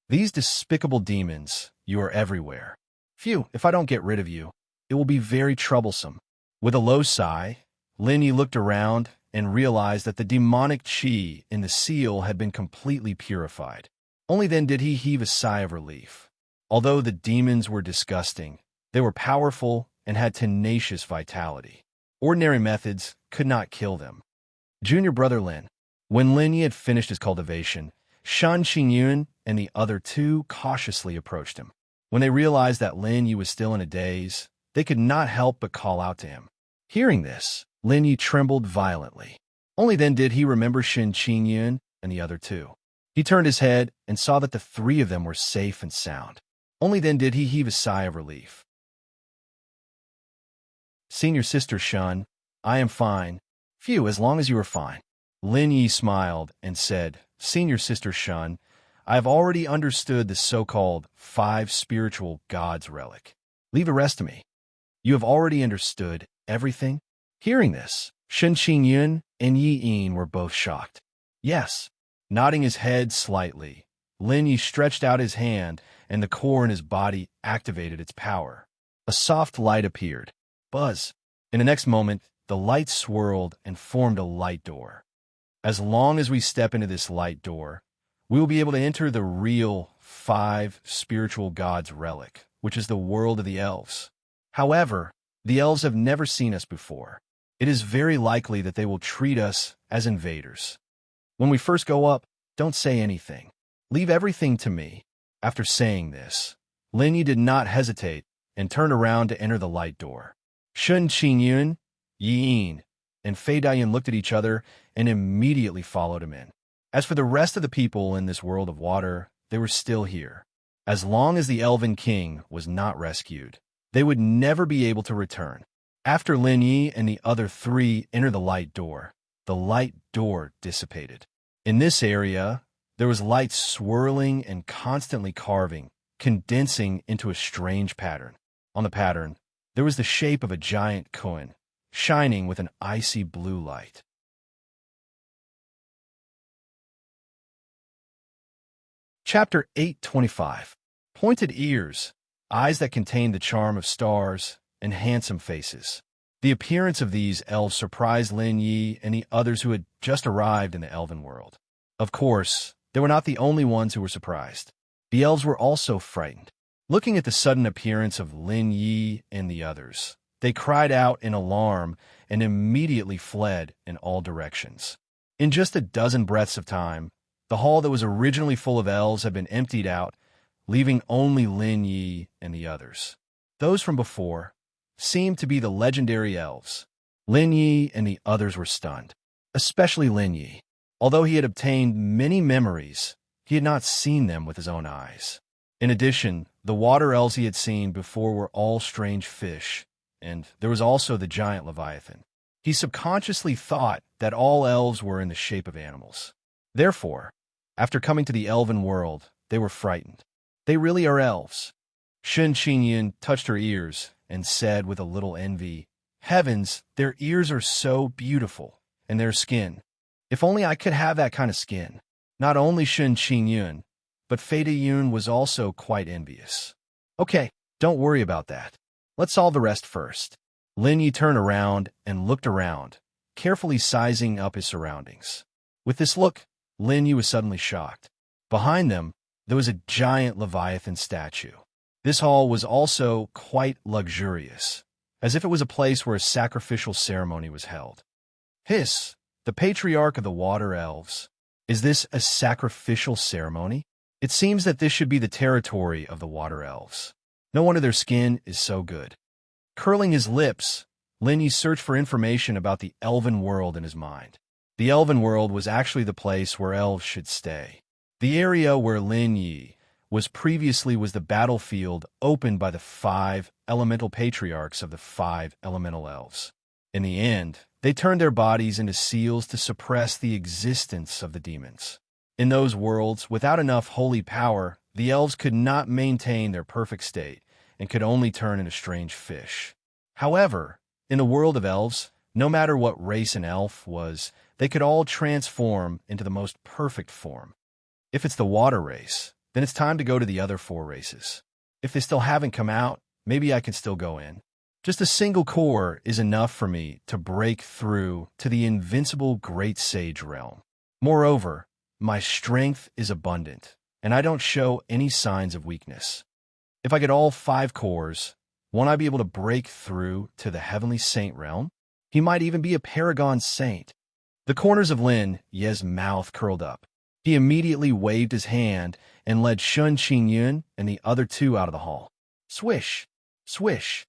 These despicable demons, you are everywhere. Phew, if I don't get rid of you, it will be very troublesome. With a low sigh, Lin Yi looked around and realized that the demonic chi in the seal had been completely purified. Only then did he heave a sigh of relief. Although the demons were disgusting, they were powerful and had tenacious vitality. Ordinary methods could not kill them. Junior brother Lin. When Lin Yi had finished his cultivation, Shan Qingyun and the other 2 cautiously approached him. When they realized that Lin Yi was still in a daze, they could not help but call out to him. Hearing this, Lin Yi trembled violently. Only then did he remember Shan Qingyun and the other 2. He turned his head and saw that the 3 of them were safe and sound. Only then did he heave a sigh of relief. Senior sister Shun, I am fine. Phew, as long as you are fine. Lin Yi smiled and said, Senior sister Shun, I have already understood the so-called 5 spiritual gods relic. Leave the rest to me. You have already understood everything? Hearing this, Shen Qingyun and Yi Yin were both shocked. Yes. Nodding his head slightly, Lin Yi stretched out his hand and the core in his body activated its power. A soft light appeared. Buzz. In the next moment, the light swirled and formed a light door. As long as we step into this light door, we will be able to enter the real 5 spiritual gods relic, which is the world of the elves. However, the elves have never seen us before. It is very likely that they will treat us as invaders. When we first go up, don't say anything. Leave everything to me. After saying this, Lin Yi did not hesitate and turned around to enter the light door. Shun Qingyun, Yi Yin, and Fei Dayan looked at each other and immediately followed him in. As for the rest of the people in this world of water, they were still here. As long as the Elven King was not rescued, they would never be able to return. After Lin Yi and the other 3 entered the light door dissipated. In this area, there was light swirling and constantly carving, condensing into a strange pattern. On the pattern, there was the shape of a giant koan, shining with an icy blue light. Chapter 825. Pointed ears, eyes that contained the charm of stars, and handsome faces. The appearance of these elves surprised Lin Yi and the others who had just arrived in the elven world. Of course, they were not the only ones who were surprised. The elves were also frightened. Looking at the sudden appearance of Lin Yi and the others, they cried out in alarm and immediately fled in all directions. In just a dozen breaths of time, the hall that was originally full of elves had been emptied out, leaving only Lin Yi and the others. Those from before seemed to be the legendary elves. Lin Yi and the others were stunned, especially Lin Yi. Although he had obtained many memories, He had not seen them with his own eyes. In addition, the water elves he had seen before were all strange fish, and there was also the giant Leviathan. He subconsciously thought that all elves were in the shape of animals. Therefore, after coming to the elven world, they were frightened. They really are elves. Shun Qingyun touched her ears and said with a little envy, "Heavens, their ears are so beautiful, and their skin. If only I could have that kind of skin." Not only Shun Qingyun, but Fei Yun was also quite envious. "Okay, don't worry about that. Let's solve the rest first." Lin Yi turned around and looked around, carefully sizing up his surroundings. With this look, Lin Yi was suddenly shocked. Behind them, there was a giant Leviathan statue. This hall was also quite luxurious, as if it was a place where a sacrificial ceremony was held. "Hiss, the patriarch of the water elves. Is this a sacrificial ceremony? It seems that this should be the territory of the water elves. No wonder their skin is so good." Curling his lips, Lin Yi searched for information about the elven world in his mind. The elven world was actually the place where elves should stay. The area where Lin Yi was previously was the battlefield opened by the 5 elemental patriarchs of the 5 elemental elves. In the end, they turned their bodies into seals to suppress the existence of the demons. In those worlds, without enough holy power, the elves could not maintain their perfect state and could only turn into strange fish. However, in the world of elves, no matter what race an elf was, they could all transform into the most perfect form. If it's the water race, then it's time to go to the other 4 races. If they still haven't come out, maybe I can still go in. Just a single core is enough for me to break through to the invincible Great Sage realm. Moreover, my strength is abundant, and I don't show any signs of weakness. If I get all 5 cores, won't I be able to break through to the Heavenly Saint realm? He might even be a paragon saint." The corners of Lin Ye's mouth curled up. He immediately waved his hand and led Shun Qingyun and the other 2 out of the hall. Swish! Swish!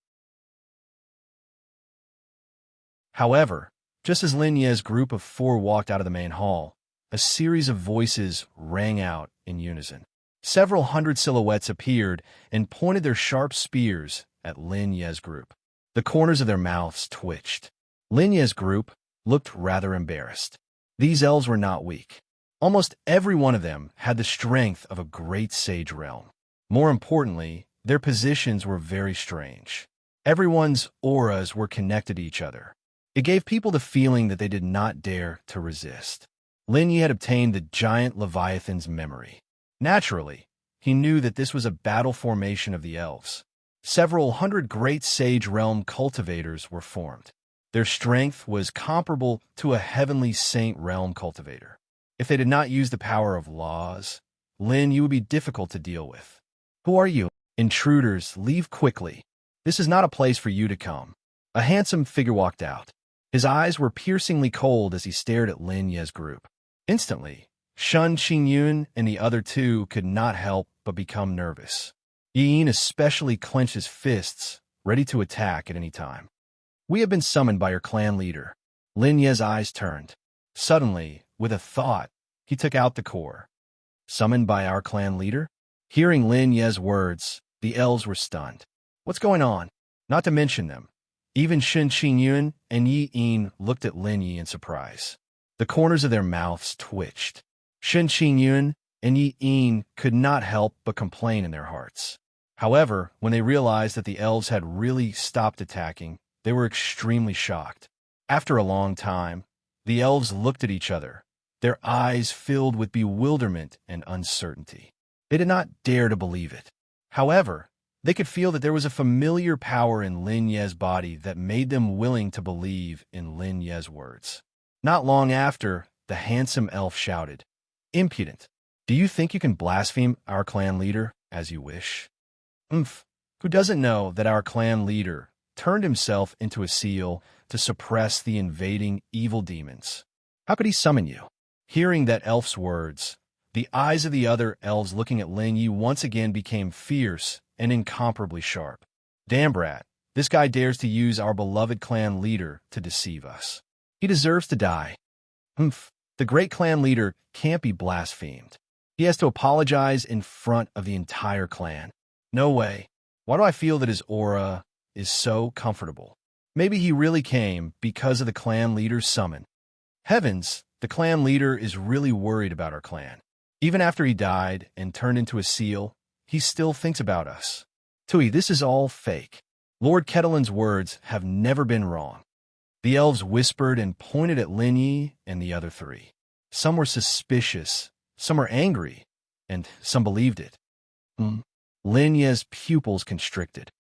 However, just as Lin Ye's group of 4 walked out of the main hall, a series of voices rang out in unison. Several hundred silhouettes appeared and pointed their sharp spears at Lin Ye's group. The corners of their mouths twitched. Lin Ye's group looked rather embarrassed. These elves were not weak. Almost every one of them had the strength of a great sage realm. More importantly, their positions were very strange. Everyone's auras were connected to each other. It gave people the feeling that they did not dare to resist. Lin Yi had obtained the giant Leviathan's memory. Naturally, he knew that this was a battle formation of the elves. Several hundred great sage realm cultivators were formed. Their strength was comparable to a heavenly saint realm cultivator. If they did not use the power of laws, Lin Yi would be difficult to deal with. "Who are you? Intruders, leave quickly. This is not a place for you to come." A handsome figure walked out. His eyes were piercingly cold as he stared at Lin Ye's group. Instantly, Shun Qingyun and the other 2 could not help but become nervous. Yin especially clenched his fists, ready to attack at any time. "We have been summoned by your clan leader." Lin Ye's eyes turned. Suddenly, with a thought, he took out the core. "Summoned by our clan leader?" Hearing Lin Ye's words, the elves were stunned. What's going on? Not to mention them. Even Shun Qingyun and Yi Yin looked at Lin Yi in surprise. The corners of their mouths twitched. Shun Qingyun and Yi Yin could not help but complain in their hearts. However, when they realized that the elves had really stopped attacking, they were extremely shocked. After a long time, the elves looked at each other, their eyes filled with bewilderment and uncertainty. They did not dare to believe it. However, they could feel that there was a familiar power in Lin Ye's body that made them willing to believe in Lin Ye's words. Not long after, the handsome elf shouted, "Impudent! Do you think you can blaspheme our clan leader as you wish?" Who doesn't know that our clan leader turned himself into a seal to suppress the invading evil demons? How could he summon you? Hearing that elf's words, the eyes of the other elves looking at Lin Yi once again became fierce and incomparably sharp. "Damn brat, this guy dares to use our beloved clan leader to deceive us. He deserves to die." The great clan leader can't be blasphemed. He has to apologize in front of the entire clan. No way. Why do I feel that his aura is so comfortable? Maybe he really came because of the clan leader's summon. Heavens, the clan leader is really worried about our clan. Even after he died and turned into a seal, he still thinks about us. Tui, this is all fake. Lord Ketelin's words have never been wrong. The elves whispered and pointed at Linyi and the other three. Some were suspicious, some were angry, and some believed it. Linya's pupils constricted.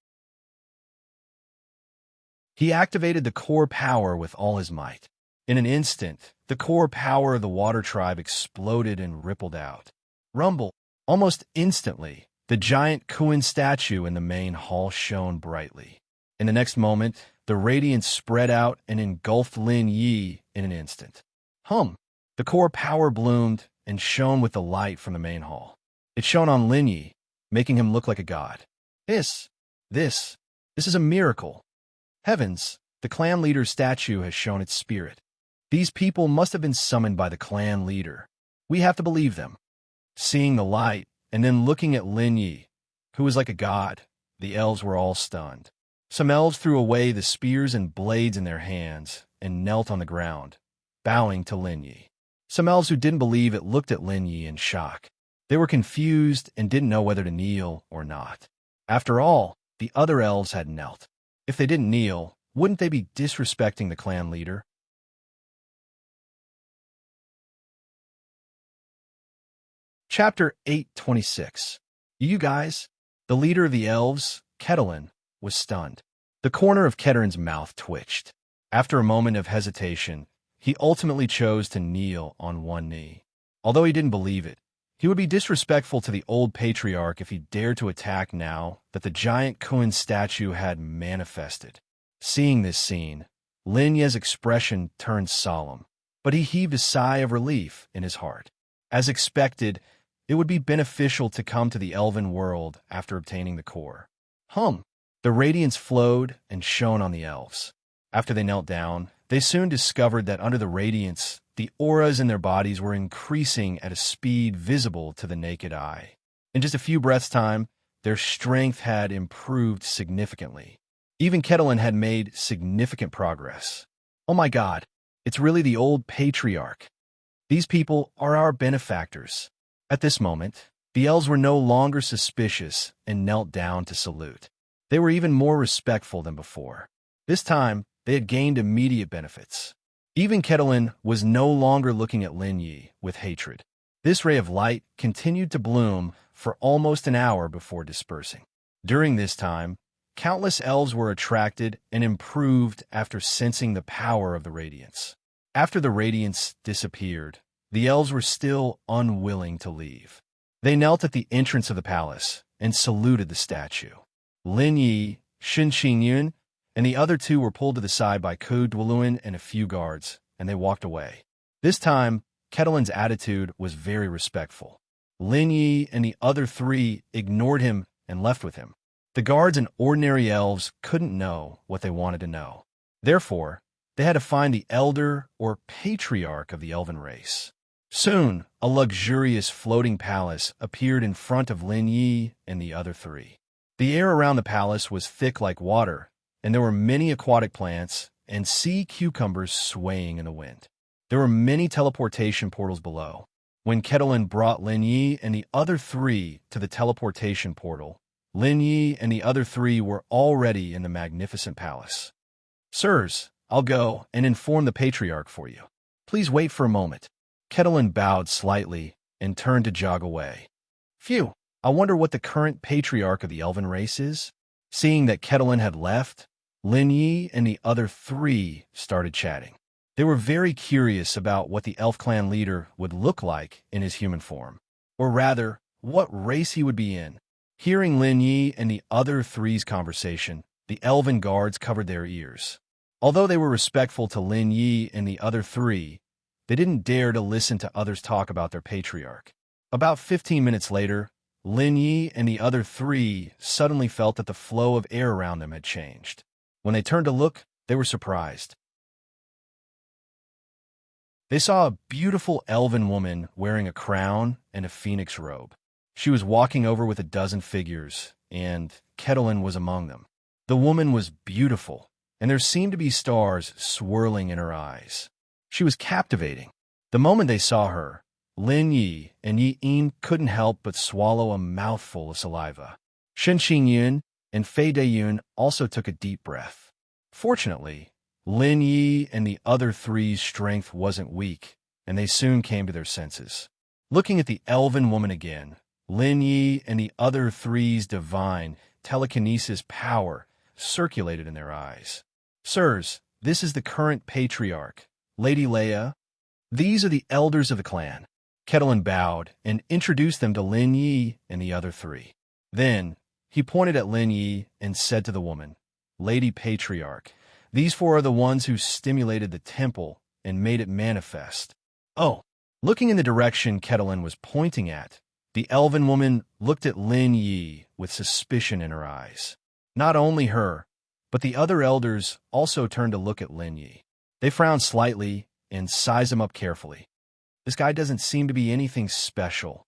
He activated the core power with all his might. In an instant, the core power of the water tribe exploded and rippled out. Rumble! Almost instantly, the giant Kuan statue in the main hall shone brightly. In the next moment, the radiance spread out and engulfed Lin Yi in an instant. The core power bloomed and shone with the light from the main hall. It shone on Lin Yi, making him look like a god. This is a miracle. Heavens, the clan leader's statue has shown its spirit. These people must have been summoned by the clan leader. We have to believe them. Seeing the light, and then looking at Lin Yi, who was like a god, the elves were all stunned. Some elves threw away the spears and blades in their hands and knelt on the ground, bowing to Lin Yi. Some elves who didn't believe it looked at Lin Yi in shock. They were confused and didn't know whether to kneel or not. After all, the other elves had knelt. If they didn't kneel, wouldn't they be disrespecting the clan leader? Chapter 8:26. You guys, the leader of the elves, Ketelin, was stunned. The corner of Ketelin's mouth twitched. After a moment of hesitation, he ultimately chose to kneel on one knee. Although he didn't believe it, he would be disrespectful to the old patriarch if he dared to attack now that the giant Kuan statue had manifested. Seeing this scene, Lin Ye's expression turned solemn, but he heaved a sigh of relief in his heart. As expected, it would be beneficial to come to the elven world after obtaining the core. The radiance flowed and shone on the elves. After they knelt down, they soon discovered that under the radiance, the auras in their bodies were increasing at a speed visible to the naked eye. In just a few breaths' time, their strength had improved significantly. Even Ketelin had made significant progress. Oh my God, it's really the old patriarch. These people are our benefactors. At this moment, the elves were no longer suspicious and knelt down to salute. They were even more respectful than before. This time, they had gained immediate benefits. Even Ketelin was no longer looking at Lin Yi with hatred. This ray of light continued to bloom for almost an hour before dispersing. During this time, countless elves were attracted and improved after sensing the power of the radiance. After the radiance disappeared, the elves were still unwilling to leave. They knelt at the entrance of the palace and saluted the statue. Lin Yi, Shin Xingyun, and the other two were pulled to the side by Ku Dweluan and a few guards, and they walked away. This time, Ketelin's attitude was very respectful. Lin Yi and the other three ignored him and left with him. The guards and ordinary elves couldn't know what they wanted to know. Therefore, they had to find the elder or patriarch of the elven race. Soon, a luxurious floating palace appeared in front of Lin Yi and the other three. The air around the palace was thick like water, and there were many aquatic plants and sea cucumbers swaying in the wind. There were many teleportation portals below. When Ketelin brought Lin Yi and the other three to the teleportation portal, Lin Yi and the other three were already in the magnificent palace. Sirs, I'll go and inform the patriarch for you. Please wait for a moment. Ketelin bowed slightly and turned to jog away. Phew, I wonder what the current patriarch of the elven race is? Seeing that Ketelin had left, Lin Yi and the other three started chatting. They were very curious about what the elf clan leader would look like in his human form, or rather, what race he would be in. Hearing Lin Yi and the other three's conversation, the elven guards covered their ears. Although they were respectful to Lin Yi and the other three, they didn't dare to listen to others talk about their patriarch. About 15 minutes later, Lin Yi and the other three suddenly felt that the flow of air around them had changed. When they turned to look, they were surprised. They saw a beautiful elven woman wearing a crown and a phoenix robe. She was walking over with a dozen figures, and Ketelin was among them. The woman was beautiful, and there seemed to be stars swirling in her eyes. She was captivating. The moment they saw her, Lin Yi and Yi Yin couldn't help but swallow a mouthful of saliva. Shen Qingyun and Fei Deyun also took a deep breath. Fortunately, Lin Yi and the other three's strength wasn't weak, and they soon came to their senses. Looking at the elven woman again, Lin Yi and the other three's divine telekinesis power circulated in their eyes. Sirs, this is the current patriarch, Lady Leia. These are the elders of the clan. Ketelin bowed and introduced them to Lin Yi and the other three. Then, he pointed at Lin Yi and said to the woman, Lady Patriarch, these four are the ones who stimulated the temple and made it manifest. Oh, looking in the direction Ketelin was pointing at, the elven woman looked at Lin Yi with suspicion in her eyes. Not only her, but the other elders also turned to look at Lin Yi. They frowned slightly and sized him up carefully. This guy doesn't seem to be anything special,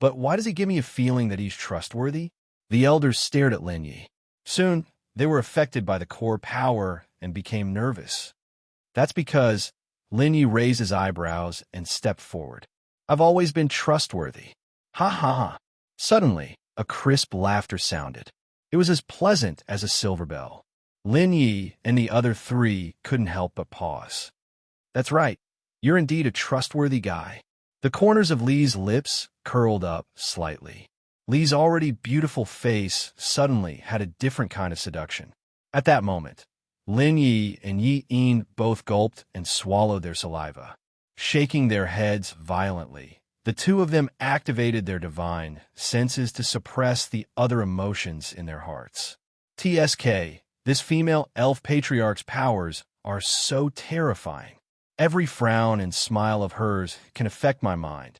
but why does he give me a feeling that he's trustworthy? The elders stared at Lin Yi. Soon, they were affected by the core power and became nervous. That's because Lin Yi raised his eyebrows and stepped forward. I've always been trustworthy. Ha ha ha. Suddenly, a crisp laughter sounded. It was as pleasant as a silver bell. Lin Yi and the other three couldn't help but pause. That's right. You're indeed a trustworthy guy. The corners of Li's lips curled up slightly. Li's already beautiful face suddenly had a different kind of seduction. At that moment, Lin Yi and Yi Yin both gulped and swallowed their saliva. Shaking their heads violently, the two of them activated their divine senses to suppress the other emotions in their hearts. TSK, this female elf patriarch's powers are so terrifying. Every frown and smile of hers can affect my mind.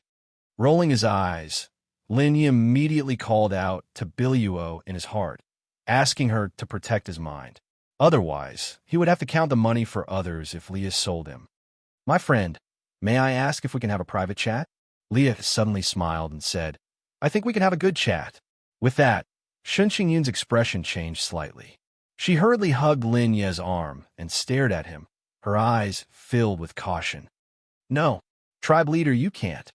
Rolling his eyes, Lin Yi immediately called out to Biluo in his heart, asking her to protect his mind. Otherwise, he would have to count the money for others if Leah sold him. My friend, may I ask if we can have a private chat? Leah suddenly smiled and said, I think we can have a good chat. With that, Shen Qingyun's expression changed slightly. She hurriedly hugged Lin Yi's arm and stared at him, her eyes filled with caution. No, tribe leader, you can't.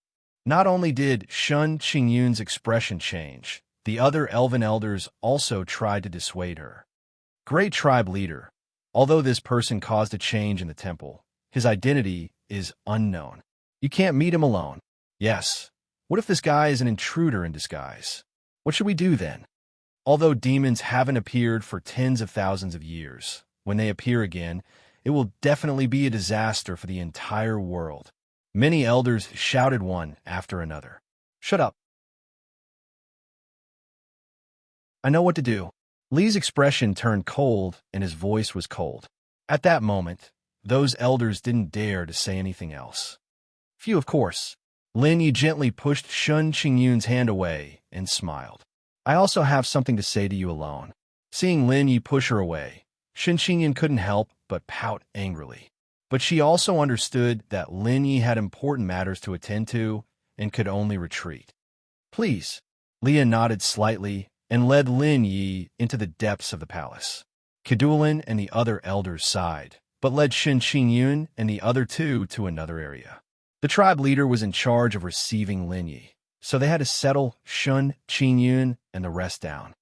Not only did Shen Qingyun's expression change, the other elven elders also tried to dissuade her. Great tribe leader, although this person caused a change in the temple, his identity is unknown. You can't meet him alone. Yes. What if this guy is an intruder in disguise? What should we do then? Although demons haven't appeared for tens of thousands of years, when they appear again, it will definitely be a disaster for the entire world. Many elders shouted one after another. Shut up. I know what to do. Li's expression turned cold and his voice was cold. At that moment, those elders didn't dare to say anything else. Phew, of course. Lin Yi gently pushed Shen Qingyun's hand away and smiled. I also have something to say to you alone. Seeing Lin Yi push her away, Shen Qingyun couldn't help but pout angrily. But she also understood that Lin Yi had important matters to attend to and could only retreat. Please. Leah nodded slightly and led Lin Yi into the depths of the palace. Kedulin and the other elders sighed, but led Shen Qingyun and the other two to another area. The tribe leader was in charge of receiving Lin Yi, so they had to settle Shen Qingyun and the rest down.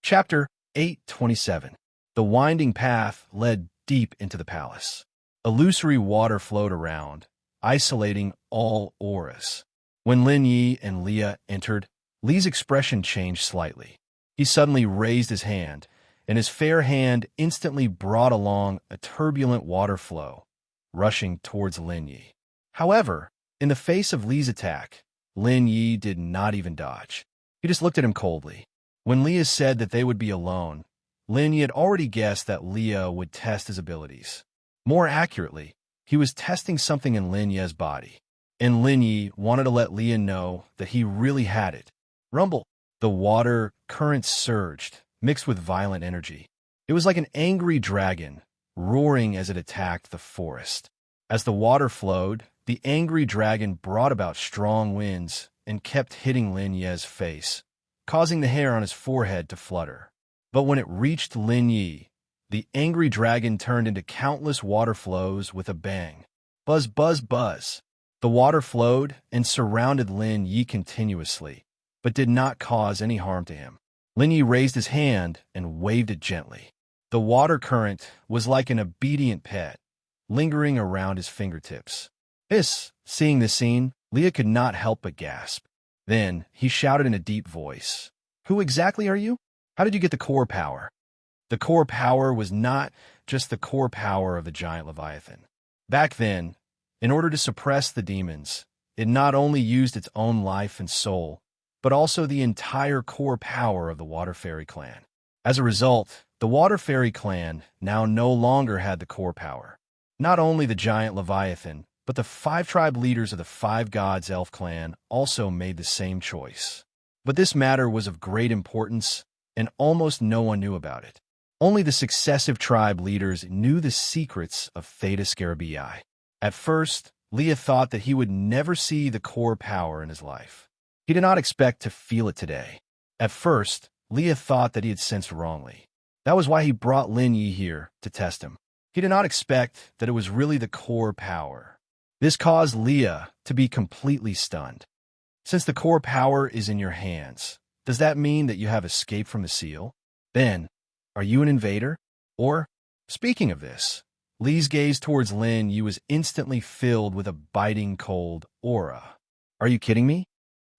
Chapter 827. The winding path led deep into the palace. Illusory water flowed around, isolating all auras. When Lin Yi and Leah entered, Li's expression changed slightly. He suddenly raised his hand, and his fair hand instantly brought along a turbulent water flow, rushing towards Lin Yi. However, in the face of Li's attack, Lin Yi did not even dodge. He just looked at him coldly. When Leah said that they would be alone, Lin Yi had already guessed that Leah would test his abilities. More accurately, he was testing something in Lin Yi's body, and Lin Yi wanted to let Leah know that he really had it. Rumble! The water current surged, mixed with violent energy. It was like an angry dragon, roaring as it attacked the forest. As the water flowed, the angry dragon brought about strong winds and kept hitting Lin Ye's face, causing the hair on his forehead to flutter. But when it reached Lin Yi, the angry dragon turned into countless water flows with a bang. Buzz, buzz, buzz. The water flowed and surrounded Lin Yi continuously, but did not cause any harm to him. Lin Yi raised his hand and waved it gently. The water current was like an obedient pet, lingering around his fingertips. Seeing this scene, Leah could not help but gasp. Then he shouted in a deep voice, "Who exactly are you? How did you get the core power?" The core power was not just the core power of the giant Leviathan. Back then, in order to suppress the demons, it not only used its own life and soul, but also the entire core power of the Water Fairy clan. As a result, the Water Fairy clan now no longer had the core power. Not only the giant Leviathan, but the 5 tribe leaders of the 5 gods elf clan also made the same choice. But this matter was of great importance, and almost no one knew about it. Only the successive tribe leaders knew the secrets of Theta Scarabii. At first, Leah thought that he would never see the core power in his life. He did not expect to feel it today. At first, Leah thought that he had sensed wrongly. That was why he brought Lin Yi here to test him. He did not expect that it was really the core power. This caused Leah to be completely stunned. Since the core power is in your hands, does that mean that you have escaped from the seal? Then, are you an invader? Or, speaking of this, Lee's gaze towards Lin Yi was instantly filled with a biting cold aura. Are you kidding me?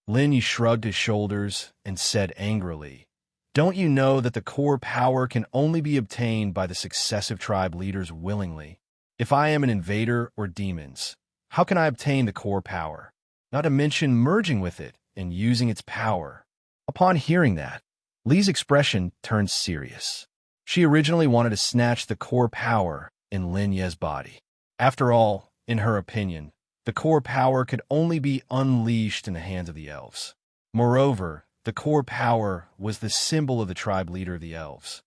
Lin Yi shrugged his shoulders and said angrily, "Don't you know that the core power can only be obtained by the successive tribe leaders willingly? If I am an invader or demons, how can I obtain the core power? Not to mention merging with it and using its power." Upon hearing that, Lee's expression turned serious. She originally wanted to snatch the core power in Lin Ye's body. After all, in her opinion, the core power could only be unleashed in the hands of the elves. Moreover, the core power was the symbol of the tribe leader of the elves.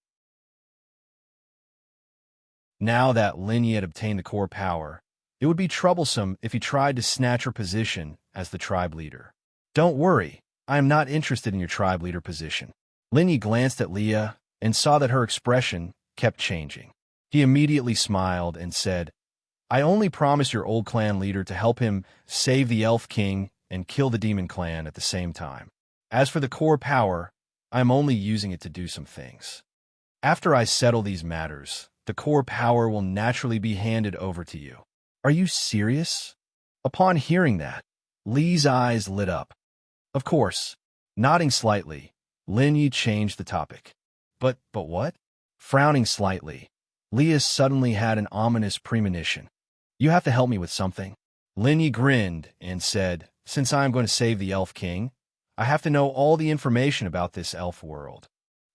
Now that Lin Yi had obtained the core power, it would be troublesome if he tried to snatch her position as the tribe leader. "Don't worry, I am not interested in your tribe leader position." Lin Yi glanced at Leah and saw that her expression kept changing. He immediately smiled and said, "I only promised your old clan leader to help him save the Elf King and kill the Demon Clan at the same time. As for the core power, I am only using it to do some things. After I settle these matters, the core power will naturally be handed over to you." "Are you serious?" Upon hearing that, Lee's eyes lit up. Of course, nodding slightly, Lin Yi changed the topic. But what?" Frowning slightly, Leah suddenly had an ominous premonition. "You have to help me with something." Lin Yi grinned and said, "Since I am going to save the Elf King, I have to know all the information about this elf world.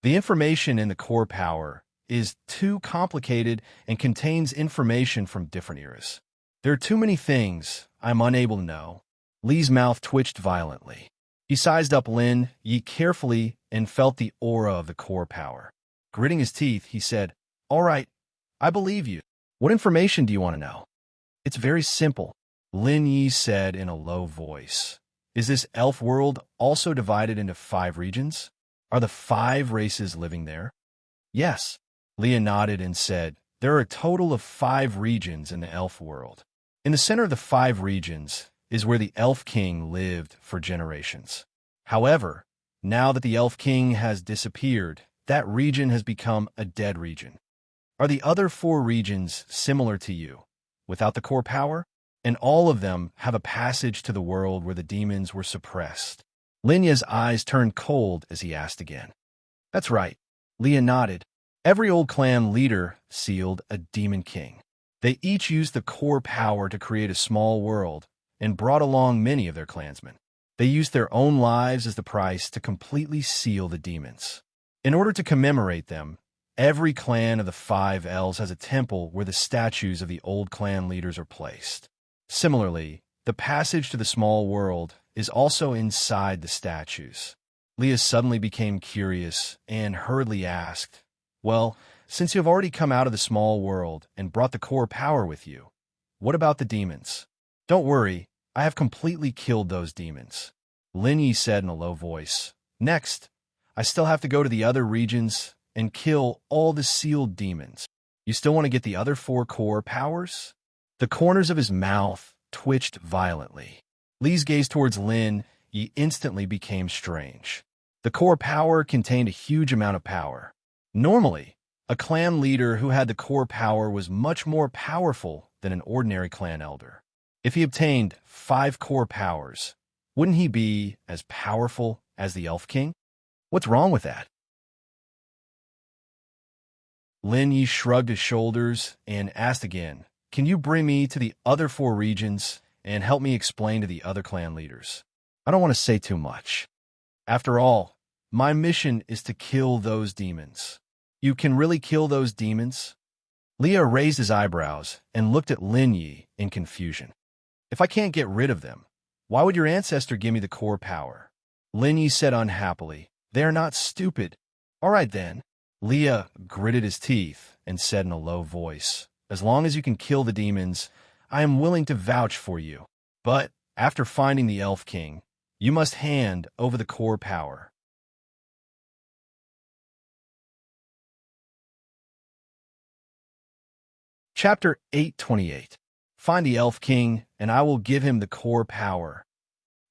The information in the core power is too complicated and contains information from different eras. There are too many things I'm unable to know." Lee's mouth twitched violently. He sized up Lin Yi carefully and felt the aura of the core power. Gritting his teeth, he said, "All right, I believe you. What information do you want to know?" "It's very simple," Lin Yi said in a low voice. "Is this elf world also divided into 5 regions? Are the 5 races living there?" "Yes." Leah nodded and said, "There are a total of 5 regions in the elf world. In the center of the 5 regions is where the Elf King lived for generations. However, now that the Elf King has disappeared, that region has become a dead region. Are the other 4 regions similar to you, without the core power? And all of them have a passage to the world where the demons were suppressed?" Lin Yi's eyes turned cold as he asked again. "That's right." Leah nodded. "Every old clan leader sealed a demon king. They each used the core power to create a small world and brought along many of their clansmen. They used their own lives as the price to completely seal the demons. In order to commemorate them, every clan of the 5 elves has a temple where the statues of the old clan leaders are placed. Similarly, the passage to the small world is also inside the statues." Leah suddenly became curious and hurriedly asked, "Well, since you have already come out of the small world and brought the core power with you, what about the demons? Don't worry, I have completely killed those demons, Lin Yi said in a low voice. Next, I still have to go to the other regions and kill all the sealed demons. You still want to get the other 4 core powers? The corners of his mouth twitched violently. Li's gaze towards Lin Yi instantly became strange. The core power contained a huge amount of power. Normally, a clan leader who had the core power was much more powerful than an ordinary clan elder. If he obtained 5 core powers, wouldn't he be as powerful as the Elf King? What's wrong with that? Lin Yi shrugged his shoulders and asked again, can you bring me to the other 4 regions and help me explain to the other clan leaders? I don't want to say too much. After all, my mission is to kill those demons. You can really kill those demons? Leah raised his eyebrows and looked at Lin Yi in confusion. If I can't get rid of them, why would your ancestor give me the core power? Lin Yi said unhappily, they are not stupid. All right then. Leah gritted his teeth and said in a low voice, as long as you can kill the demons, I am willing to vouch for you. But after finding the Elf King, you must hand over the core power. Chapter 828. Find the Elf King, and I will give him the core power.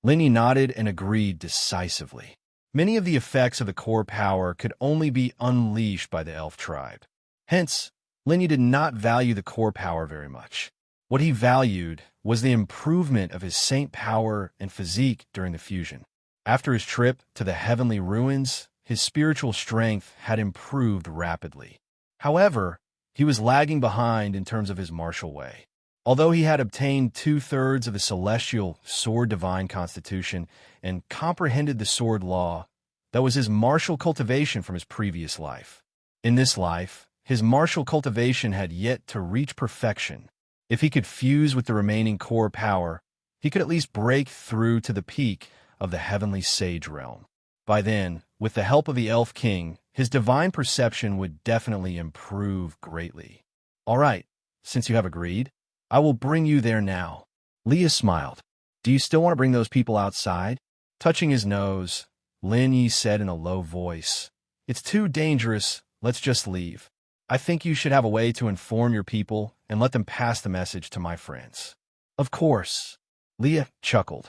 Lin Yi nodded and agreed decisively. Many of the effects of the core power could only be unleashed by the elf tribe. Hence, Lin Yi did not value the core power very much. What he valued was the improvement of his saint power and physique during the fusion. After his trip to the heavenly ruins, his spiritual strength had improved rapidly. However, he was lagging behind in terms of his martial way. Although he had obtained 2/3 of the celestial sword divine constitution and comprehended the sword law, that was his martial cultivation from his previous life. In this life, his martial cultivation had yet to reach perfection. If he could fuse with the remaining core power, he could at least break through to the peak of the heavenly sage realm. By then, with the help of the Elf King, his divine perception would definitely improve greatly. All right, since you have agreed, I will bring you there now. Leah smiled. Do you still want to bring those people outside? Touching his nose, Lin Yi said in a low voice, it's too dangerous, let's just leave. I think you should have a way to inform your people and let them pass the message to my friends. Of course. Leah chuckled.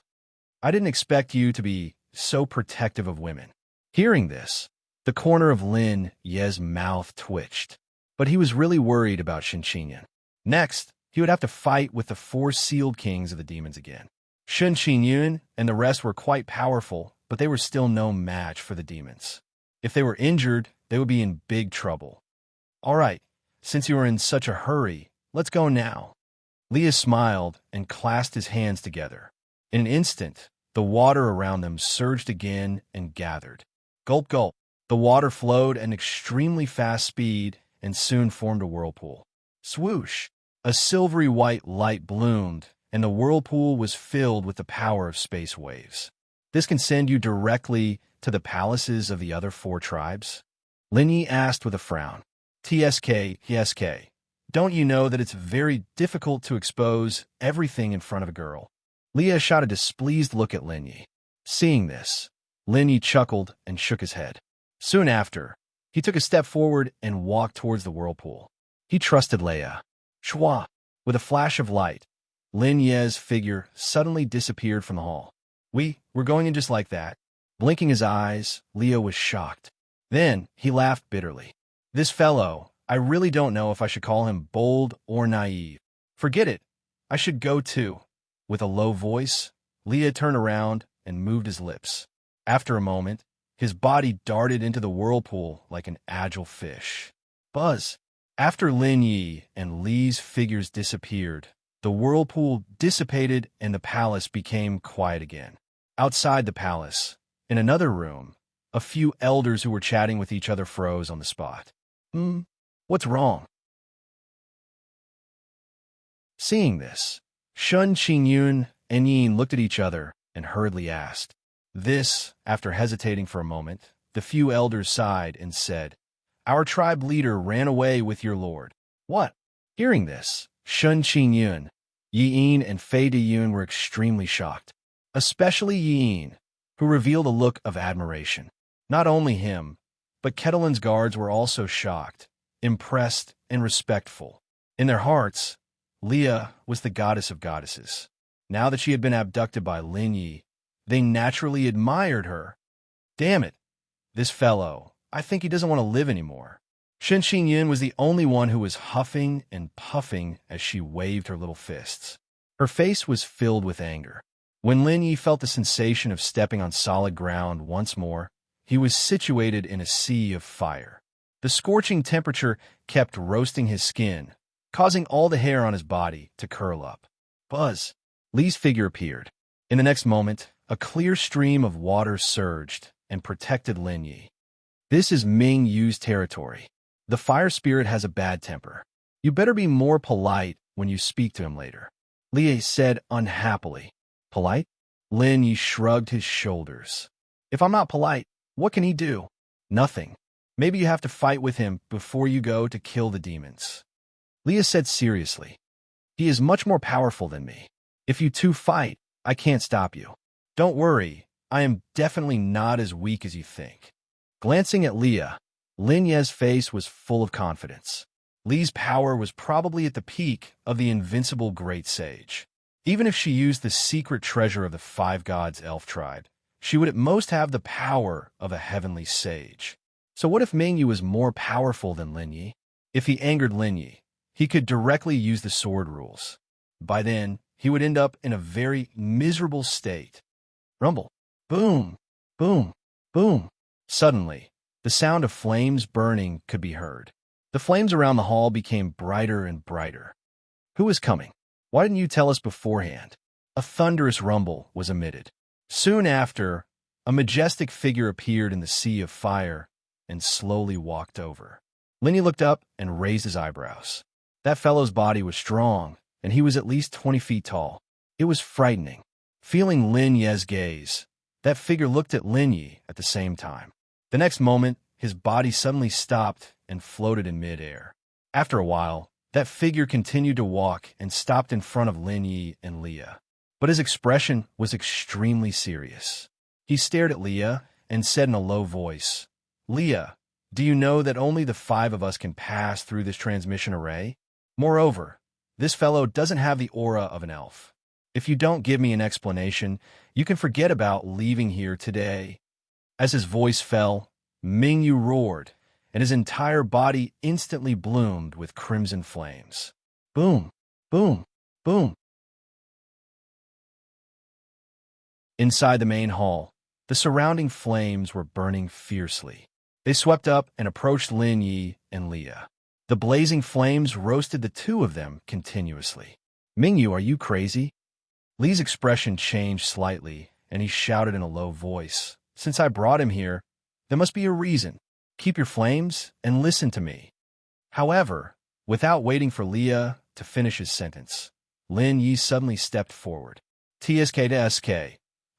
I didn't expect you to be so protective of women. Hearing this, the corner of Lin Yi's mouth twitched, but he was really worried about Shinqinyan. Next, he would have to fight with the 4 sealed kings of the demons again. Shen Qingyun and the rest were quite powerful, but they were still no match for the demons. If they were injured, they would be in big trouble. All right, since you are in such a hurry, let's go now. Leah smiled and clasped his hands together. In an instant, the water around them surged again and gathered. Gulp, gulp. The water flowed at an extremely fast speed and soon formed a whirlpool. Swoosh! A silvery white light bloomed, and the whirlpool was filled with the power of space waves. This can send you directly to the palaces of the other 4 tribes? Lin Yi asked with a frown. TSK, don't you know that it's very difficult to expose everything in front of a girl? Leah shot a displeased look at Lin Yi. Seeing this, Lin Yi chuckled and shook his head. Soon after, he took a step forward and walked towards the whirlpool. He trusted Leia. Shwa! With a flash of light, Lin Yi's figure suddenly disappeared from the hall. We're going in just like that. Blinking his eyes, Leo was shocked. Then he laughed bitterly. This fellow, I really don't know if I should call him bold or naive. Forget it. I should go too. With a low voice, Leah turned around and moved his lips. After a moment, his body darted into the whirlpool like an agile fish. Buzz! After Lin Yi and Li's figures disappeared, the whirlpool dissipated and the palace became quiet again. Outside the palace, in another room, a few elders who were chatting with each other froze on the spot. What's wrong? Seeing this, Shen Qingyun and Yin looked at each other and hurriedly asked. This, after hesitating for a moment, the few elders sighed and said, Our tribe leader ran away with your lord. What? Hearing this, Shun Qingyun, Yi and Fei Diyun were extremely shocked, especially Yi, who revealed a look of admiration. Not only him, but Ketelin's guards were also shocked, impressed, and respectful. In their hearts, Leah was the goddess of goddesses. Now that she had been abducted by Lin Yi, they naturally admired her. Damn it, this fellow, I think he doesn't want to live anymore. Shen Xinyin was the only one who was huffing and puffing as she waved her little fists. Her face was filled with anger. When Lin Yi felt the sensation of stepping on solid ground once more, he was situated in a sea of fire. The scorching temperature kept roasting his skin, causing all the hair on his body to curl up. Buzz! Li's figure appeared. In the next moment, a clear stream of water surged and protected Lin Yi. This is Ming Yu's territory. The fire spirit has a bad temper. You better be more polite when you speak to him later. Li said unhappily. Polite? Lin Yi shrugged his shoulders. If I'm not polite, what can he do? Nothing. Maybe you have to fight with him before you go to kill the demons. Leah said seriously. He is much more powerful than me. If you two fight, I can't stop you. Don't worry, I am definitely not as weak as you think. Glancing at Leah, Lin Ye's face was full of confidence. Li's power was probably at the peak of the invincible great sage. Even if she used the secret treasure of the five gods elf tribe, she would at most have the power of a heavenly sage. So what if Ming Yu was more powerful than Lin Yi? If he angered Lin Yi, he could directly use the sword rules. By then, he would end up in a very miserable state. Rumble. Boom. Boom. Boom. Suddenly, the sound of flames burning could be heard. The flames around the hall became brighter and brighter. Who is coming? Why didn't you tell us beforehand? A thunderous rumble was emitted. Soon after, a majestic figure appeared in the sea of fire and slowly walked over. Lin Yi looked up and raised his eyebrows. That fellow's body was strong, and he was at least 20 feet tall. It was frightening. Feeling Lin Ye's gaze, that figure looked at Lin Yi at the same time. The next moment, his body suddenly stopped and floated in midair. After a while, that figure continued to walk and stopped in front of Lin Yi and Leah. But his expression was extremely serious. He stared at Leah and said in a low voice, Leah, do you know that only the 5 of us can pass through this transmission array? Moreover, this fellow doesn't have the aura of an elf. If you don't give me an explanation, you can forget about leaving here today. As his voice fell, Ming Yu roared, and his entire body instantly bloomed with crimson flames. Boom, boom, boom. Inside the main hall, the surrounding flames were burning fiercely. They swept up and approached Lin Yi and Leah. The blazing flames roasted the two of them continuously. Ming Yu, are you crazy? Li's expression changed slightly, and he shouted in a low voice, Since I brought him here, there must be a reason. Keep your flames and listen to me. However, without waiting for Leah to finish his sentence, Lin Yi suddenly stepped forward. TSK to SK.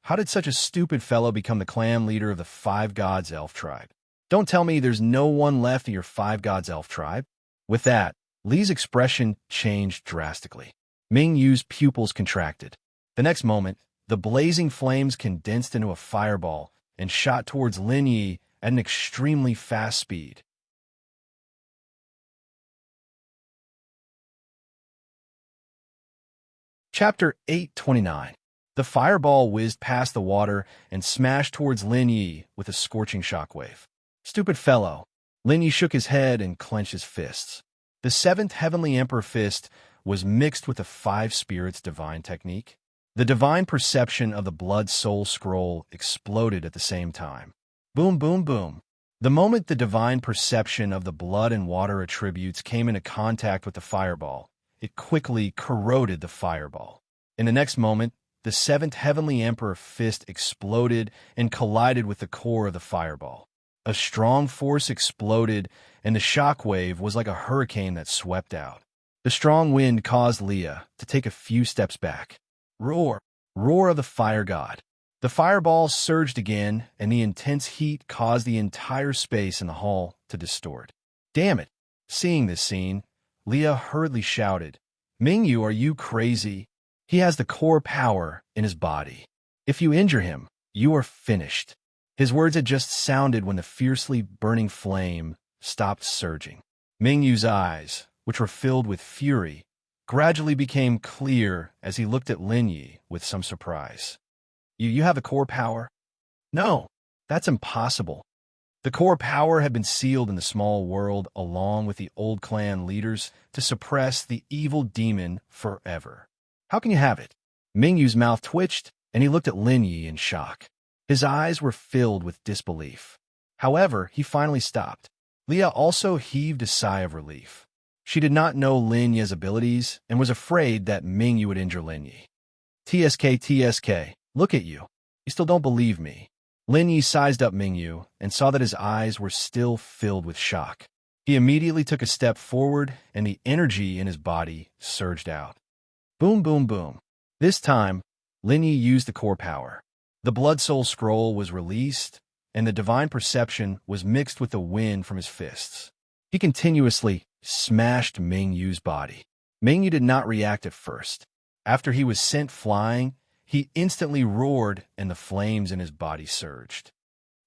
How did such a stupid fellow become the clan leader of the 5 gods elf tribe? Don't tell me there's no one left in your 5 gods elf tribe. With that, Li's expression changed drastically. Ming Yu's pupils contracted. The next moment, the blazing flames condensed into a fireball and shot towards Lin Yi at an extremely fast speed. Chapter 829. The fireball whizzed past the water and smashed towards Lin Yi with a scorching shockwave. Stupid fellow. Lin Yi shook his head and clenched his fists. The 7th Heavenly Emperor fist was mixed with the 5 spirits divine technique. The divine perception of the blood soul scroll exploded at the same time. Boom, boom, boom. The moment the divine perception of the blood and water attributes came into contact with the fireball, it quickly corroded the fireball. In the next moment, the 7th Heavenly Emperor fist exploded and collided with the core of the fireball. A strong force exploded, and the shockwave was like a hurricane that swept out. The strong wind caused Leah to take a few steps back. Roar! Roar of the fire god. The fireball surged again, and the intense heat caused the entire space in the hall to distort. Damn it. Seeing this scene, Leah hurriedly shouted, Mingyu, are you crazy? He has the core power in his body. If you injure him, you are finished. His words had just sounded when the fiercely burning flame stopped surging. Mingyu's eyes, which were filled with fury, gradually became clear as he looked at Lin Yi with some surprise. You have the core power? No, that's impossible. The core power had been sealed in the small world along with the old clan leaders to suppress the evil demon forever. How can you have it? Mingyu's mouth twitched, and he looked at Lin Yi in shock. His eyes were filled with disbelief. However, he finally stopped. Leah also heaved a sigh of relief. She did not know Lin Yi's abilities and was afraid that Mingyu would injure Lin Yi. TSK, look at you. You still don't believe me. Lin Yi sized up Mingyu and saw that his eyes were still filled with shock. He immediately took a step forward, and the energy in his body surged out. Boom, boom, boom. This time, Lin Yi used the core power. The Blood Soul Scroll was released, and the divine perception was mixed with the wind from his fists. He continuously smashed Mingyu's body. Mingyu did not react at first. After he was sent flying, he instantly roared, and the flames in his body surged.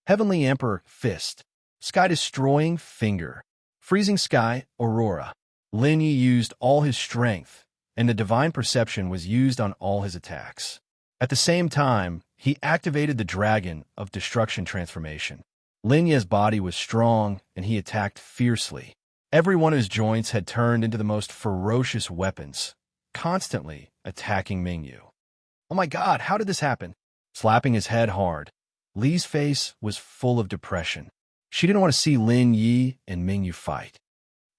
Heavenly Emperor Fist, Sky-Destroying Finger, Freezing Sky Aurora. Lin Yi used all his strength, and the divine perception was used on all his attacks. At the same time, he activated the Dragon of Destruction transformation. Lin Yi's body was strong, and he attacked fiercely. Every one of his joints had turned into the most ferocious weapons, constantly attacking Mingyu. Oh my God, how did this happen? Slapping his head hard, Li's face was full of depression. She didn't want to see Lin Yi and Mingyu fight.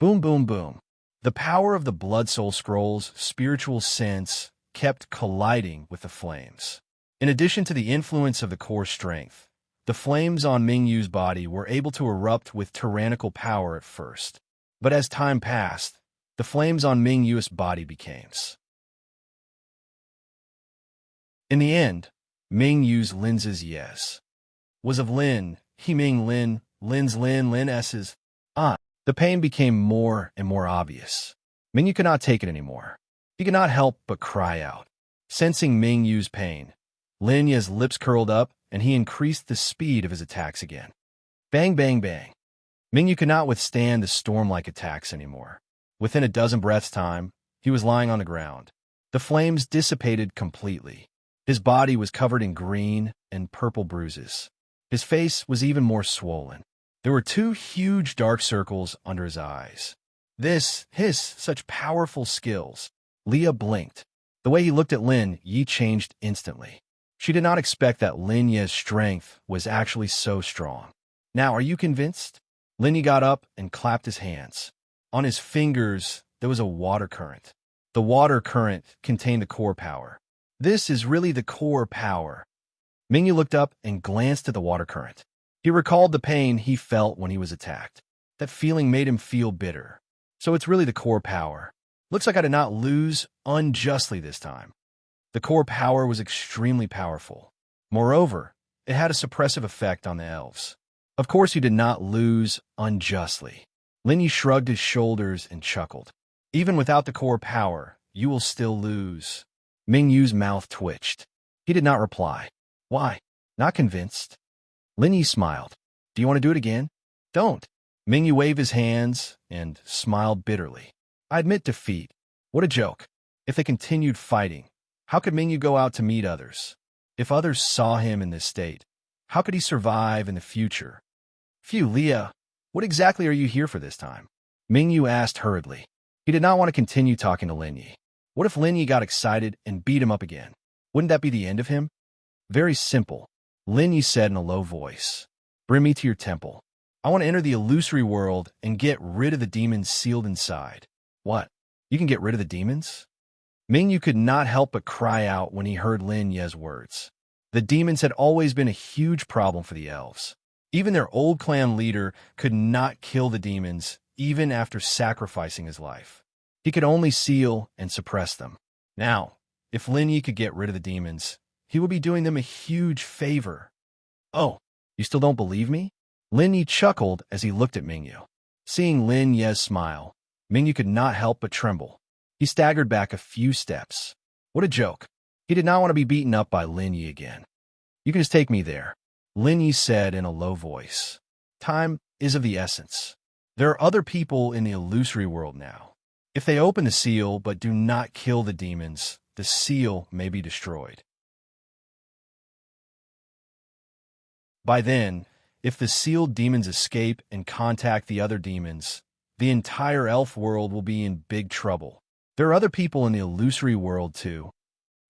Boom, boom, boom. The power of the Blood Soul Scroll's spiritual sense kept colliding with the flames. In addition to the influence of the core strength, the flames on Mingyu's body were able to erupt with tyrannical power at first. But as time passed, the flames on Mingyu's body became. In the end, Mingyu's Lin's yes was of Lin, he Ming Lin, Lin's Lin, Lin S's. The pain became more and more obvious. Mingyu could not take it anymore. He could not help but cry out. Sensing Mingyu's pain, Lin Yi's lips curled up, and he increased the speed of his attacks again. Bang, bang, bang. Mingyu could not withstand the storm-like attacks anymore. Within a dozen breaths' time, he was lying on the ground. The flames dissipated completely. His body was covered in green and purple bruises. His face was even more swollen. There were 2 huge dark circles under his eyes. Such powerful skills. Leah blinked. The way he looked at Lin Yi changed instantly. She did not expect that Lin Yi's strength was actually so strong. Now, are you convinced? Lin Yi got up and clapped his hands. On his fingers, there was a water current. The water current contained the core power. This is really the core power. Mingyu looked up and glanced at the water current. He recalled the pain he felt when he was attacked. That feeling made him feel bitter. So it's really the core power. Looks like I did not lose unjustly this time. The core power was extremely powerful. Moreover, it had a suppressive effect on the elves. Of course, you did not lose unjustly. Lin Yi shrugged his shoulders and chuckled. Even without the core power, you will still lose. Mingyu's mouth twitched. He did not reply. Why? Not convinced. Lin Yi smiled. Do you want to do it again? Don't. Mingyu waved his hands and smiled bitterly. I admit defeat. What a joke. If they continued fighting, how could Mingyu go out to meet others? If others saw him in this state, how could he survive in the future? Phew, Leah, what exactly are you here for this time? Mingyu asked hurriedly. He did not want to continue talking to Lin Yi. What if Lin Yi got excited and beat him up again? Wouldn't that be the end of him? Very simple. Lin Yi said in a low voice. Bring me to your temple. I want to enter the illusory world and get rid of the demons sealed inside. What? You can get rid of the demons? Mingyu could not help but cry out when he heard Lin Yi's words. The demons had always been a huge problem for the elves. Even their old clan leader could not kill the demons, even after sacrificing his life. He could only seal and suppress them. Now, if Lin Yi could get rid of the demons, he would be doing them a huge favor. Oh, you still don't believe me? Lin Yi chuckled as he looked at Mingyu. Seeing Lin Ye's smile, Mingyu could not help but tremble. He staggered back a few steps. What a joke. He did not want to be beaten up by Lin Yi again. You can just take me there, Lin Yi said in a low voice. Time is of the essence. There are other people in the illusory world now. If they open the seal but do not kill the demons, the seal may be destroyed. By then, if the sealed demons escape and contact the other demons, the entire elf world will be in big trouble. There are other people in the illusory world too.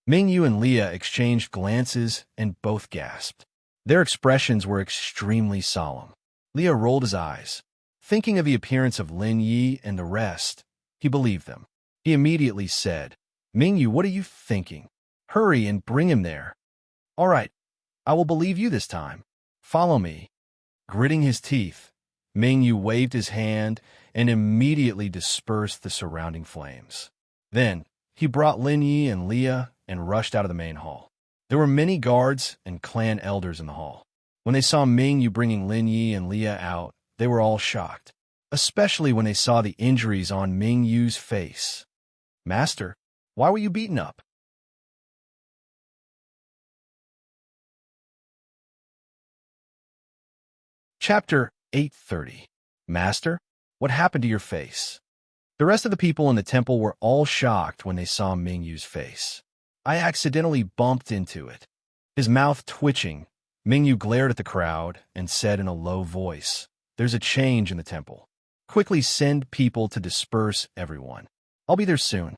Mingyu and Leah exchanged glances and both gasped. Their expressions were extremely solemn. Leah rolled his eyes. Thinking of the appearance of Lin Yi and the rest, he believed them. He immediately said, Mingyu, what are you thinking? Hurry and bring him there. All right, I will believe you this time. Follow me. Gritting his teeth, Mingyu waved his hand and immediately dispersed the surrounding flames. Then, he brought Lin Yi and Leah and rushed out of the main hall. There were many guards and clan elders in the hall. When they saw Mingyu bringing Lin Yi and Leah out, they were all shocked, especially when they saw the injuries on Mingyu's face. Master, why were you beaten up? Chapter 830. Master, what happened to your face? The rest of the people in the temple were all shocked when they saw Mingyu's face. I accidentally bumped into it. His mouth twitching, Mingyu glared at the crowd and said in a low voice, There's a change in the temple. Quickly send people to disperse everyone. I'll be there soon.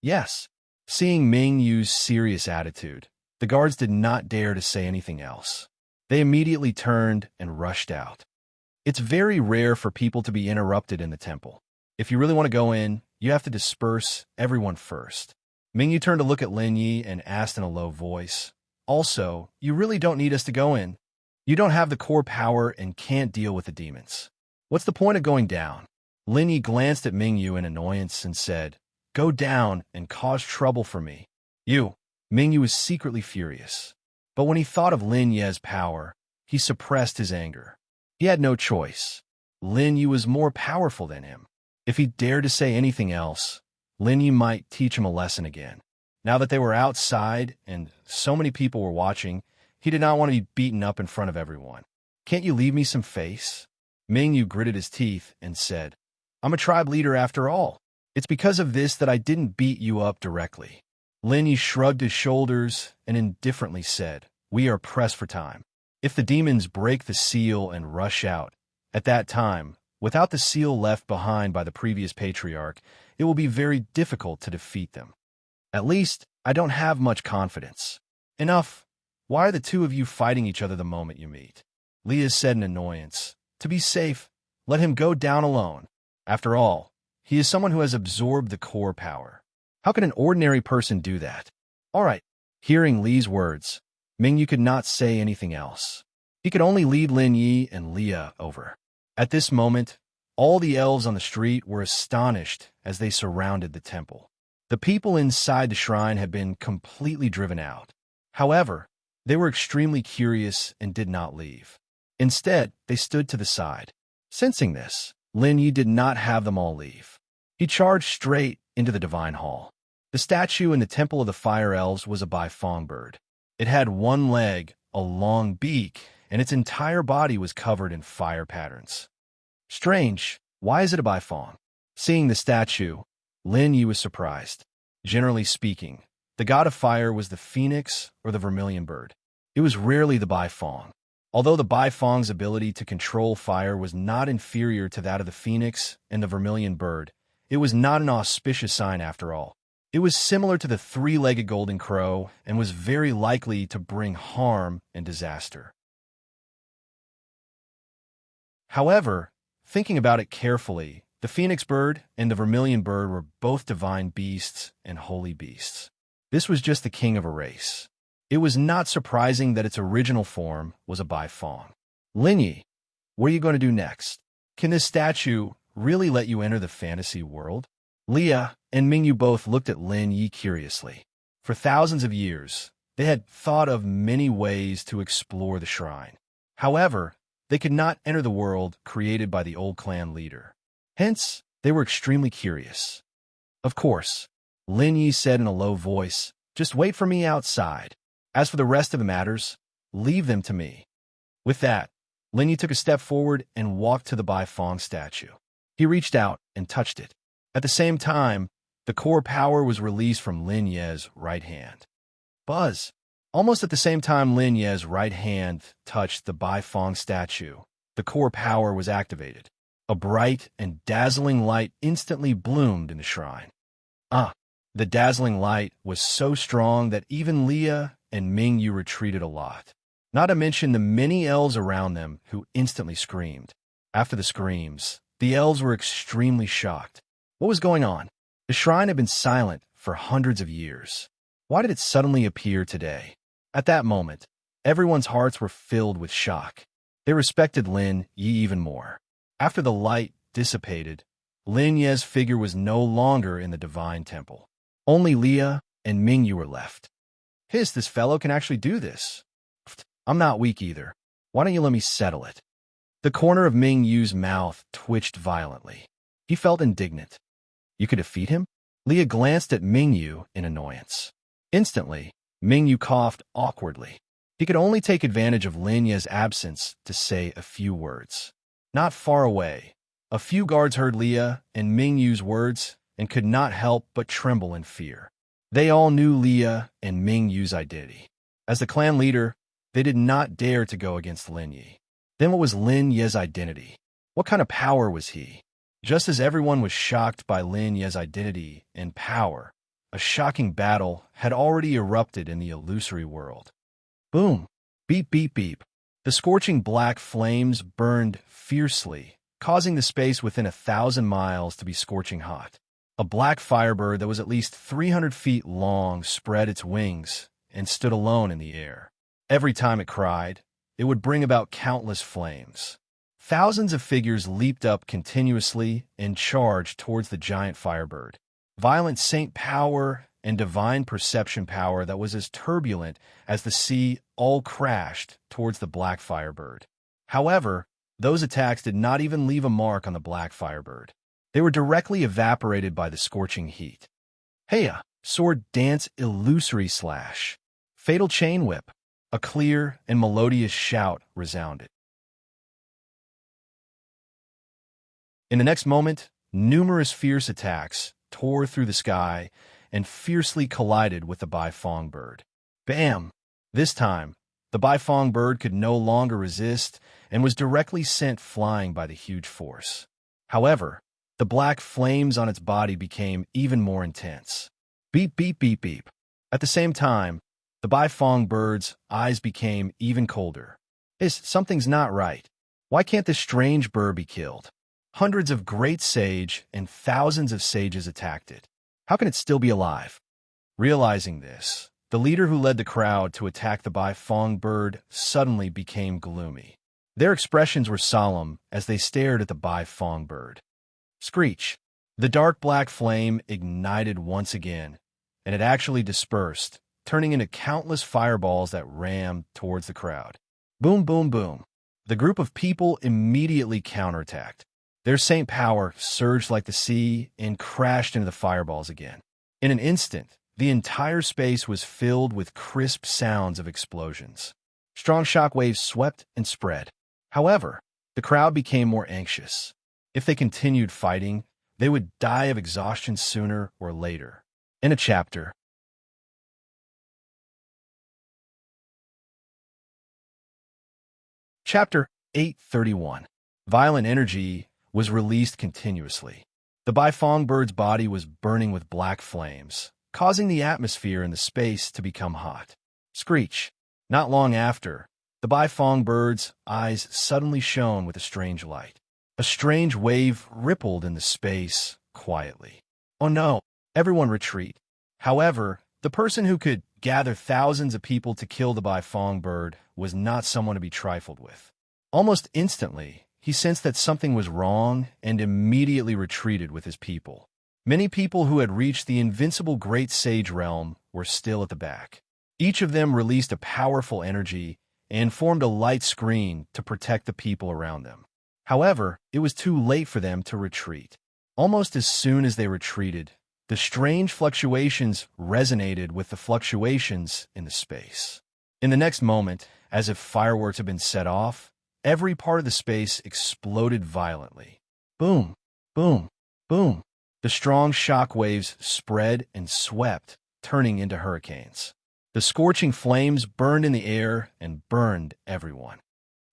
Yes. Seeing Mingyu's serious attitude, the guards did not dare to say anything else. They immediately turned and rushed out. It's very rare for people to be interrupted in the temple. If you really want to go in, you have to disperse everyone first. Mingyu turned to look at Lin Yi and asked in a low voice, Also, you really don't need us to go in. You don't have the core power and can't deal with the demons. What's the point of going down? Lin Yi glanced at Mingyu in annoyance and said, Go down and cause trouble for me. Mingyu was secretly furious. But when he thought of Lin Ye's power, he suppressed his anger. He had no choice. Lin Yi was more powerful than him. If he dared to say anything else, Lin Yi might teach him a lesson again. Now that they were outside and so many people were watching, he did not want to be beaten up in front of everyone. Can't you leave me some face? Mingyu gritted his teeth and said, I'm a tribe leader after all. It's because of this that I didn't beat you up directly. Lin Yi shrugged his shoulders and indifferently said, We are pressed for time. If the demons break the seal and rush out, at that time, without the seal left behind by the previous patriarch, it will be very difficult to defeat them. At least, I don't have much confidence. Enough. Why are the two of you fighting each other the moment you meet? Leah said in annoyance. To be safe, let him go down alone. After all, he is someone who has absorbed the core power. How can an ordinary person do that? All right. Hearing Li's words, Mingyu could not say anything else. He could only lead Lin Yi and Leah over. At this moment, all the elves on the street were astonished as they surrounded the temple. The people inside the shrine had been completely driven out. However, they were extremely curious and did not leave. Instead, they stood to the side. Sensing this, Lin Yi did not have them all leave. He charged straight into the divine hall. The statue in the Temple of the Fire Elves was a Baifeng bird. It had one leg, a long beak, and its entire body was covered in fire patterns. Strange, why is it a Baifeng? Seeing the statue, Lin Yi was surprised. Generally speaking, the god of fire was the phoenix or the vermilion bird. It was rarely the Baifeng. Although the Baifeng's ability to control fire was not inferior to that of the phoenix and the vermilion bird, it was not an auspicious sign after all. It was similar to the three-legged golden crow and was very likely to bring harm and disaster. However, thinking about it carefully, the phoenix bird and the vermilion bird were both divine beasts and holy beasts. This was just the king of a race. It was not surprising that its original form was a Baifeng. Lin Yi, what are you going to do next? Can this statue really let you enter the fantasy world? Leah and Mingyu both looked at Lin Yi curiously. For thousands of years, they had thought of many ways to explore the shrine. However, they could not enter the world created by the old clan leader. Hence, they were extremely curious. Of course, Lin Yi said in a low voice, "Just wait for me outside. As for the rest of the matters, leave them to me." With that, Lin Yi took a step forward and walked to the Bai Fong statue. He reached out and touched it. At the same time, the core power was released from Lin Ye's right hand. Buzz! Almost at the same time Lin Ye's right hand touched the Bai Fong statue, the core power was activated. A bright and dazzling light instantly bloomed in the shrine. The dazzling light was so strong that even Leah and Ming Yu retreated a lot. Not to mention the many elves around them who instantly screamed. After the screams, the elves were extremely shocked. What was going on? The shrine had been silent for hundreds of years. Why did it suddenly appear today? At that moment, everyone's hearts were filled with shock. They respected Lin Yi even more. After the light dissipated, Lin Ye's figure was no longer in the divine temple. Only Leah and Ming Yu were left. This fellow can actually do this. I'm not weak either. Why don't you let me settle it? The corner of Ming Yu's mouth twitched violently. He felt indignant. You could defeat him? Leah glanced at Ming Yu in annoyance. Instantly, Ming Yu coughed awkwardly. He could only take advantage of Lin Ye's absence to say a few words. Not far away, a few guards heard Leah and Ming Yu's words and could not help but tremble in fear. They all knew Leah and Ming Yu's identity. As the clan leader, they did not dare to go against Lin Yi. Then what was Lin Ye's identity? What kind of power was he? Just as everyone was shocked by Lin Ye's identity and power, a shocking battle had already erupted in the illusory world. Boom! Beep, beep, beep. The scorching black flames burned fiercely, causing the space within 1,000 miles to be scorching hot. A black firebird that was at least 300 feet long spread its wings and stood alone in the air. Every time it cried, it would bring about countless flames. Thousands of figures leaped up continuously and charged towards the giant firebird. Violent saint power and divine perception power that was as turbulent as the sea all crashed towards the black firebird. However, those attacks did not even leave a mark on the black firebird. They were directly evaporated by the scorching heat. Heya! Sword dance illusory slash. Fatal chain whip. A clear and melodious shout resounded. In the next moment, numerous fierce attacks tore through the sky and fiercely collided with the Bai Fong bird. Bam! This time, the Bai Fong bird could no longer resist and was directly sent flying by the huge force. However, the black flames on its body became even more intense. Beep, beep, beep, beep. At the same time, the Bai Fong bird's eyes became even colder. Something's not right. Why can't this strange bird be killed? Hundreds of great sage and thousands of sages attacked it. How can it still be alive? Realizing this, the leader who led the crowd to attack the Bai Fong bird suddenly became gloomy. Their expressions were solemn as they stared at the Bai Fong bird. Screech! The dark black flame ignited once again, and it actually dispersed, turning into countless fireballs that rammed towards the crowd. Boom, boom, boom. The group of people immediately counterattacked. Their saint power surged like the sea and crashed into the fireballs again. In an instant, the entire space was filled with crisp sounds of explosions. Strong shock waves swept and spread. However, the crowd became more anxious. If they continued fighting, they would die of exhaustion sooner or later. In a chapter. Chapter 831. Violent energy was released continuously. The Bai Fong bird's body was burning with black flames, causing the atmosphere in the space to become hot. Screech! Not long after, the Bai Fong bird's eyes suddenly shone with a strange light. A strange wave rippled in the space quietly. Oh no! Everyone retreat. However, the person who could gather thousands of people to kill the Bai Fong bird was not someone to be trifled with. Almost instantly, he sensed that something was wrong and immediately retreated with his people. Many people who had reached the invincible Great Sage realm were still at the back. Each of them released a powerful energy and formed a light screen to protect the people around them. However, it was too late for them to retreat. Almost as soon as they retreated, the strange fluctuations resonated with the fluctuations in the space. In the next moment, as if fireworks had been set off, every part of the space exploded violently. Boom, boom, boom. The strong shock waves spread and swept, turning into hurricanes. The scorching flames burned in the air and burned everyone.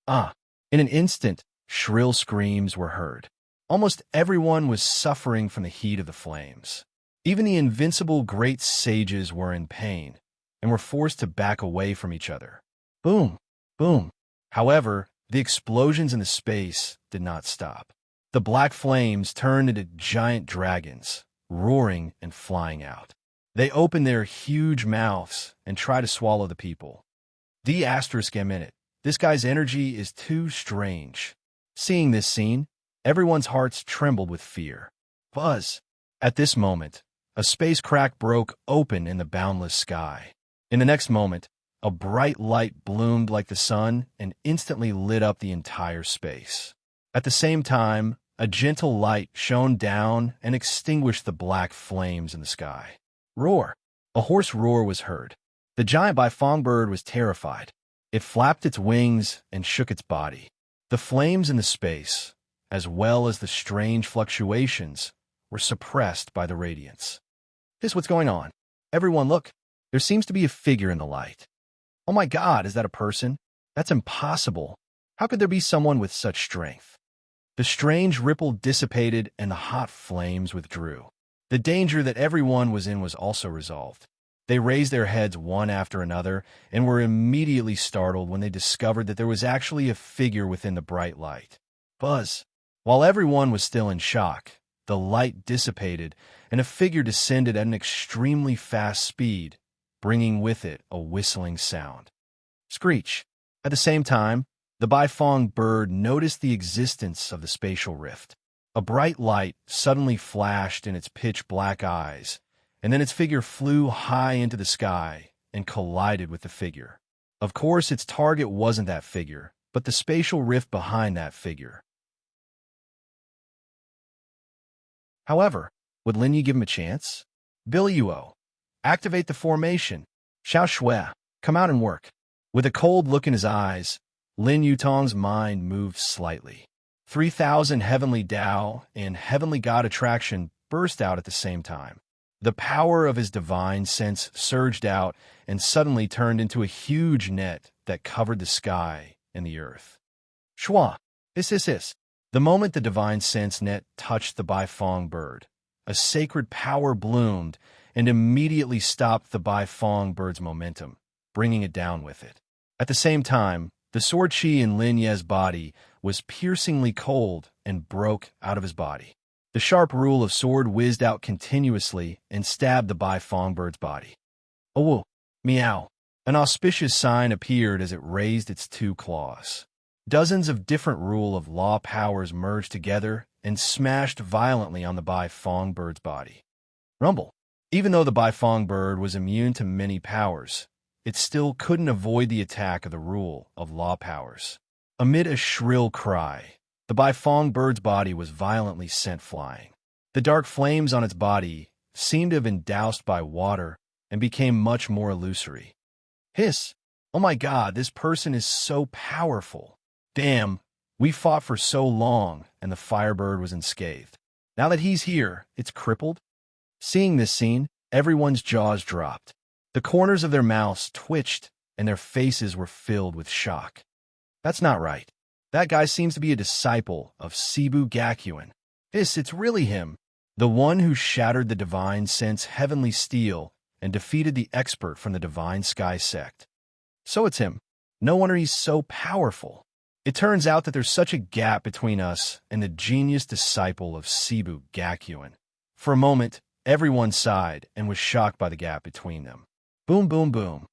In an instant, shrill screams were heard. Almost everyone was suffering from the heat of the flames. Even the invincible great sages were in pain and were forced to back away from each other. Boom, boom. However, the explosions in the space did not stop. The black flames turned into giant dragons, roaring and flying out. They opened their huge mouths and tried to swallow the people. ***. This guy's energy is too strange. Seeing this scene, everyone's hearts trembled with fear. Buzz! At this moment, a space crack broke open in the boundless sky. In the next moment, a bright light bloomed like the sun and instantly lit up the entire space. At the same time, a gentle light shone down and extinguished the black flames in the sky. Roar! A hoarse roar was heard. The giant bifong bird was terrified. It flapped its wings and shook its body. The flames in the space, as well as the strange fluctuations, were suppressed by the radiance. Here's what's going on. Everyone look. There seems to be a figure in the light. Oh my God, is that a person? That's impossible. How could there be someone with such strength? The strange ripple dissipated and the hot flames withdrew. The danger that everyone was in was also resolved. They raised their heads one after another and were immediately startled when they discovered that there was actually a figure within the bright light. Buzz! While everyone was still in shock, the light dissipated and a figure descended at an extremely fast speed, bringing with it a whistling sound. Screech! At the same time, the bifong bird noticed the existence of the spatial rift. A bright light suddenly flashed in its pitch-black eyes, and then its figure flew high into the sky and collided with the figure. Of course, its target wasn't that figure, but the spatial rift behind that figure. However, would Lin Yi give him a chance? Billy Uo, activate the formation. Xiao Shui, come out and work. With a cold look in his eyes, Lin Yutong's mind moved slightly. 3,000 heavenly Tao and heavenly God attraction burst out at the same time. The power of his divine sense surged out and suddenly turned into a huge net that covered the sky and the earth. Shua, is. The moment the divine sense net touched the bifong bird, a sacred power bloomed and immediately stopped the bifong bird's momentum, bringing it down with it. At the same time, the sword chi in Lin Ye's body was piercingly cold and broke out of his body. The sharp rule of sword whizzed out continuously and stabbed the bifong bird's body. Oh, meow! An auspicious sign appeared as it raised its two claws. Dozens of different rule of law powers merged together and smashed violently on the bifong bird's body. Rumble! Even though the bifong bird was immune to many powers, it still couldn't avoid the attack of the rule of law powers. Amid a shrill cry, the bifong bird's body was violently sent flying. The dark flames on its body seemed to have been doused by water and became much more illusory. Hiss! Oh my God, this person is so powerful. Damn, we fought for so long and the firebird was unscathed. Now that he's here, it's crippled. Seeing this scene, everyone's jaws dropped. The corners of their mouths twitched and their faces were filled with shock. That's not right. That guy seems to be a disciple of Sibu Gakuin. It's really him, the one who shattered the divine sense heavenly steel and defeated the expert from the divine sky sect. So it's him. No wonder he's so powerful. It turns out that there's such a gap between us and the genius disciple of Sibu Gakuin. For a moment, everyone sighed and was shocked by the gap between them. Boom, boom, boom.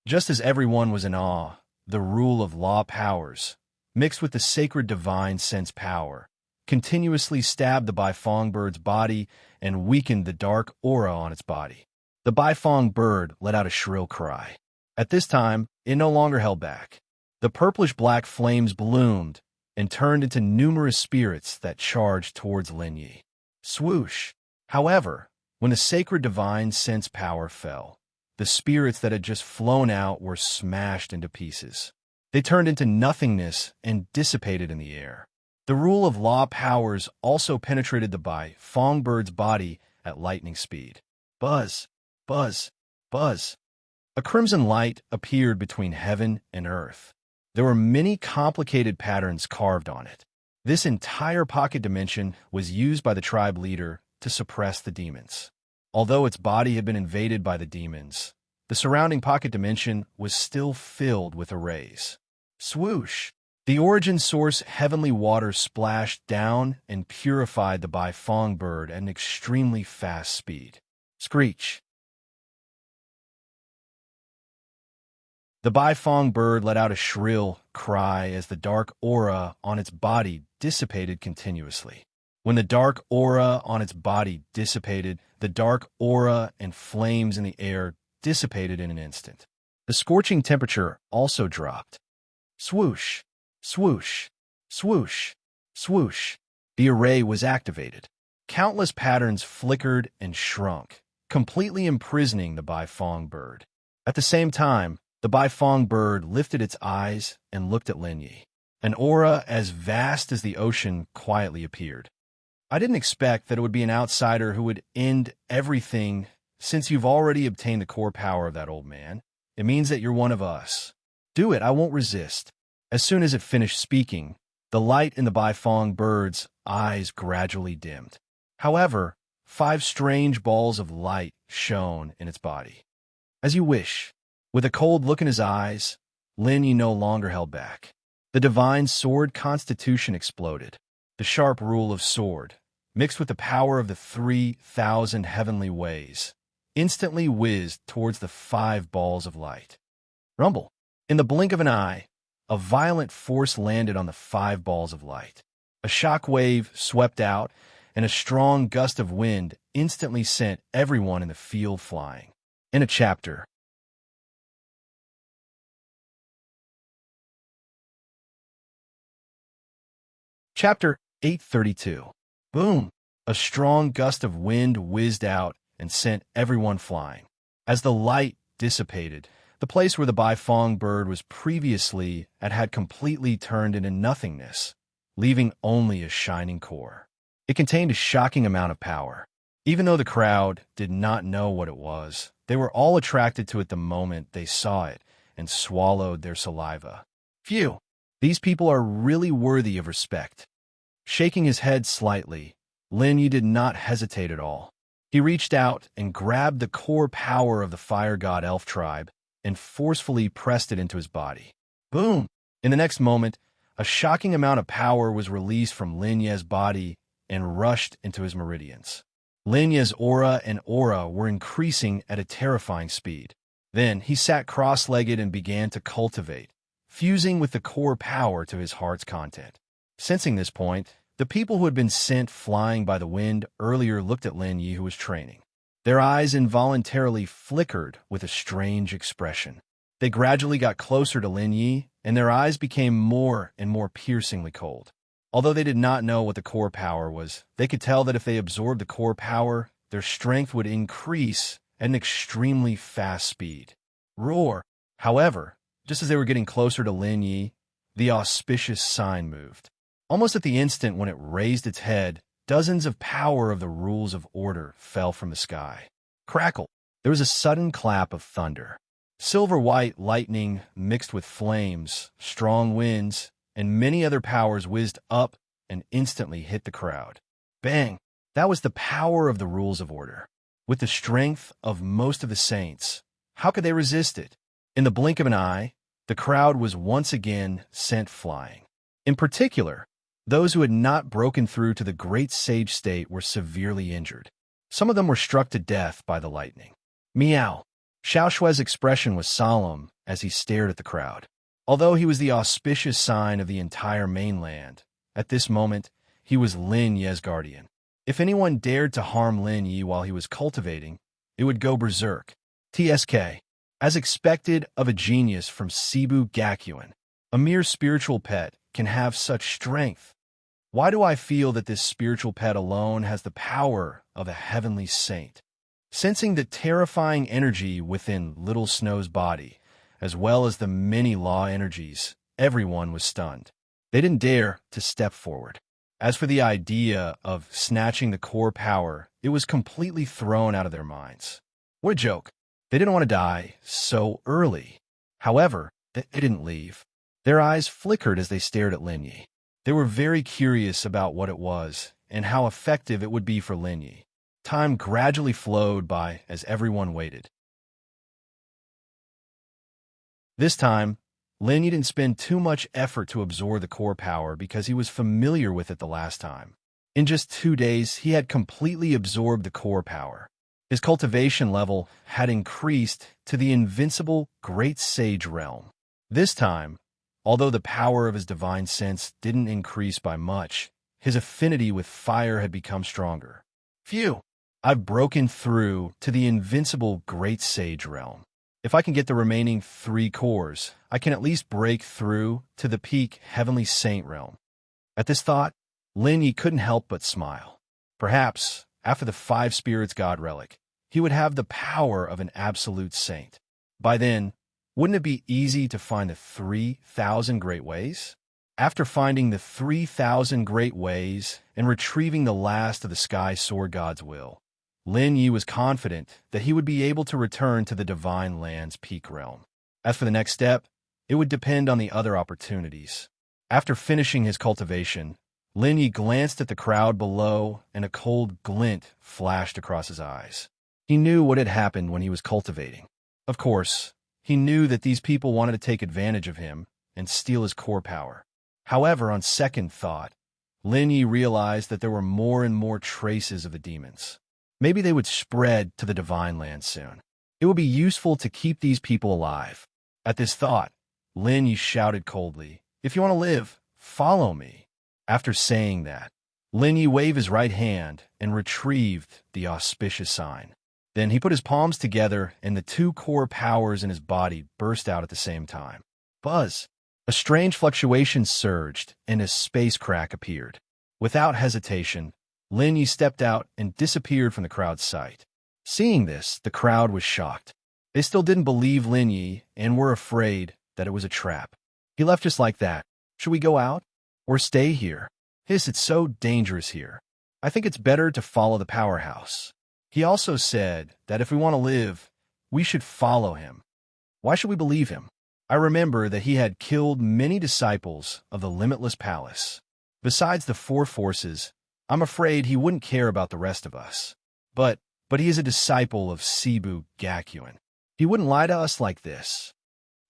Just as everyone was in awe, the rule of law powers, mixed with the sacred divine sense power, continuously stabbed the bifong bird's body and weakened the dark aura on its body. The bifong bird let out a shrill cry. At this time, it no longer held back. The purplish-black flames bloomed and turned into numerous spirits that charged towards Lin Yi. Swoosh! However, when the sacred divine sense power fell, the spirits that had just flown out were smashed into pieces. They turned into nothingness and dissipated in the air. The rule of law powers also penetrated the Bai Fong bird's body at lightning speed. Buzz, buzz, buzz. A crimson light appeared between heaven and earth. There were many complicated patterns carved on it. This entire pocket dimension was used by the tribe leader to suppress the demons. Although its body had been invaded by the demons, the surrounding pocket dimension was still filled with arrays. Swoosh! The origin source heavenly water splashed down and purified the Bai Fong bird at an extremely fast speed. Screech! The Bai Fong bird let out a shrill cry as the dark aura on its body dissipated continuously. When the dark aura on its body dissipated, the dark aura and flames in the air dissipated in an instant. The scorching temperature also dropped. Swoosh! Swoosh! Swoosh! Swoosh! The array was activated. Countless patterns flickered and shrunk, completely imprisoning the Bai Fong bird. At the same time, the Bai Fong bird lifted its eyes and looked at Lin Yi. An aura as vast as the ocean quietly appeared. I didn't expect that it would be an outsider who would end everything. Since you've already obtained the core power of that old man, it means that you're one of us. Do it, I won't resist. As soon as it finished speaking, the light in the Bai Fong bird's eyes gradually dimmed. However, 5 strange balls of light shone in its body. As you wish. With a cold look in his eyes, Lin Yi no longer held back. The divine sword constitution exploded. The sharp rule of sword, mixed with the power of the 3,000 heavenly ways, instantly whizzed towards the 5 balls of light. Rumble! In the blink of an eye, a violent force landed on the 5 balls of light. A shock wave swept out, and a strong gust of wind instantly sent everyone in the field flying. In a chapter. Chapter 832. Boom! A strong gust of wind whizzed out and sent everyone flying. As the light dissipated, the place where the Bai Fong bird was previously at had completely turned into nothingness, leaving only a shining core. It contained a shocking amount of power. Even though the crowd did not know what it was, they were all attracted to it the moment they saw it and swallowed their saliva. Phew! These people are really worthy of respect. Shaking his head slightly, Lin Yi did not hesitate at all. He reached out and grabbed the core power of the fire god elf tribe and forcefully pressed it into his body. Boom! In the next moment, a shocking amount of power was released from Lin Yi's body and rushed into his meridians. Lin Yi's aura and aura were increasing at a terrifying speed. Then he sat cross-legged and began to cultivate, fusing with the core power to his heart's content. Sensing this point, the people who had been sent flying by the wind earlier looked at Lin Yi, who was training. Their eyes involuntarily flickered with a strange expression. They gradually got closer to Lin Yi, and their eyes became more and more piercingly cold. Although they did not know what the core power was, they could tell that if they absorbed the core power, their strength would increase at an extremely fast speed. Roar! However, just as they were getting closer to Lin Yi, the auspicious sign moved. Almost at the instant when it raised its head, dozens of power of the rules of order fell from the sky. Crackle! There was a sudden clap of thunder. Silver-white lightning mixed with flames, strong winds, and many other powers whizzed up and instantly hit the crowd. Bang! That was the power of the rules of order. With the strength of most of the saints, how could they resist it? In the blink of an eye, the crowd was once again sent flying. In particular, those who had not broken through to the great sage state were severely injured. Some of them were struck to death by the lightning. Meow! Xiao Shui's expression was solemn as he stared at the crowd. Although he was the auspicious sign of the entire mainland, at this moment, he was Lin Yi's guardian. If anyone dared to harm Lin Yi while he was cultivating, it would go berserk. TSK. As expected of a genius from Cebu Gakuen, A mere spiritual pet can have such strength. Why do I feel that this spiritual pet alone has the power of a heavenly saint? Sensing the terrifying energy within Little Snow's body, as well as the many law energies, everyone was stunned. They didn't dare to step forward. As for the idea of snatching the core power, it was completely thrown out of their minds. What a joke. They didn't want to die so early. However, they didn't leave. Their eyes flickered as they stared at Lin Yi. They were very curious about what it was and how effective it would be for Lin Yi. Time gradually flowed by as everyone waited. This time, Lin Yi didn't spend too much effort to absorb the core power because he was familiar with it the last time. In just 2 days, he had completely absorbed the core power. His cultivation level had increased to the invincible Great Sage realm. This time, although the power of his divine sense didn't increase by much, his affinity with fire had become stronger. Phew! I've broken through to the invincible Great Sage realm. If I can get the remaining 3 cores, I can at least break through to the peak Heavenly Saint realm. At this thought, Lin Yi couldn't help but smile. Perhaps, after the 5 Spirits God relic, he would have the power of an absolute saint. By then, wouldn't it be easy to find the 3,000 Great Ways? After finding the 3,000 Great Ways and retrieving the last of the Sky Sword God's will, Lin Yi was confident that he would be able to return to the Divine Land's peak realm. As for the next step, it would depend on the other opportunities. After finishing his cultivation, Lin Yi glanced at the crowd below and a cold glint flashed across his eyes. He knew what had happened when he was cultivating. Of course, he knew that these people wanted to take advantage of him and steal his core power. However, on second thought, Lin Yi realized that there were more and more traces of the demons. Maybe they would spread to the Divine Land soon. It would be useful to keep these people alive. At this thought, Lin Yi shouted coldly, "If you want to live, follow me." After saying that, Lin Yi waved his right hand and retrieved the auspicious sign. Then he put his palms together and the 2 core powers in his body burst out at the same time. Buzz! A strange fluctuation surged and a space crack appeared. Without hesitation, Lin Yi stepped out and disappeared from the crowd's sight. Seeing this, the crowd was shocked. They still didn't believe Lin Yi and were afraid that it was a trap. He left just like that. Should we go out? Or stay here? It's so dangerous here. I think it's better to follow the powerhouse. He also said that if we want to live, we should follow him. Why should we believe him? I remember that he had killed many disciples of the Limitless Palace. Besides the 4 forces, I'm afraid he wouldn't care about the rest of us. But he is a disciple of Cebu Gakuin. He wouldn't lie to us like this.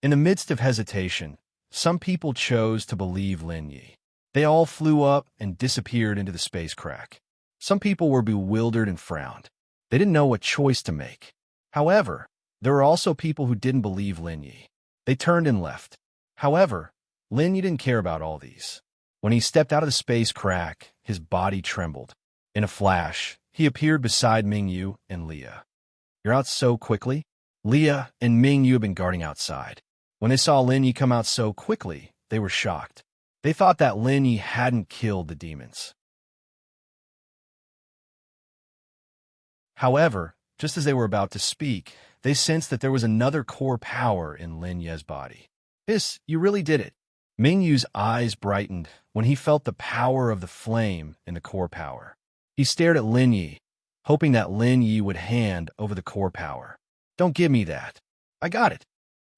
In the midst of hesitation, some people chose to believe Lin Yi. They all flew up and disappeared into the space crack. Some people were bewildered and frowned. They didn't know what choice to make. However, there were also people who didn't believe Lin Yi. They turned and left. However, Lin Yi didn't care about all these. When he stepped out of the space crack, his body trembled. In a flash, he appeared beside Mingyu and Leah. "You're out so quickly?" Leah and Mingyu had been guarding outside. When they saw Lin Yi come out so quickly, they were shocked. They thought that Lin Yi hadn't killed the demons. However, just as they were about to speak, they sensed that there was another core power in Lin Yi's body. You really did it." Mingyu's eyes brightened when he felt the power of the flame in the core power. He stared at Lin Yi, hoping that Lin Yi would hand over the core power. "Don't give me that. I got it."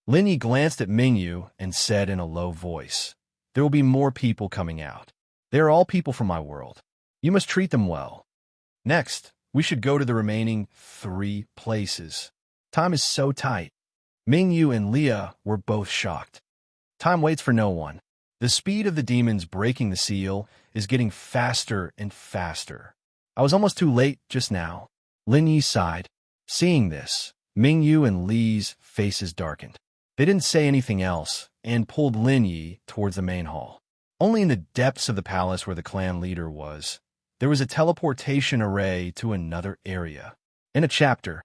Lin Yi glanced at Mingyu and said in a low voice, "There will be more people coming out. They are all people from my world. You must treat them well. Next, we should go to the remaining 3 places. Time is so tight." Mingyu and Leah were both shocked. Time waits for no one. The speed of the demons breaking the seal is getting faster and faster. I was almost too late just now. Lin Yi sighed. Seeing this, Mingyu and Li's faces darkened. They didn't say anything else and pulled Lin Yi towards the main hall. Only in the depths of the palace where the clan leader was, there was a teleportation array to another area. In a chapter,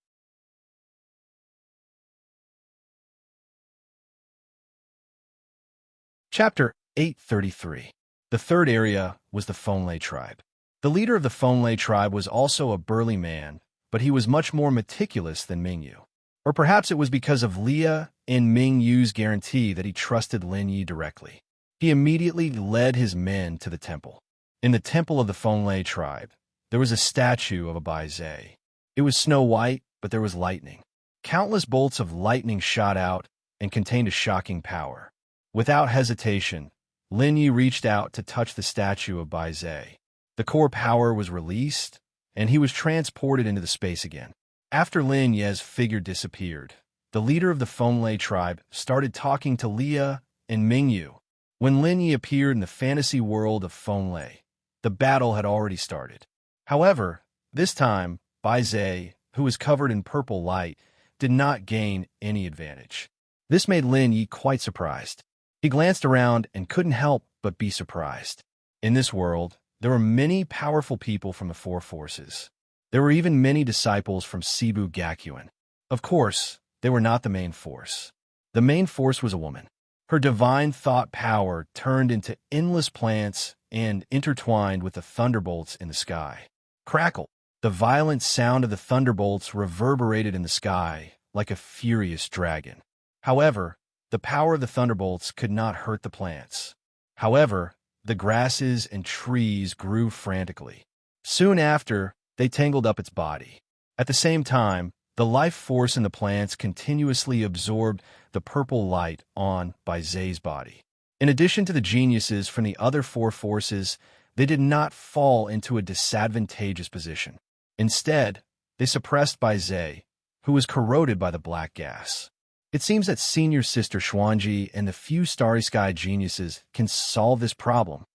Chapter 833. The third area was the Fonlay tribe. The leader of the Fonlay tribe was also a burly man, but he was much more meticulous than Mingyu. Or perhaps it was because of Leah and Mingyu's guarantee that he trusted Lin Yi directly. He immediately led his men to the temple. In the temple of the Fonlay tribe, there was a statue of a Bai Zhe. It was snow white, but there was lightning. Countless bolts of lightning shot out and contained a shocking power. Without hesitation, Lin Yi reached out to touch the statue of Bai Zhe. The core power was released, and he was transported into the space again. After Lin Yi's figure disappeared, the leader of the Fonlay tribe started talking to Leah and Mingyu. When Lin Yi appeared in the fantasy world of Fonlay, the battle had already started. However, this time, Bai Zhe, who was covered in purple light, did not gain any advantage. This made Lin Yi quite surprised. He glanced around and couldn't help but be surprised. In this world, there were many powerful people from the four forces. There were even many disciples from Cebu Gakuen. Of course, they were not the main force. The main force was a woman. Her divine thought power turned into endless plants and intertwined with the thunderbolts in the sky. Crackle! The violent sound of the thunderbolts reverberated in the sky like a furious dragon. However, the power of the thunderbolts could not hurt the plants. However, the grasses and trees grew frantically. Soon after, they tangled up its body. At the same time, the life force in the plants continuously absorbed the purple light on Bai Zhe's body. In addition to the geniuses from the other four forces, they did not fall into a disadvantageous position. Instead, they suppressed Bai Zhe, who was corroded by the black gas. It seems that Senior Sister Xuanji and the few Starry Sky geniuses can solve this problem.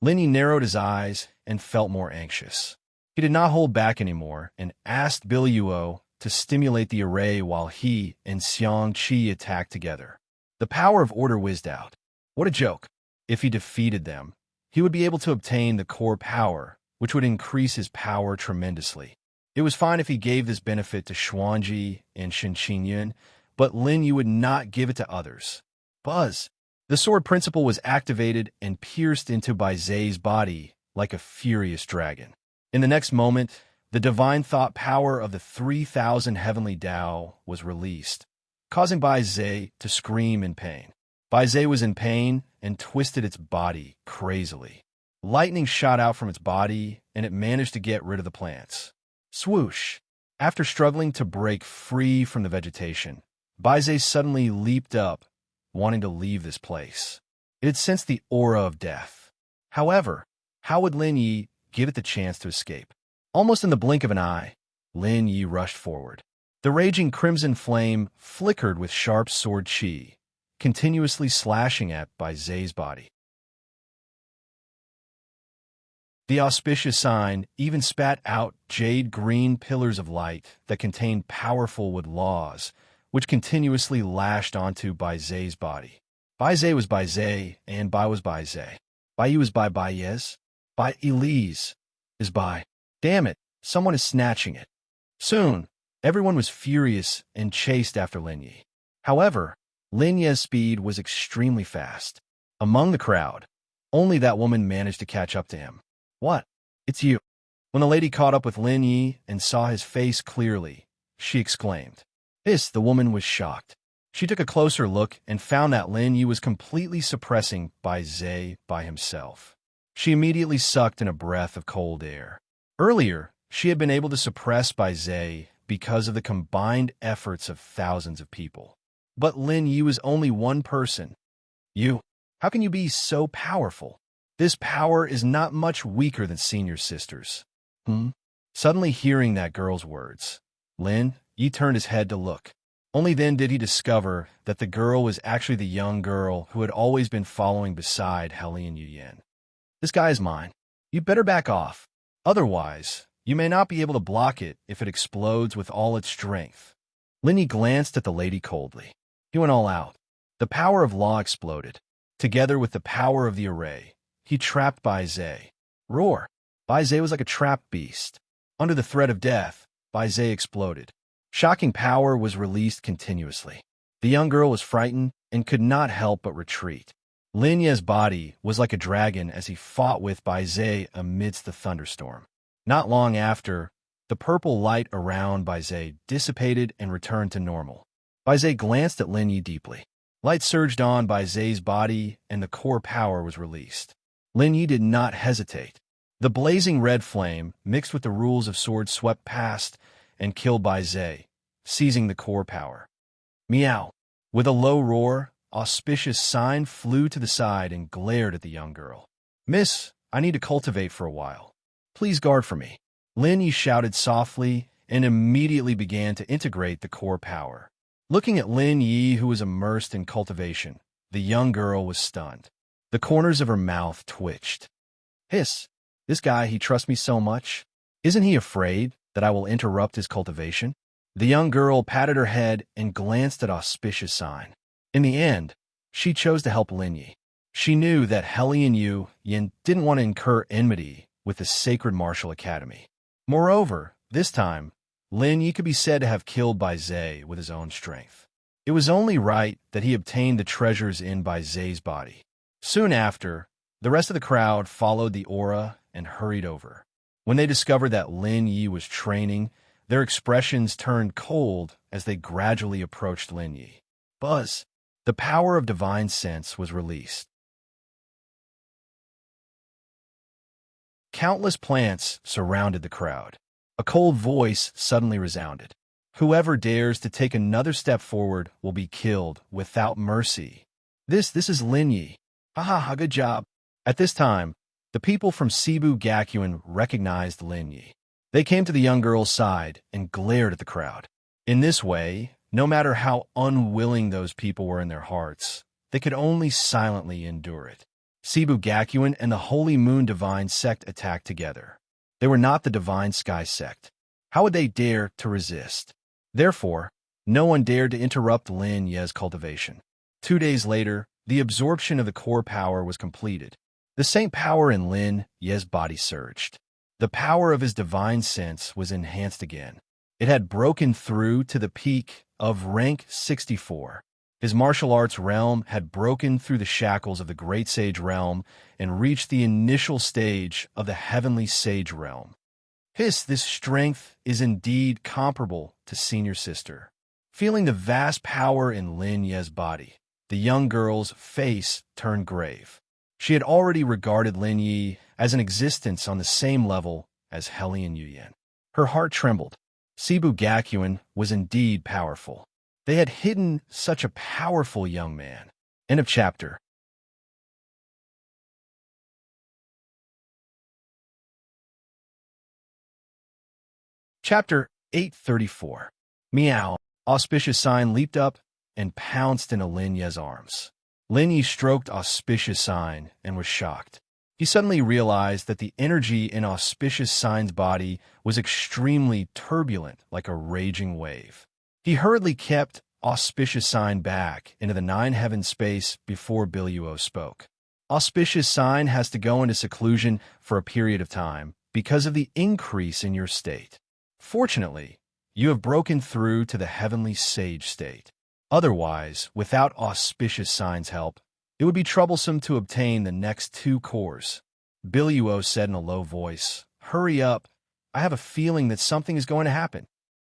Lin Yi narrowed his eyes and felt more anxious. He did not hold back anymore and asked Biluo to stimulate the array while he and Xiang Qi attacked together. The power of order whizzed out. What a joke! If he defeated them, he would be able to obtain the core power, which would increase his power tremendously. It was fine if he gave this benefit to Xuanji and Shen Qingyun, but Lin Yu would not give it to others. Buzz! The sword principle was activated and pierced into Bai Zhe's body like a furious dragon. In the next moment, the divine thought power of the 3,000 heavenly Tao was released, causing Bai Zhe to scream in pain. Bai Zhe was in pain and twisted its body crazily. Lightning shot out from its body, and it managed to get rid of the plants. Swoosh! After struggling to break free from the vegetation, Bai Zhe suddenly leaped up, wanting to leave this place. It had sensed the aura of death. However, how would Lin Yi give it the chance to escape? Almost in the blink of an eye, Lin Yi rushed forward. The raging crimson flame flickered with sharp sword qi, continuously slashing at Bai Zhe's body. The auspicious sign even spat out jade-green pillars of light that contained powerful wood laws, which continuously lashed onto Bai Zhe's body. Bai Zhe was Bai Zhe, and Bai was Bai Zhe. Bai Yu is Bai Yes. Bai Elise is Bai. Damn it, someone is snatching it. Soon, everyone was furious and chased after Lin Yi. However, Lin Yi's speed was extremely fast. Among the crowd, only that woman managed to catch up to him. What? It's you. When the lady caught up with Lin Yi and saw his face clearly, she exclaimed. The woman was shocked. She took a closer look and found that Lin Yi was completely suppressing Bai Zhe by himself. She immediately sucked in a breath of cold air. Earlier, she had been able to suppress Bai Zhe because of the combined efforts of thousands of people. But Lin Yi was only one person. You, how can you be so powerful? This power is not much weaker than Senior Sister's. Suddenly hearing that girl's words, Lin Yi turned his head to look. Only then did he discover that the girl was actually the young girl who had always been following beside Hellion Yuyan. This guy is mine. You better back off. Otherwise, you may not be able to block it if it explodes with all its strength. Lin Yi glanced at the lady coldly. He went all out. The power of law exploded. Together with the power of the array, he trapped Bai Zhe. Roar! Bai Zhe was like a trapped beast. Under the threat of death, Bai Zhe exploded. Shocking power was released continuously. The young girl was frightened and could not help but retreat. Lin Ye's body was like a dragon as he fought with Bai Zhe amidst the thunderstorm. Not long after, the purple light around Bai Zhe dissipated and returned to normal. Bai Zhe glanced at Lin Yi deeply. Light surged on Bai Zhe's body, and the core power was released. Lin Yi did not hesitate. The blazing red flame, mixed with the rules of sword, swept past and killed Bai Zhe, seizing the core power. Meow! With a low roar, Auspicious Sign flew to the side and glared at the young girl. "Miss, I need to cultivate for a while. Please guard for me." Lin Yi shouted softly and immediately began to integrate the core power. Looking at Lin Yi, who was immersed in cultivation, the young girl was stunned. The corners of her mouth twitched. "Hiss! This guy, he trusts me so much. Isn't he afraid that I will interrupt his cultivation?" The young girl patted her head and glanced at Auspicious Sign. In the end, she chose to help Lin Yi. She knew that Hellion Yin didn't want to incur enmity with the Sacred Martial Academy. Moreover, this time, Lin Yi could be said to have killed Bai Zhe with his own strength. It was only right that he obtained the treasures in Bai Zhe's body. Soon after, the rest of the crowd followed the aura and hurried over. When they discovered that Lin Yi was training, their expressions turned cold as they gradually approached Lin Yi. Buzz! The power of divine sense was released. Countless plants surrounded the crowd. A cold voice suddenly resounded. "Whoever dares to take another step forward will be killed without mercy." This is Lin Yi. Ha ha ha, good job. At this time, the people from Cebu Gakuen recognized Lin Yi. They came to the young girl's side and glared at the crowd. In this way, no matter how unwilling those people were in their hearts, they could only silently endure it. Cebu Gakuen and the Holy Moon Divine Sect attacked together. They were not the Divine Sky Sect. How would they dare to resist? Therefore, no one dared to interrupt Lin Ye's cultivation. 2 days later, the absorption of the core power was completed. The saint power in Lin Ye's body surged. The power of his divine sense was enhanced again. It had broken through to the peak of rank 64. His martial arts realm had broken through the shackles of the Great Sage realm and reached the initial stage of the Heavenly Sage realm. This strength is indeed comparable to Senior Sister. Feeling the vast power in Lin Ye's body, the young girl's face turned grave. She had already regarded Lin Yi as an existence on the same level as Hellion Yin. Her heart trembled. Cebu Gakuen was indeed powerful. They had hidden such a powerful young man. End of chapter. Chapter 834. Meow. Auspicious Sign leaped up and pounced into Lin Ye's arms. Lin Yi stroked Auspicious Sign and was shocked. He suddenly realized that the energy in Auspicious Sign's body was extremely turbulent, like a raging wave. He hurriedly kept Auspicious Sign back into the 9-heaven space before Biluo spoke. Auspicious Sign has to go into seclusion for a period of time because of the increase in your state. Fortunately, you have broken through to the Heavenly Sage state. Otherwise, without Auspicious Sign's help, it would be troublesome to obtain the next 2 cores. Biluo said in a low voice, "Hurry up. I have a feeling that something is going to happen."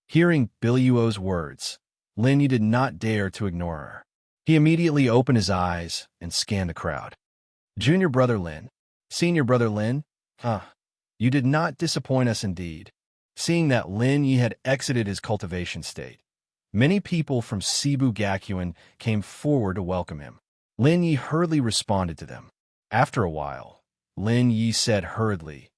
Hearing Biluo's words, Lin Yi did not dare to ignore her. He immediately opened his eyes and scanned the crowd. "Junior brother Lin, senior brother Lin, you did not disappoint us indeed." Seeing that Lin Yi had exited his cultivation state, many people from Cebu Gakuen came forward to welcome him. Lin Yi hurriedly responded to them. After a while, Lin Yi said hurriedly,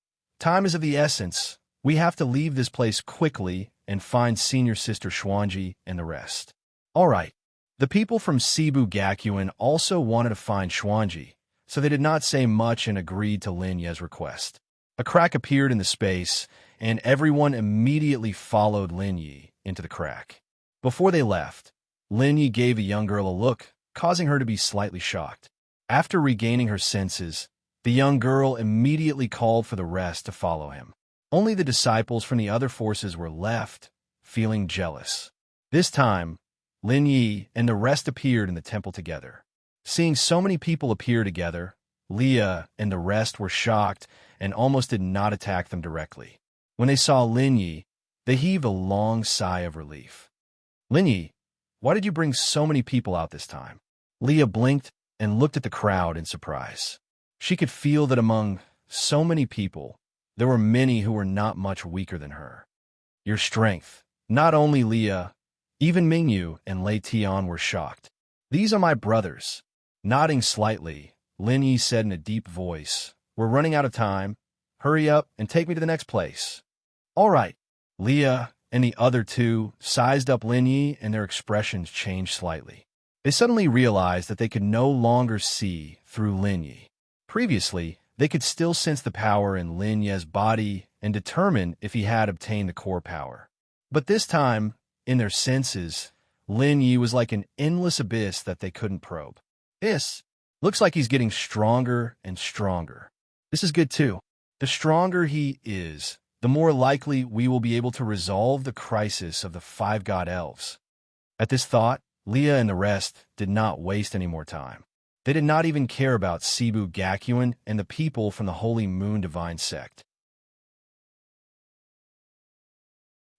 "Time is of the essence. We have to leave this place quickly and find Senior Sister Xuanji and the rest." All right. The people from Cebu Gakuen also wanted to find Xuanji, so they did not say much and agreed to Lin Ye's request. A crack appeared in the space, and everyone immediately followed Lin Yi into the crack. Before they left, Lin Yi gave the young girl a look, causing her to be slightly shocked. After regaining her senses, the young girl immediately called for the rest to follow him. Only the disciples from the other forces were left, feeling jealous. This time, Lin Yi and the rest appeared in the temple together. Seeing so many people appear together, Leah and the rest were shocked and almost did not attack them directly. When they saw Lin Yi, they heaved a long sigh of relief. Lin Yi, why did you bring so many people out this time? Leah blinked and looked at the crowd in surprise. She could feel that among so many people, there were many who were not much weaker than her. Your strength. Not only Leah, even Mingyu and Lei Tian were shocked. These are my brothers. Nodding slightly, Lin Yi said in a deep voice, We're running out of time. Hurry up and take me to the next place. All right. Leah and the other two sized up Lin Yi and their expressions changed slightly. They suddenly realized that they could no longer see through Lin Yi. Previously, they could still sense the power in Lin Yi's body and determine if he had obtained the core power. But this time, in their senses, Lin Yi was like an endless abyss that they couldn't probe. This looks like he's getting stronger and stronger. This is good too. The stronger he is, the more likely we will be able to resolve the crisis of the 5 god elves. At this thought, Leah and the rest did not waste any more time. They did not even care about Cebu Gakuin and the people from the Holy Moon Divine Sect.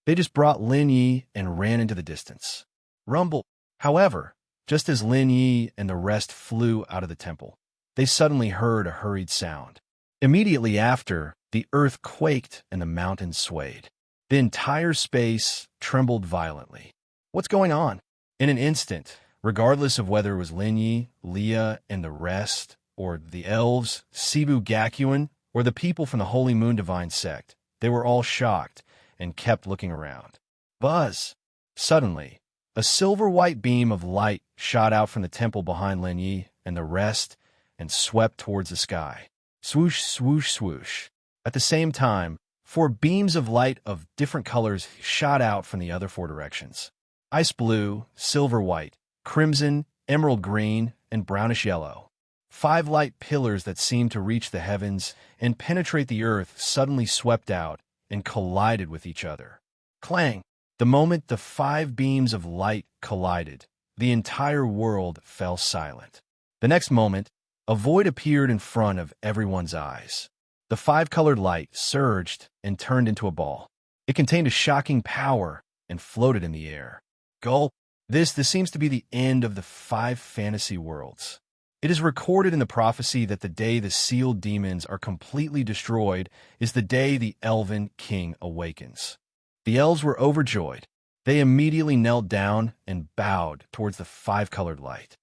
They just brought Lin Yi and ran into the distance. Rumble. However, just as Lin Yi and the rest flew out of the temple, they suddenly heard a hurried sound. Immediately after, the earth quaked and the mountains swayed. The entire space trembled violently. What's going on? In an instant, regardless of whether it was Lin Yi, Leah, and the rest, or the elves, Cebu Gakuin, or the people from the Holy Moon Divine Sect, they were all shocked and kept looking around. Buzz! Suddenly, a silver-white beam of light shot out from the temple behind Lin Yi and the rest and swept towards the sky. Swoosh, swoosh, swoosh. At the same time, 4 beams of light of different colors shot out from the other 4 directions. Ice blue, silver white, crimson, emerald green, and brownish yellow. 5 light pillars that seemed to reach the heavens and penetrate the earth suddenly swept out and collided with each other. Clang! The moment the 5 beams of light collided, the entire world fell silent. The next moment, a void appeared in front of everyone's eyes. The 5-colored light surged and turned into a ball. It contained a shocking power and floated in the air. Gulp! This seems to be the end of the 5 fantasy worlds. It is recorded in the prophecy that the day the sealed demons are completely destroyed is the day the Elven King awakens. The elves were overjoyed. They immediately knelt down and bowed towards the 5-colored light.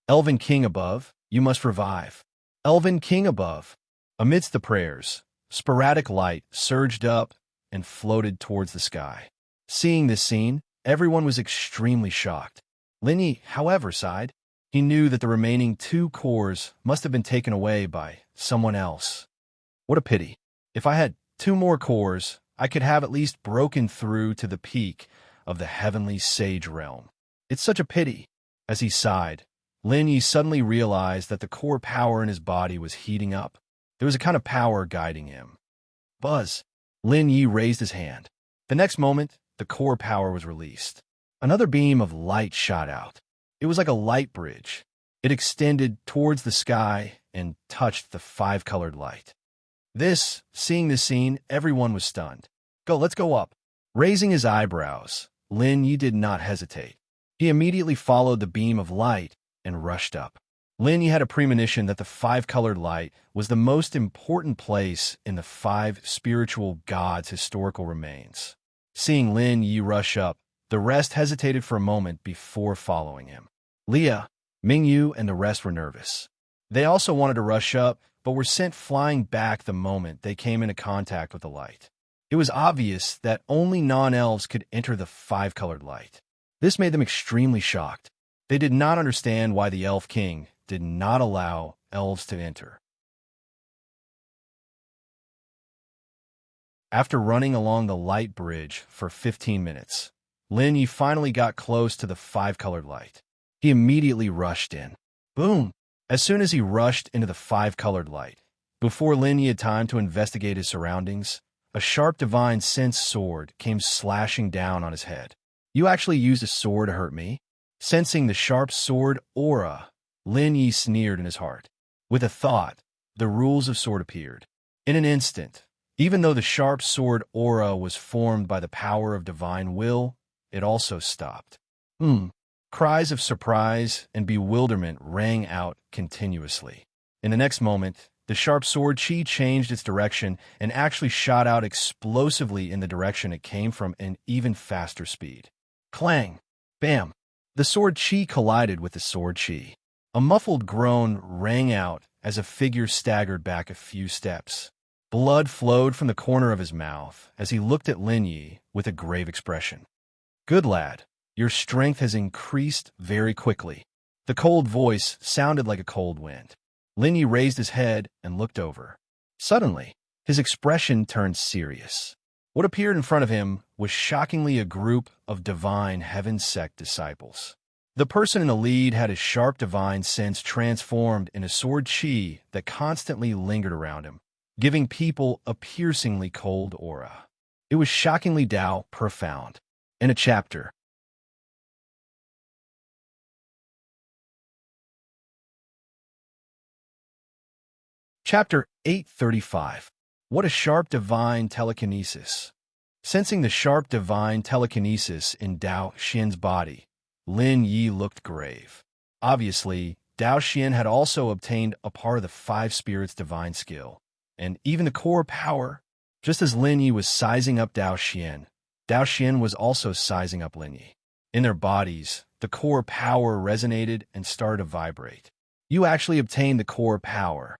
Elven King above, you must revive. Elven King above. Amidst the prayers, sporadic light surged up and floated towards the sky. Seeing this scene, everyone was extremely shocked. Lin Yi, however, sighed. He knew that the remaining 2 cores must have been taken away by someone else. What a pity. If I had 2 more cores, I could have at least broken through to the peak of the heavenly sage realm. It's such a pity. As he sighed, Lin Yi suddenly realized that the core power in his body was heating up. There was a kind of power guiding him. Buzz! Lin Yi raised his hand. The next moment, the core power was released. Another beam of light shot out. It was like a light bridge. It extended towards the sky and touched the 5-colored light. Seeing this scene, everyone was stunned. Let's go up. Raising his eyebrows, Lin Yi did not hesitate. He immediately followed the beam of light and rushed up. Lin Yi had a premonition that the 5-colored light was the most important place in the 5 spiritual gods' historical remains. Seeing Lin Yi rush up, the rest hesitated for a moment before following him. Leah, Mingyu, and the rest were nervous. They also wanted to rush up, but were sent flying back the moment they came into contact with the light. It was obvious that only non-elves could enter the 5-colored light. This made them extremely shocked. They did not understand why the Elf King did not allow elves to enter. After running along the light bridge for 15 minutes, Lin Yi finally got close to the 5-colored light. He immediately rushed in. Boom! As soon as he rushed into the 5-colored light, before Lin Yi had time to investigate his surroundings, a sharp divine sense sword came slashing down on his head. You actually used a sword to hurt me? Sensing the sharp sword aura Lin Yi sneered in his heart. With a thought, the rules of sword appeared. In an instant, even though the sharp sword aura was formed by the power of divine will, it also stopped. Cries of surprise and bewilderment rang out continuously. In the next moment, the sharp sword chi changed its direction and actually shot out explosively in the direction it came from an even faster speed. Clang! Bam! The sword chi collided with the sword chi. A muffled groan rang out as a figure staggered back a few steps. Blood flowed from the corner of his mouth as he looked at Lin Yi with a grave expression. "Good lad, your strength has increased very quickly." The cold voice sounded like a cold wind. Lin Yi raised his head and looked over. Suddenly, his expression turned serious. What appeared in front of him was shockingly a group of divine heaven sect disciples. The person in the lead had his sharp divine sense transformed in a sword chi that constantly lingered around him, giving people a piercingly cold aura. It was shockingly Tao profound. In a chapter. Chapter 835. What a sharp divine telekinesis. Sensing the sharp divine telekinesis in Dao Xian's body, Lin Yi looked grave. Obviously, Dao Xian had also obtained a part of the five spirits' divine skill, and even the core power. Just as Lin Yi was sizing up Dao Xian was also sizing up Lin Yi. In their bodies, the core power resonated and started to vibrate. "You actually obtained the core power."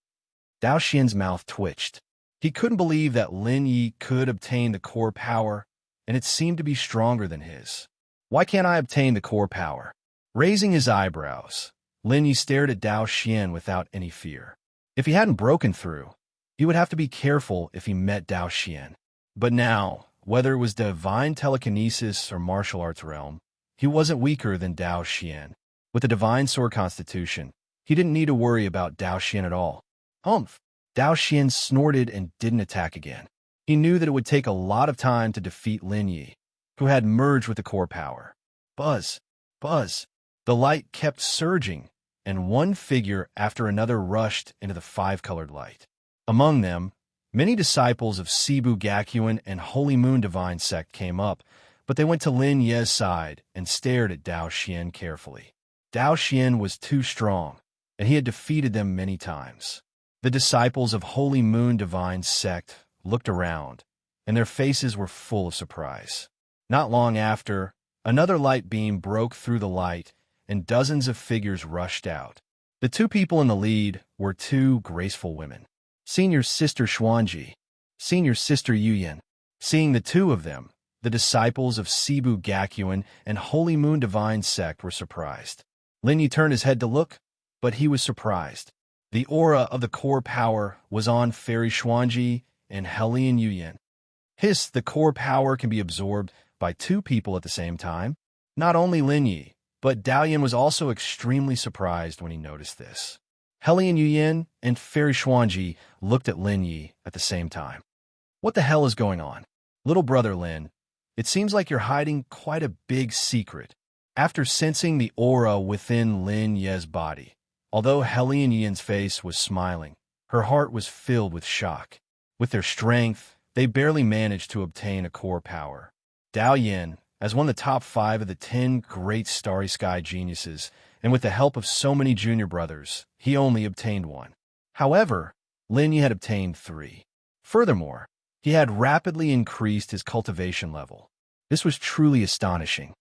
Dao Xian's mouth twitched. He couldn't believe that Lin Yi could obtain the core power, and it seemed to be stronger than his. "Why can't I obtain the core power?" Raising his eyebrows, Lin Yi stared at Dao Xian without any fear. If he hadn't broken through, he would have to be careful if he met Dao Xian. But now, whether it was divine telekinesis or martial arts realm, he wasn't weaker than Dao Xian. With a divine sword constitution, he didn't need to worry about Dao Xian at all. Humph! Dao Xian snorted and didn't attack again. He knew that it would take a lot of time to defeat Lin Yi, who had merged with the core power. Buzz! Buzz! The light kept surging, and one figure after another rushed into the five-colored light. Among them, many disciples of Cebu Gakuin and Holy Moon Divine Sect came up, but they went to Lin Ye's side and stared at Dao Xian carefully. Dao Xian was too strong, and he had defeated them many times. The disciples of Holy Moon Divine Sect looked around, and their faces were full of surprise. Not long after, another light beam broke through the light, and dozens of figures rushed out. The two people in the lead were two graceful women. Senior Sister Xuanji, Senior Sister Yuyan. Seeing the two of them, the disciples of Cebu Gakuin and Holy Moon Divine Sect were surprised. Lin Yi turned his head to look, but he was surprised. The aura of the core power was on Fairy Xuanji and Hellion Yuyan. The core power can be absorbed by two people at the same time. Not only Lin Yi, but Dao was also extremely surprised when he noticed this. Hellion Yuyan and Fairy Xuanji looked at Lin Yi at the same time. "What the hell is going on? Little brother Lin, it seems like you're hiding quite a big secret." After sensing the aura within Lin Ye's body, although Hellion Yuyan's face was smiling, her heart was filled with shock. With their strength, they barely managed to obtain a core power. Dao Yin, as one of the top 5 of the 10 great Starry Sky geniuses, and with the help of so many junior brothers, he only obtained 1. However, Lin Yi had obtained 3. Furthermore, he had rapidly increased his cultivation level. This was truly astonishing.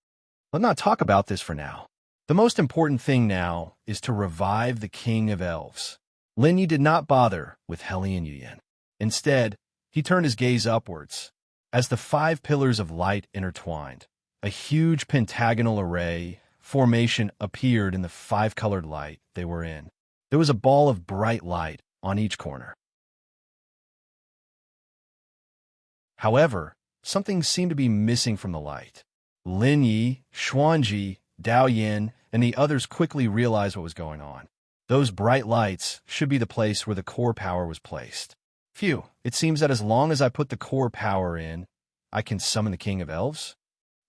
Let's not talk about this for now. The most important thing now is to revive the King of Elves. Lin Yi did not bother with Hellion Yuyan. Instead, he turned his gaze upwards. As the 5 pillars of light intertwined, a huge pentagonal array formation appeared in the 5-colored light they were in. There was a ball of bright light on each corner. However, something seemed to be missing from the light. Lin Yi, Xuanji, Dao Yin, and the others quickly realized what was going on. Those bright lights should be the place where the core power was placed. Phew, it seems that as long as I put the core power in, I can summon the King of Elves?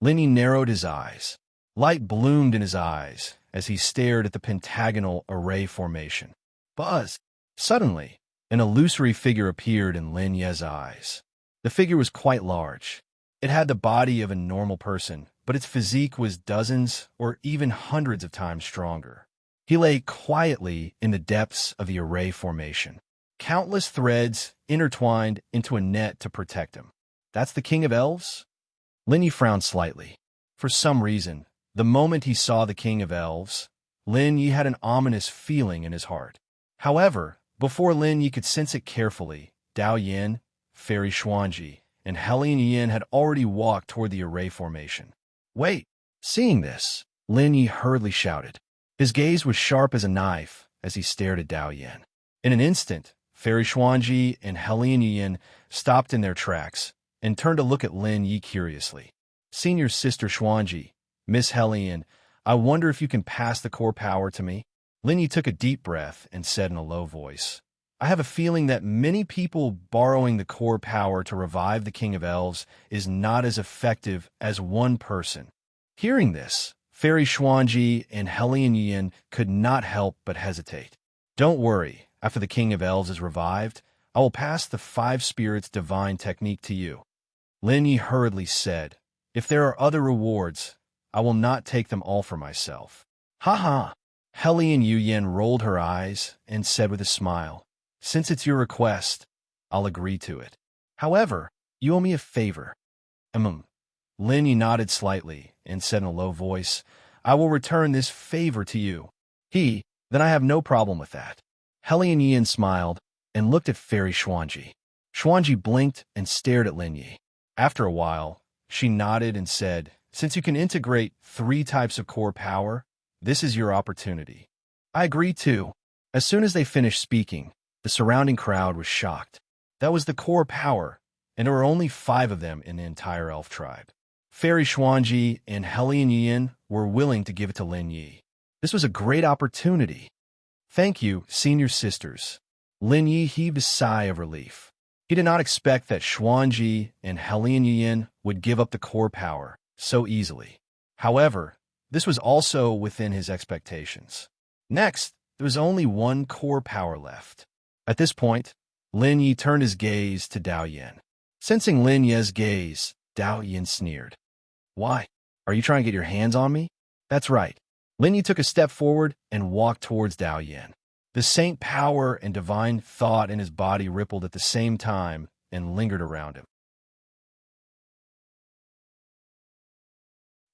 Lin Yi narrowed his eyes. Light bloomed in his eyes as he stared at the pentagonal array formation. Buzz! Suddenly, an illusory figure appeared in Lin Ye's eyes. The figure was quite large. It had the body of a normal person, but its physique was dozens or even hundreds of times stronger. He lay quietly in the depths of the array formation, countless threads intertwined into a net to protect him. That's the King of Elves? Lin Yi frowned slightly. For some reason, the moment he saw the King of Elves, Lin Yi had an ominous feeling in his heart. However, before Lin Yi could sense it carefully, Dao Yin, Fairy Xuanji, and Hellion Yin had already walked toward the array formation. Wait! Seeing this, Lin Yi hurriedly shouted. His gaze was sharp as a knife as he stared at Dao Yin. In an instant, Fairy Xuanji and Hellion Yin stopped in their tracks and turned to look at Lin Yi curiously. Senior Sister Xuanji, Miss Hellion, I wonder if you can pass the core power to me? Lin Yi took a deep breath and said in a low voice, I have a feeling that many people borrowing the core power to revive the King of Elves is not as effective as one person. Hearing this, Fairy Xuanji and Hellion Yin could not help but hesitate. Don't worry, after the King of Elves is revived, I will pass the Five Spirits Divine technique to you. Lin Yi hurriedly said, If there are other rewards, I will not take them all for myself. Ha ha! Hellion Yin rolled her eyes and said with a smile, Since it's your request, I'll agree to it. However, you owe me a favor. Lin Yi nodded slightly and said in a low voice, I will return this favor to you. Then I have no problem with that. Hellion Yin smiled and looked at Fairy Xuanji. Xuanji blinked and stared at Lin Yi. After a while, she nodded and said, Since you can integrate 3 types of core power, this is your opportunity. I agree too. As soon as they finished speaking, the surrounding crowd was shocked. That was the core power, and there were only 5 of them in the entire elf tribe. Fairy Xuanji and Hellion Yin were willing to give it to Lin Yi. This was a great opportunity. Thank you, senior sisters. Lin Yi heaved a sigh of relief. He did not expect that Xuanji and Hellion Yin would give up the core power so easily. However, this was also within his expectations. Next, there was only 1 core power left. At this point, Lin Yi turned his gaze to Dao Yin. Sensing Lin Yi's gaze, Dao Yin sneered. Why? Are you trying to get your hands on me? That's right. Lin Yi took a step forward and walked towards Dao Yin. The saint power and divine thought in his body rippled at the same time and lingered around him.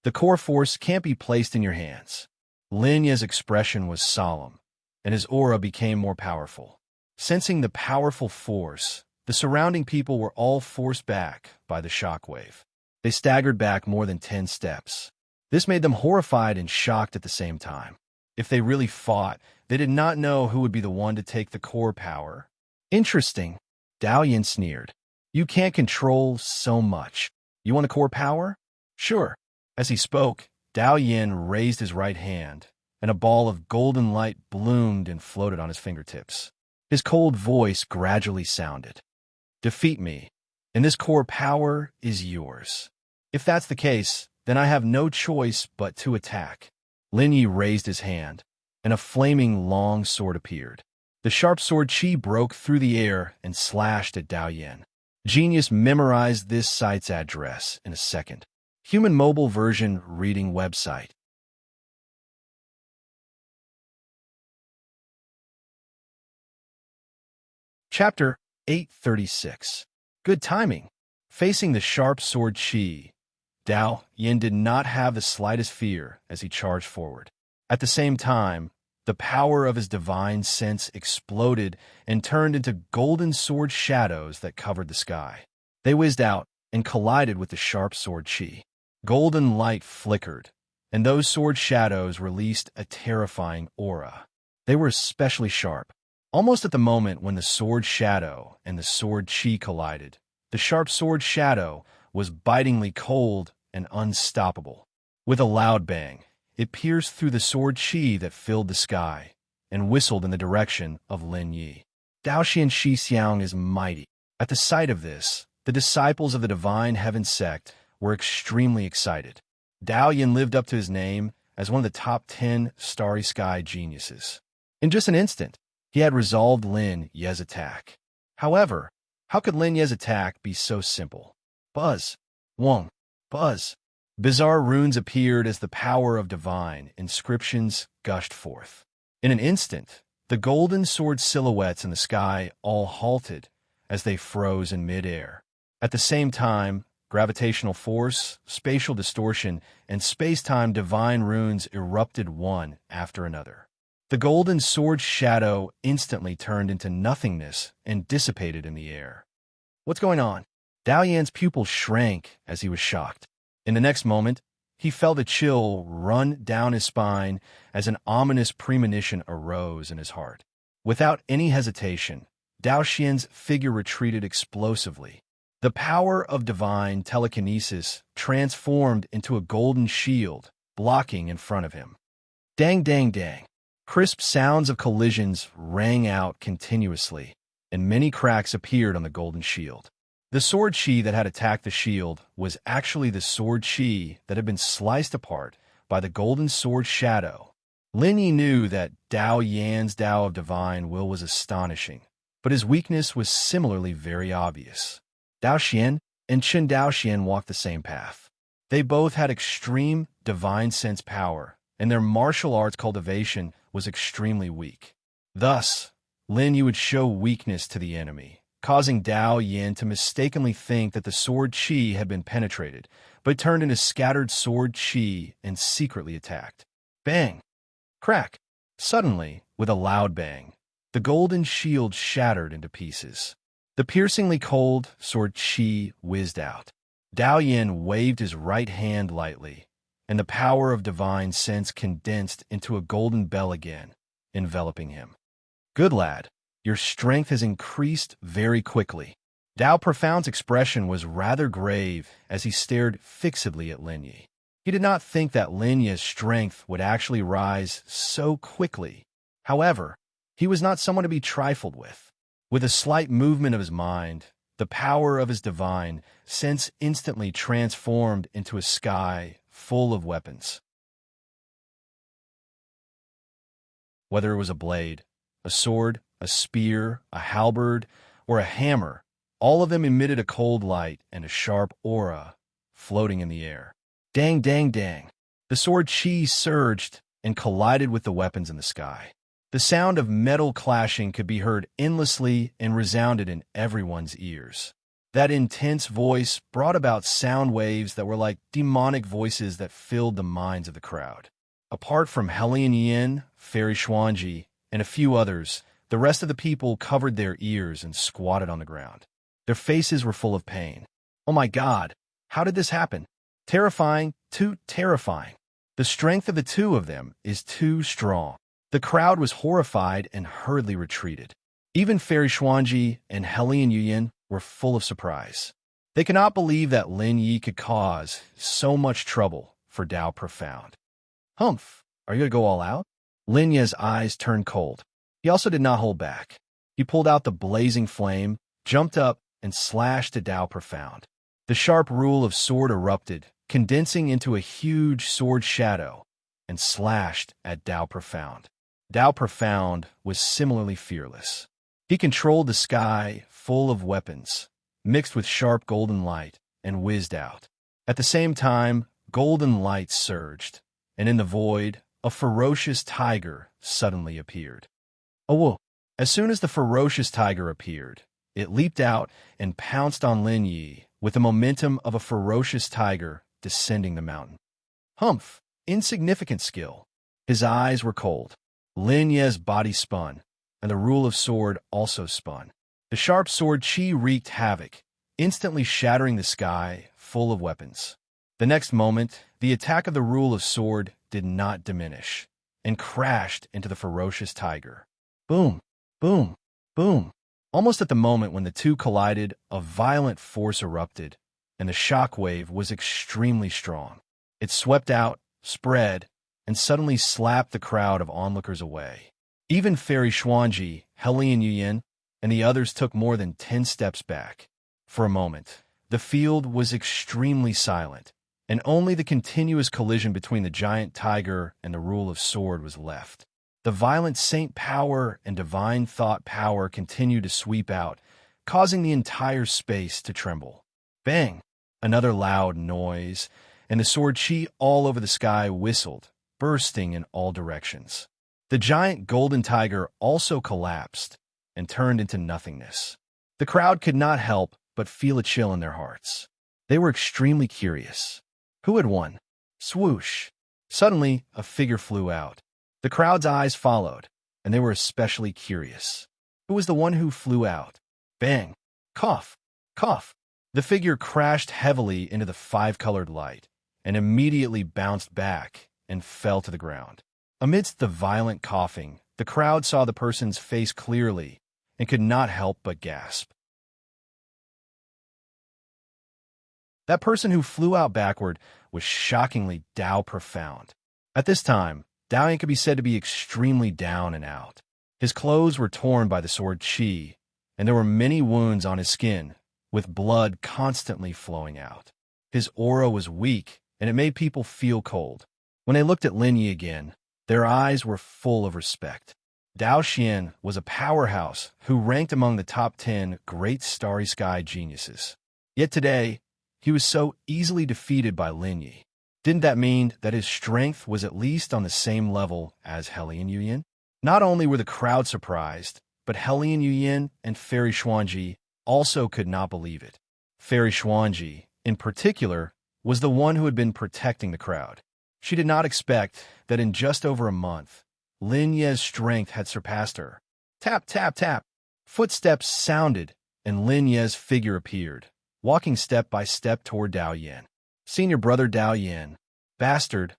The core force can't be placed in your hands. Lin Yi's expression was solemn, and his aura became more powerful. Sensing the powerful force, the surrounding people were all forced back by the shockwave. They staggered back more than 10 steps. This made them horrified and shocked at the same time. If they really fought, they did not know who would be the one to take the core power. Interesting. Dao Yin sneered. You can't control so much. You want a core power? Sure. As he spoke, Dao Yin raised his right hand, and a ball of golden light bloomed and floated on his fingertips. His cold voice gradually sounded. Defeat me, and this core power is yours. If that's the case, then I have no choice but to attack. Lin Yi raised his hand, and a flaming long sword appeared. The sharp sword chi broke through the air and slashed at Dao Yin. Genius memorized this site's address in a second. Human mobile version reading website. Chapter 836. Good timing. Facing the sharp sword chi, Dao Yin did not have the slightest fear as he charged forward. At the same time, the power of his divine sense exploded and turned into golden sword shadows that covered the sky. They whizzed out and collided with the sharp sword chi. Golden light flickered, and those sword shadows released a terrifying aura. They were especially sharp. Almost at the moment when the sword shadow and the sword chi collided, the sharp sword shadow was bitingly cold and unstoppable. With a loud bang, it pierced through the sword chi that filled the sky and whistled in the direction of Lin Yi. Daoxian Shixiang is mighty. At the sight of this, the disciples of the Divine Heaven sect were extremely excited. Dao Yin lived up to his name as one of the top 10 starry sky geniuses. In just an instant, he had resolved Lin Ye's attack. However, how could Lin Ye's attack be so simple? Buzz. Wong. Buzz. Bizarre runes appeared as the power of divine inscriptions gushed forth. In an instant, the golden sword silhouettes in the sky all halted as they froze in midair. At the same time, gravitational force, spatial distortion, and space-time divine runes erupted one after another. The golden sword's shadow instantly turned into nothingness and dissipated in the air. What's going on? Dao Yan's pupils shrank as he was shocked. In the next moment, he felt a chill run down his spine as an ominous premonition arose in his heart. Without any hesitation, Dao Xian's figure retreated explosively. The power of divine telekinesis transformed into a golden shield, blocking in front of him. Dang, dang, dang. Crisp sounds of collisions rang out continuously, and many cracks appeared on the golden shield. The sword chi that had attacked the shield was actually the sword chi that had been sliced apart by the golden sword shadow. Lin Yi knew that Dao Yan's Dao of divine will was astonishing, but his weakness was similarly very obvious. Dao Xian and Chen Dao Xian walked the same path. They both had extreme divine sense power, and their martial arts cultivation was extremely weak. Thus, Lin Yi would show weakness to the enemy, causing Dao Yan to mistakenly think that the sword chi had been penetrated, but turned into scattered sword chi and secretly attacked. Bang! Crack! Suddenly, with a loud bang, the golden shield shattered into pieces. The piercingly cold sword chi whizzed out. Dao Yan waved his right hand lightly, and the power of divine sense condensed into a golden bell again, enveloping him. Good lad, your strength has increased very quickly. Dao Profound's expression was rather grave as he stared fixedly at Lin Yi. He did not think that Lin Yi's strength would actually rise so quickly. However, he was not someone to be trifled with. With a slight movement of his mind, the power of his divine sense instantly transformed into a sky full of weapons. Whether it was a blade, a sword, a spear, a halberd, or a hammer, all of them emitted a cold light and a sharp aura floating in the air. Dang, dang, dang. The sword chi surged and collided with the weapons in the sky. The sound of metal clashing could be heard endlessly and resounded in everyone's ears. That intense voice brought about sound waves that were like demonic voices that filled the minds of the crowd. Apart from Helian Yin, Fairy Xuanji, and a few others, the rest of the people covered their ears and squatted on the ground. Their faces were full of pain. Oh my God, how did this happen? Terrifying, too terrifying. The strength of the two of them is too strong. The crowd was horrified and hurriedly retreated. Even Fairy Xuanji and Helian Yin were full of surprise. They could not believe that Lin Yi could cause so much trouble for Dao Profound. Humph, are you going to go all out? Lin Yi's eyes turned cold. He also did not hold back. He pulled out the blazing flame, jumped up, and slashed at Dao Profound. The sharp rule of sword erupted, condensing into a huge sword shadow, and slashed at Dao Profound. Dao Profound was similarly fearless. He controlled the sky full of weapons, mixed with sharp golden light, and whizzed out. At the same time, golden light surged, and in the void, a ferocious tiger suddenly appeared. Oh, as soon as the ferocious tiger appeared, it leaped out and pounced on Lin Yi with the momentum of a ferocious tiger descending the mountain. Humph, insignificant skill. His eyes were cold. Lin Ye's body spun, and the rule of sword also spun. The sharp sword chi wreaked havoc, instantly shattering the sky full of weapons. The next moment, the attack of the rule of sword did not diminish, and crashed into the ferocious tiger. Boom, boom, boom. Almost at the moment when the two collided, a violent force erupted, and the shock wave was extremely strong. It swept out, spread, and suddenly slapped the crowd of onlookers away. Even Fairy Xuanji, Helian Yin, and the others took more than 10 steps back. For a moment, the field was extremely silent, and only the continuous collision between the giant tiger and the rule of sword was left. The violent saint power and divine thought power continued to sweep out, causing the entire space to tremble. Bang! Another loud noise, and the sword chi all over the sky whistled, bursting in all directions. The giant golden tiger also collapsed and turned into nothingness. The crowd could not help but feel a chill in their hearts. They were extremely curious. Who had won? Swoosh! Suddenly, a figure flew out. The crowd's eyes followed, and they were especially curious. Who was the one who flew out? Bang! Cough! Cough! The figure crashed heavily into the five-colored light and immediately bounced back and fell to the ground. Amidst the violent coughing, the crowd saw the person's face clearly and could not help but gasp. That person who flew out backward was shockingly Dao profound. At this time, Dao Yan could be said to be extremely down and out. His clothes were torn by the sword Qi, and there were many wounds on his skin, with blood constantly flowing out. His aura was weak, and it made people feel cold. When they looked at Lin Yi again, their eyes were full of respect. Dao Xian was a powerhouse who ranked among the top 10 great starry sky geniuses. Yet today, he was so easily defeated by Lin Yi. Didn't that mean that his strength was at least on the same level as Helian Yuyin? Not only were the crowd surprised, but Helian Yuyin and Fairy Xuanji also could not believe it. Fairy Xuanji, in particular, was the one who had been protecting the crowd. She did not expect that in just over a month, Lin Ye's strength had surpassed her. Tap, tap, tap. Footsteps sounded, and Lin Ye's figure appeared, walking step by step toward Dao Yan. Senior brother Dao Yan. Bastard,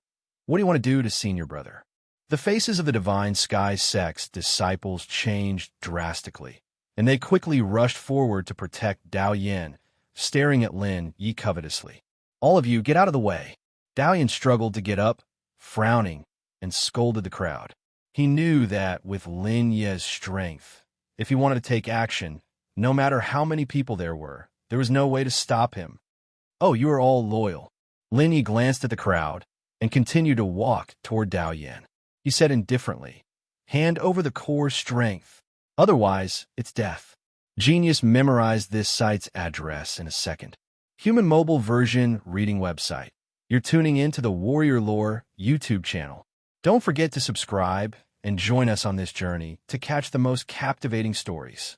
what do you want to do to senior brother? The faces of the divine sky sect's disciples changed drastically, and they quickly rushed forward to protect Dao Yan, staring at Lin Yi covetously. All of you, get out of the way. Dao Yan struggled to get up, frowning, and scolded the crowd. He knew that with Lin Ye's strength, if he wanted to take action, no matter how many people there was no way to stop him. Oh, you are all loyal. Lin Yi glanced at the crowd and continued to walk toward Dao Yan. He said indifferently, hand over the core strength. Otherwise, it's death. Genius memorized this site's address in a second. Human mobile version reading website. You're tuning in to the Warrior Lore YouTube channel. Don't forget to subscribe and join us on this journey to catch the most captivating stories.